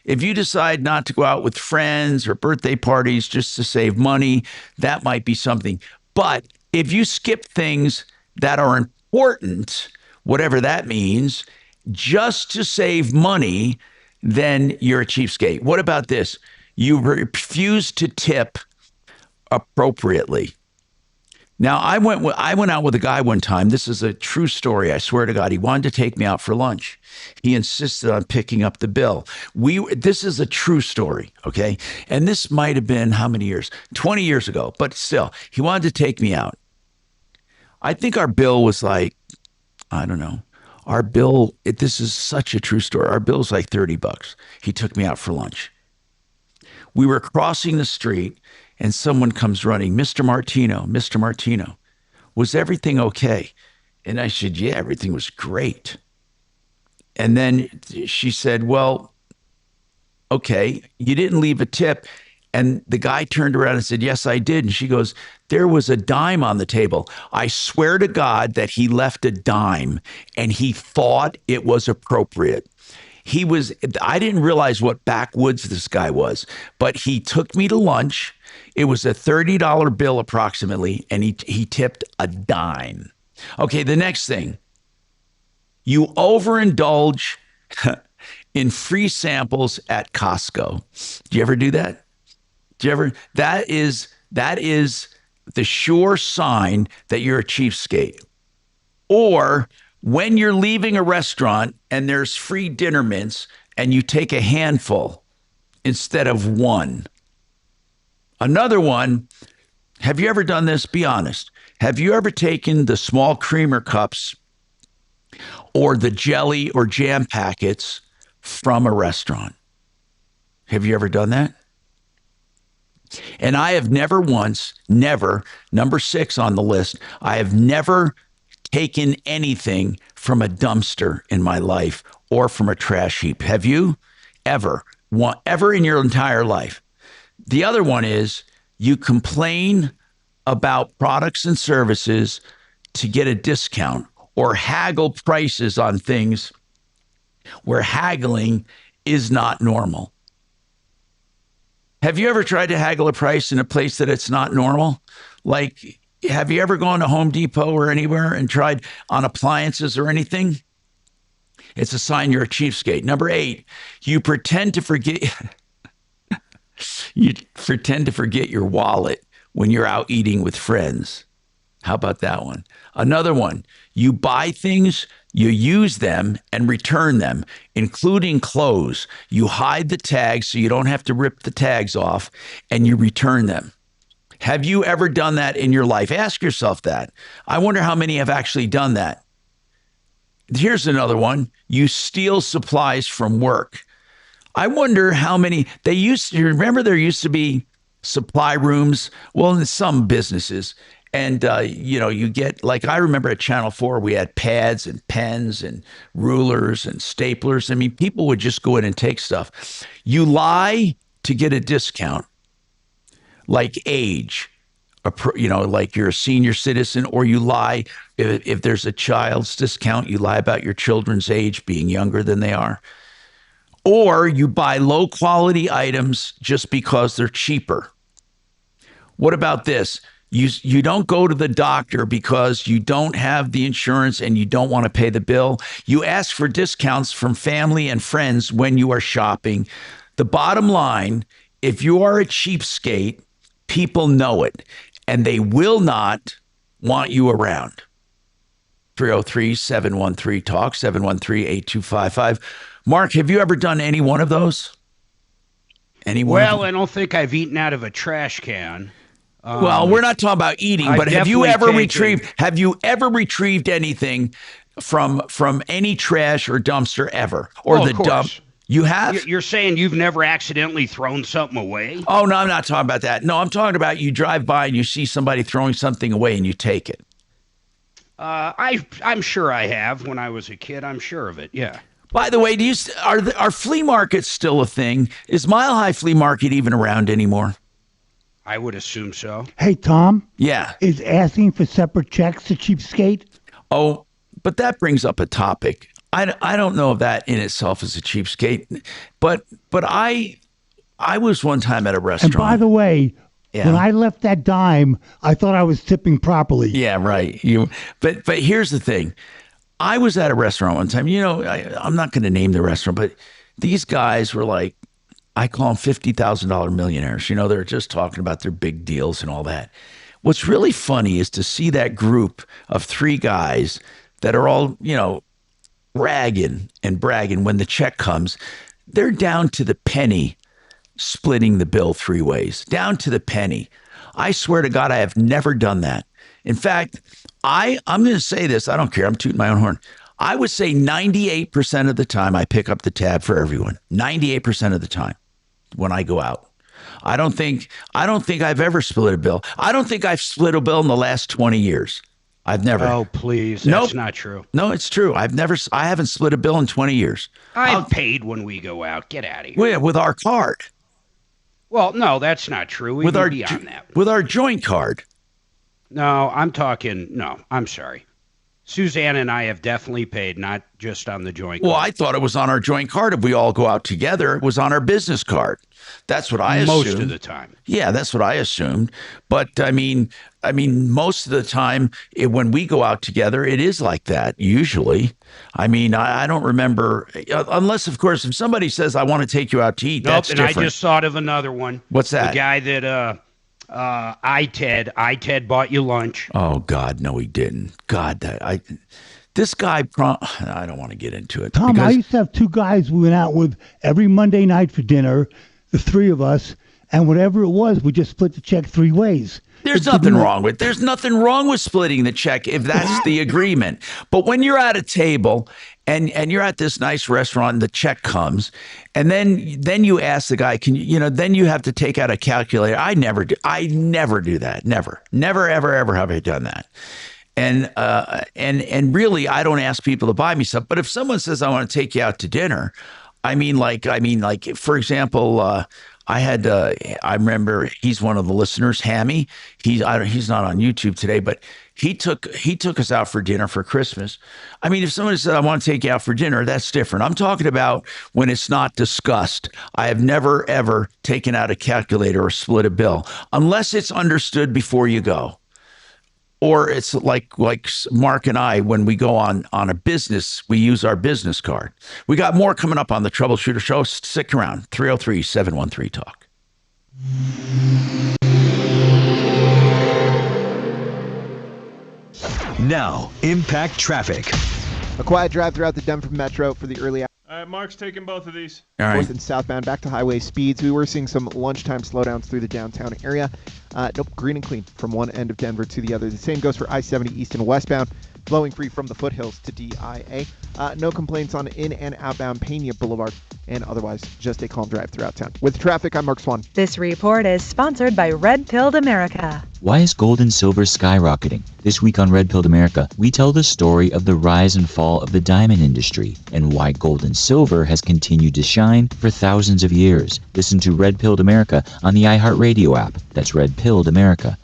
If you decide not to go out with friends or birthday parties just to save money, that might be something. But if you skip things that are important, whatever that means, just to save money, then you're a cheapskate. What about this? You refuse to tip appropriately. Now, I went out with a guy one time. This is a true story. I swear to God, he wanted to take me out for lunch. He insisted on picking up the bill. This is a true story, okay? And this might have been how many years? 20 years ago, but still, he wanted to take me out. I think our bill was like, I don't know. Our bill, this is such a true story. Our bill was like $30. He took me out for lunch. We were crossing the street and someone comes running, Mr. Martino, was everything okay? And I said, yeah, everything was great. And then she said, well, okay, you didn't leave a tip. And the guy turned around and said, yes, I did. And she goes, there was a dime on the table. I swear to God that he left a dime and he thought it was appropriate. I didn't realize what backwoods this guy was, but he took me to lunch. It was a $30 bill approximately, and he tipped a dime. Okay, the next thing. You overindulge in free samples at Costco. Do you ever do that? That is the sure sign that you're a cheapskate. Or when you're leaving a restaurant and there's free dinner mints and you take a handful instead of one. Another one, have you ever done this? Be honest. Have you ever taken the small creamer cups or the jelly or jam packets from a restaurant? Have you ever done that? And I have never, number 6 on the list, I have never taken anything from a dumpster in my life or from a trash heap. Have you? Ever in your entire life? The other one is you complain about products and services to get a discount or haggle prices on things where haggling is not normal. Have you ever tried to haggle a price in a place that it's not normal? Like, have you ever gone to Home Depot or anywhere and tried on appliances or anything? It's a sign you're a cheapskate. Number 8, you pretend to forget your wallet when you're out eating with friends. How about that one? Another one, you buy things, you use them and return them, including clothes. You hide the tags so you don't have to rip the tags off, and you return them. Have you ever done that in your life? Ask yourself that. I wonder how many have actually done that. Here's another one. You steal supplies from work. I wonder how many remember there used to be supply rooms, well, in some businesses, And, you get, like, I remember at Channel 4, we had pads and pens and rulers and staplers. I mean, people would just go in and take stuff. You lie to get a discount, like age, like you're a senior citizen, or you lie if there's a child's discount, you lie about your children's age being younger than they are. Or you buy low quality items just because they're cheaper. What about this? You don't go to the doctor because you don't have the insurance and you don't want to pay the bill. You ask for discounts from family and friends when you are shopping. The bottom line, if you are a cheapskate, people know it, and they will not want you around. 303-713-TALK, 713-8255. Mark, have you ever done any one of those? Well, I don't think I've eaten out of a trash can. Well, we're not talking about eating, but have you ever retrieved anything from any trash or dumpster ever? Or the dump? You have? You're saying you've never accidentally thrown something away? Oh, no, I'm not talking about that. No, I'm talking about you drive by and you see somebody throwing something away and you take it. I'm sure I have. When I was a kid, I'm sure of it, yeah. By the way, are flea markets still a thing? Is Mile High Flea Market even around anymore? I would assume so. Hey, Tom. Yeah. Is asking for separate checks a cheapskate? Oh, but that brings up a topic. I don't know if that in itself is a cheapskate, but I was one time at a restaurant. And by the way, when I left that dime, I thought I was tipping properly. Yeah, right. But here's the thing. I was at a restaurant one time. I'm not going to name the restaurant, but these guys were like, I call them $50,000 millionaires. They're just talking about their big deals and all that. What's really funny is to see that group of three guys that are all, ragging and bragging when the check comes. They're down to the penny splitting the bill three ways, down to the penny. I swear to God, I have never done that. In fact, I'm going to say this. I don't care. I'm tooting my own horn. I would say 98% of the time I pick up the tab for everyone. 98% of the time when I go out. I don't think I've ever split a bill. I don't think I've split a bill in the last 20 years. I've never. Oh, please. That's not true. No, it's true. I haven't split a bill in 20 years. I've paid when we go out. Get out of here. With our card. Well, no, that's not true. We would be on that. With our joint card. No, I'm sorry. Suzanne and I have definitely paid, not just on the joint card. Well, I thought it was on our joint card. If we all go out together, it was on our business card. That's what I assumed. Most of the time. Yeah, that's what I assumed. But I mean, most of the time when we go out together, it is like that usually. I mean, I don't remember, unless, of course, if somebody says, I want to take you out to eat, that's different. I just thought of another one. What's that? The guy that ITED bought you lunch. Oh, God, no, he didn't. God, this guy, I don't want to get into it. Tom, I used to have two guys we went out with every Monday night for dinner, the three of us, and whatever it was, we just split the check three ways. There's nothing wrong with splitting the check if that's the agreement. But when you're at a table and you're at this nice restaurant and the check comes, and then you ask the guy, then you have to take out a calculator. I never do that. Never, ever have I done that. And really, I don't ask people to buy me stuff. But if someone says, I want to take you out to dinner, I mean, for example, I remember he's one of the listeners, Hammy. He's not on YouTube today, but he took us out for dinner for Christmas. I mean, if someone said, I want to take you out for dinner, that's different. I'm talking about when it's not discussed. I have never, ever taken out a calculator or split a bill unless it's understood before you go. Or it's like Mark and I, when we go on a business, we use our business card. We got more coming up on the Troubleshooter Show. Stick around. 303-713-TALK. Now, Impact Traffic. A quiet drive throughout the Denver Metro for the early hours. All right, Mark's taking both of these. All right. North and southbound back to highway speeds. We were seeing some lunchtime slowdowns through the downtown area. Nope, green and clean from one end of Denver to the other. The same goes for I-70 east and westbound. flowing free from the foothills to DIA. No complaints on in- and outbound Pena Boulevard, and otherwise just a calm drive throughout town. With traffic, I'm Mark Swan. This report is sponsored by Red Pilled America. Why is gold and silver skyrocketing? This week on Red Pilled America, we tell the story of the rise and fall of the diamond industry and why gold and silver has continued to shine for thousands of years. Listen to Red Pilled America on the iHeartRadio app. That's Red Pilled America.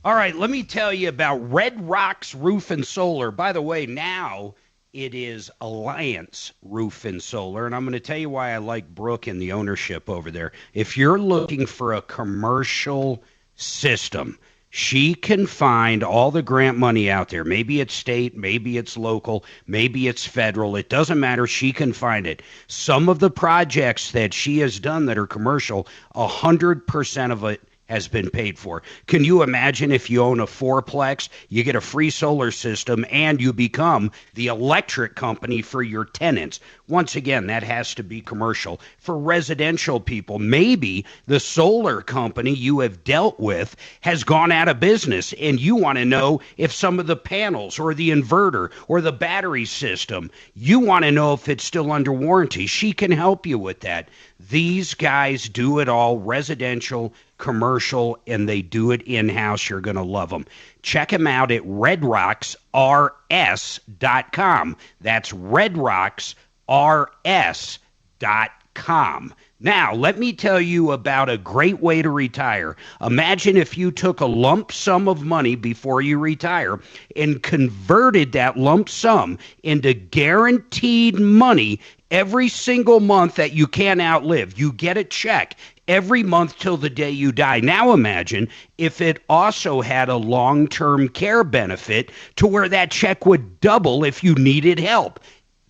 All right, let me tell you about Red Rocks Roof and Solar. By the way, now it is Alliance Roof and Solar, and I'm going to tell you why I like Brooke and the ownership over there. If you're looking for a commercial system, she can find all the grant money out there. Maybe it's state, maybe it's local, maybe it's federal. It doesn't matter. She can find it. Some of the projects that she has done that are commercial, 100% of it has been paid for. Can you imagine if you own a fourplex, you get a free solar system, and you become the electric company for your tenants? Once again, that has to be commercial. For residential people, maybe the solar company you have dealt with has gone out of business, and you want to know if some of the panels or the inverter or the battery system, you want to know if it's still under warranty. She can help you with that. These guys do it all, residential, commercial, and they do it in-house. You're going to love them. Check them out at redrocksrs.com. That's redrocksrs.com. Now, let me tell you about a great way to retire. Imagine if you took a lump sum of money before you retire and converted that lump sum into guaranteed money every single month that you can't outlive. You get a check every month till the day you die. Now imagine if it also had a long-term care benefit to where that check would double if you needed help.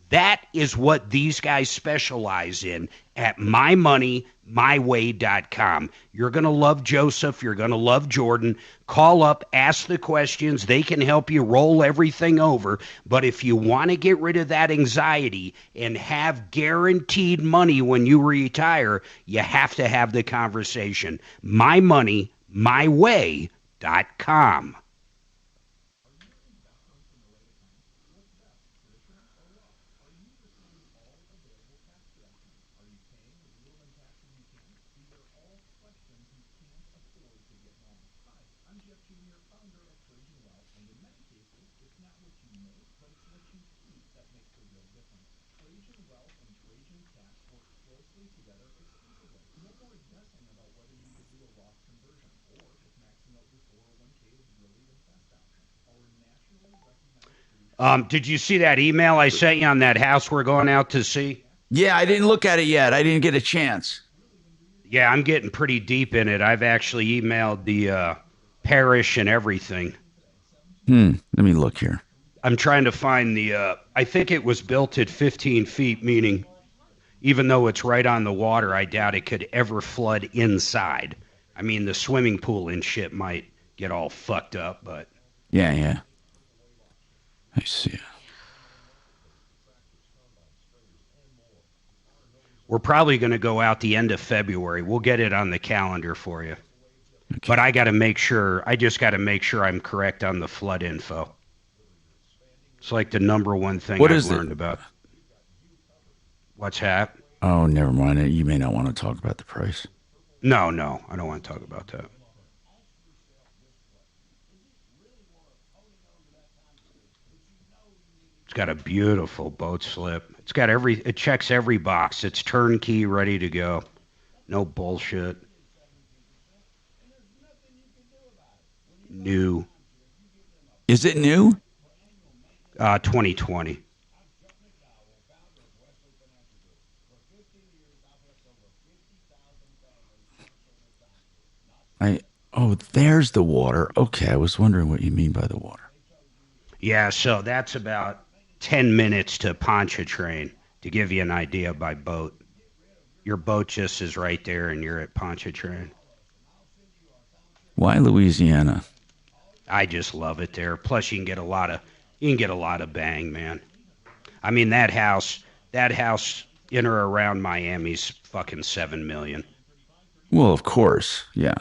That is what these guys specialize in at mymoneymyway.com. You're going to love Joseph. You're going to love Jordan. Call up, ask the questions. They can help you roll everything over. But if you want to get rid of that anxiety and have guaranteed money when you retire, you have to have the conversation. mymoneymyway.com. Did you see that email I sent you on that house we're going out to see? Yeah, I didn't look at it yet. I didn't get a chance. Yeah, I'm getting pretty deep in it. I've actually emailed the parish and everything. Let me look here. I'm trying to find the, I think it was built at 15 feet, meaning even though it's right on the water, I doubt it could ever flood inside. I mean, the swimming pool and shit might get all fucked up, but... Yeah. I see. We're probably going to go out the end of February. We'll get it on the calendar for you. Okay. But I just got to make sure I'm correct on the flood info. It's like the number one thing I've learned about. What's that? Oh, never mind. You may not want to talk about the price. No, I don't want to talk about that. It's got a beautiful boat slip. It checks every box. It's turnkey, ready to go. No bullshit. New. Is it new? 2020. There's the water. Okay, I was wondering what you mean by the water. Yeah, so that's about 10 minutes to Pontchartrain, to give you an idea by boat. Your boat just is right there, and you're at Pontchartrain. Why Louisiana? I just love it there. Plus, you can get a lot of bang, man. I mean, that house in or around Miami's fucking $7 million. Well, of course, yeah.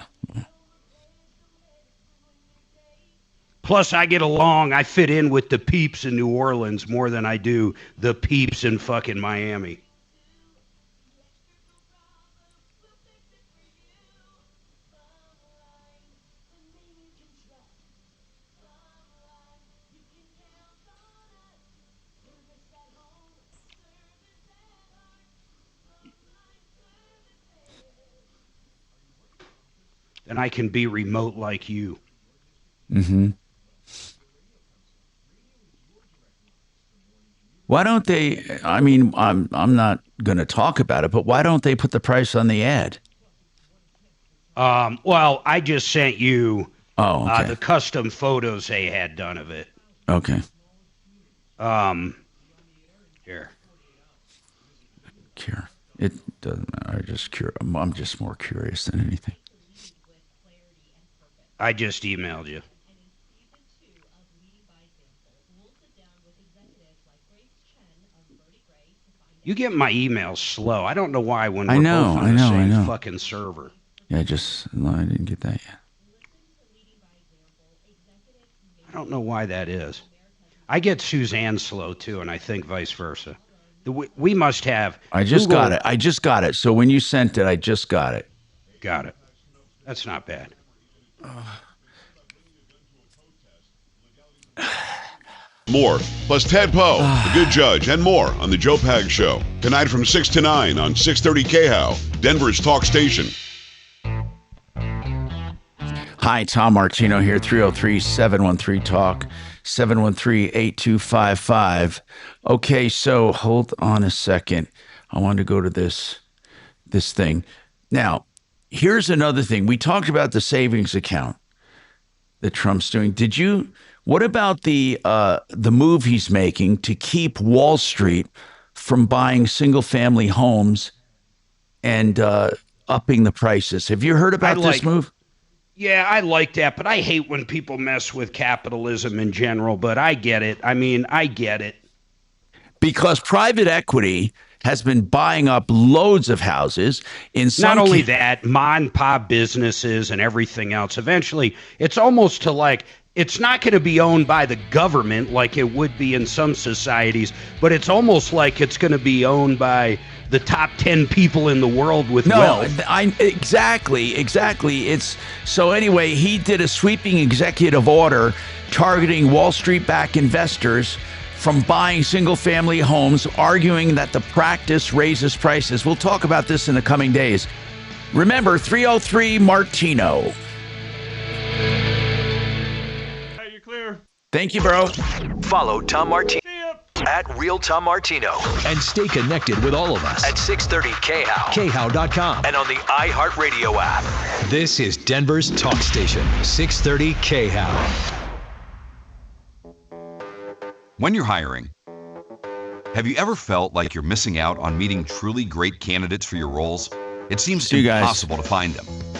Plus, I fit in with the peeps in New Orleans more than I do the peeps in fucking Miami. And I can be remote like you. Mm-hmm. Why don't they, I mean, I'm not going to talk about it, but why don't they put the price on the ad? Well, I just sent you okay. the custom photos they had done of it. Okay. Here. It doesn't matter. I'm just more curious than anything. I just emailed you. You get my emails slow. I don't know why when we're both on the same fucking server. Yeah, I didn't get that yet. I don't know why that is. I get Suzanne slow too, and I think vice versa. We must have. I just got it. So when you sent it, I just got it. Got it. That's not bad. More, plus Ted Poe, The Good Judge, and more on The Joe Pag Show. Tonight from 6 to 9 on 630 KHOW, Denver's talk station. Hi, Tom Martino here, 303-713-TALK, 713-8255. Okay, so hold on a second. I want to go to this thing. Now, here's another thing. We talked about the savings account that Trump's doing. What about the move he's making to keep Wall Street from buying single-family homes and upping the prices? Have you heard about this move? Yeah, I like that, but I hate when people mess with capitalism in general, but I get it. I mean, I get it. Because private equity has been buying up loads of houses. Not only that, mom and pop businesses and everything else. Eventually, it's almost to like, it's not going to be owned by the government like it would be in some societies, but it's almost like it's going to be owned by the top 10 people in the world with wealth. Exactly. So anyway, he did a sweeping executive order targeting Wall Street-backed investors from buying single-family homes, arguing that the practice raises prices. We'll talk about this in the coming days. Remember, 303-MARTINO. Thank you, bro. Follow Tom Martino at Real Tom Martino. And stay connected with all of us at 630 KHOW, KHOW.com, and on the iHeartRadio app. This is Denver's talk station, 630 KHOW. When you're hiring, have you ever felt like you're missing out on meeting truly great candidates for your roles? It seems impossible to find them.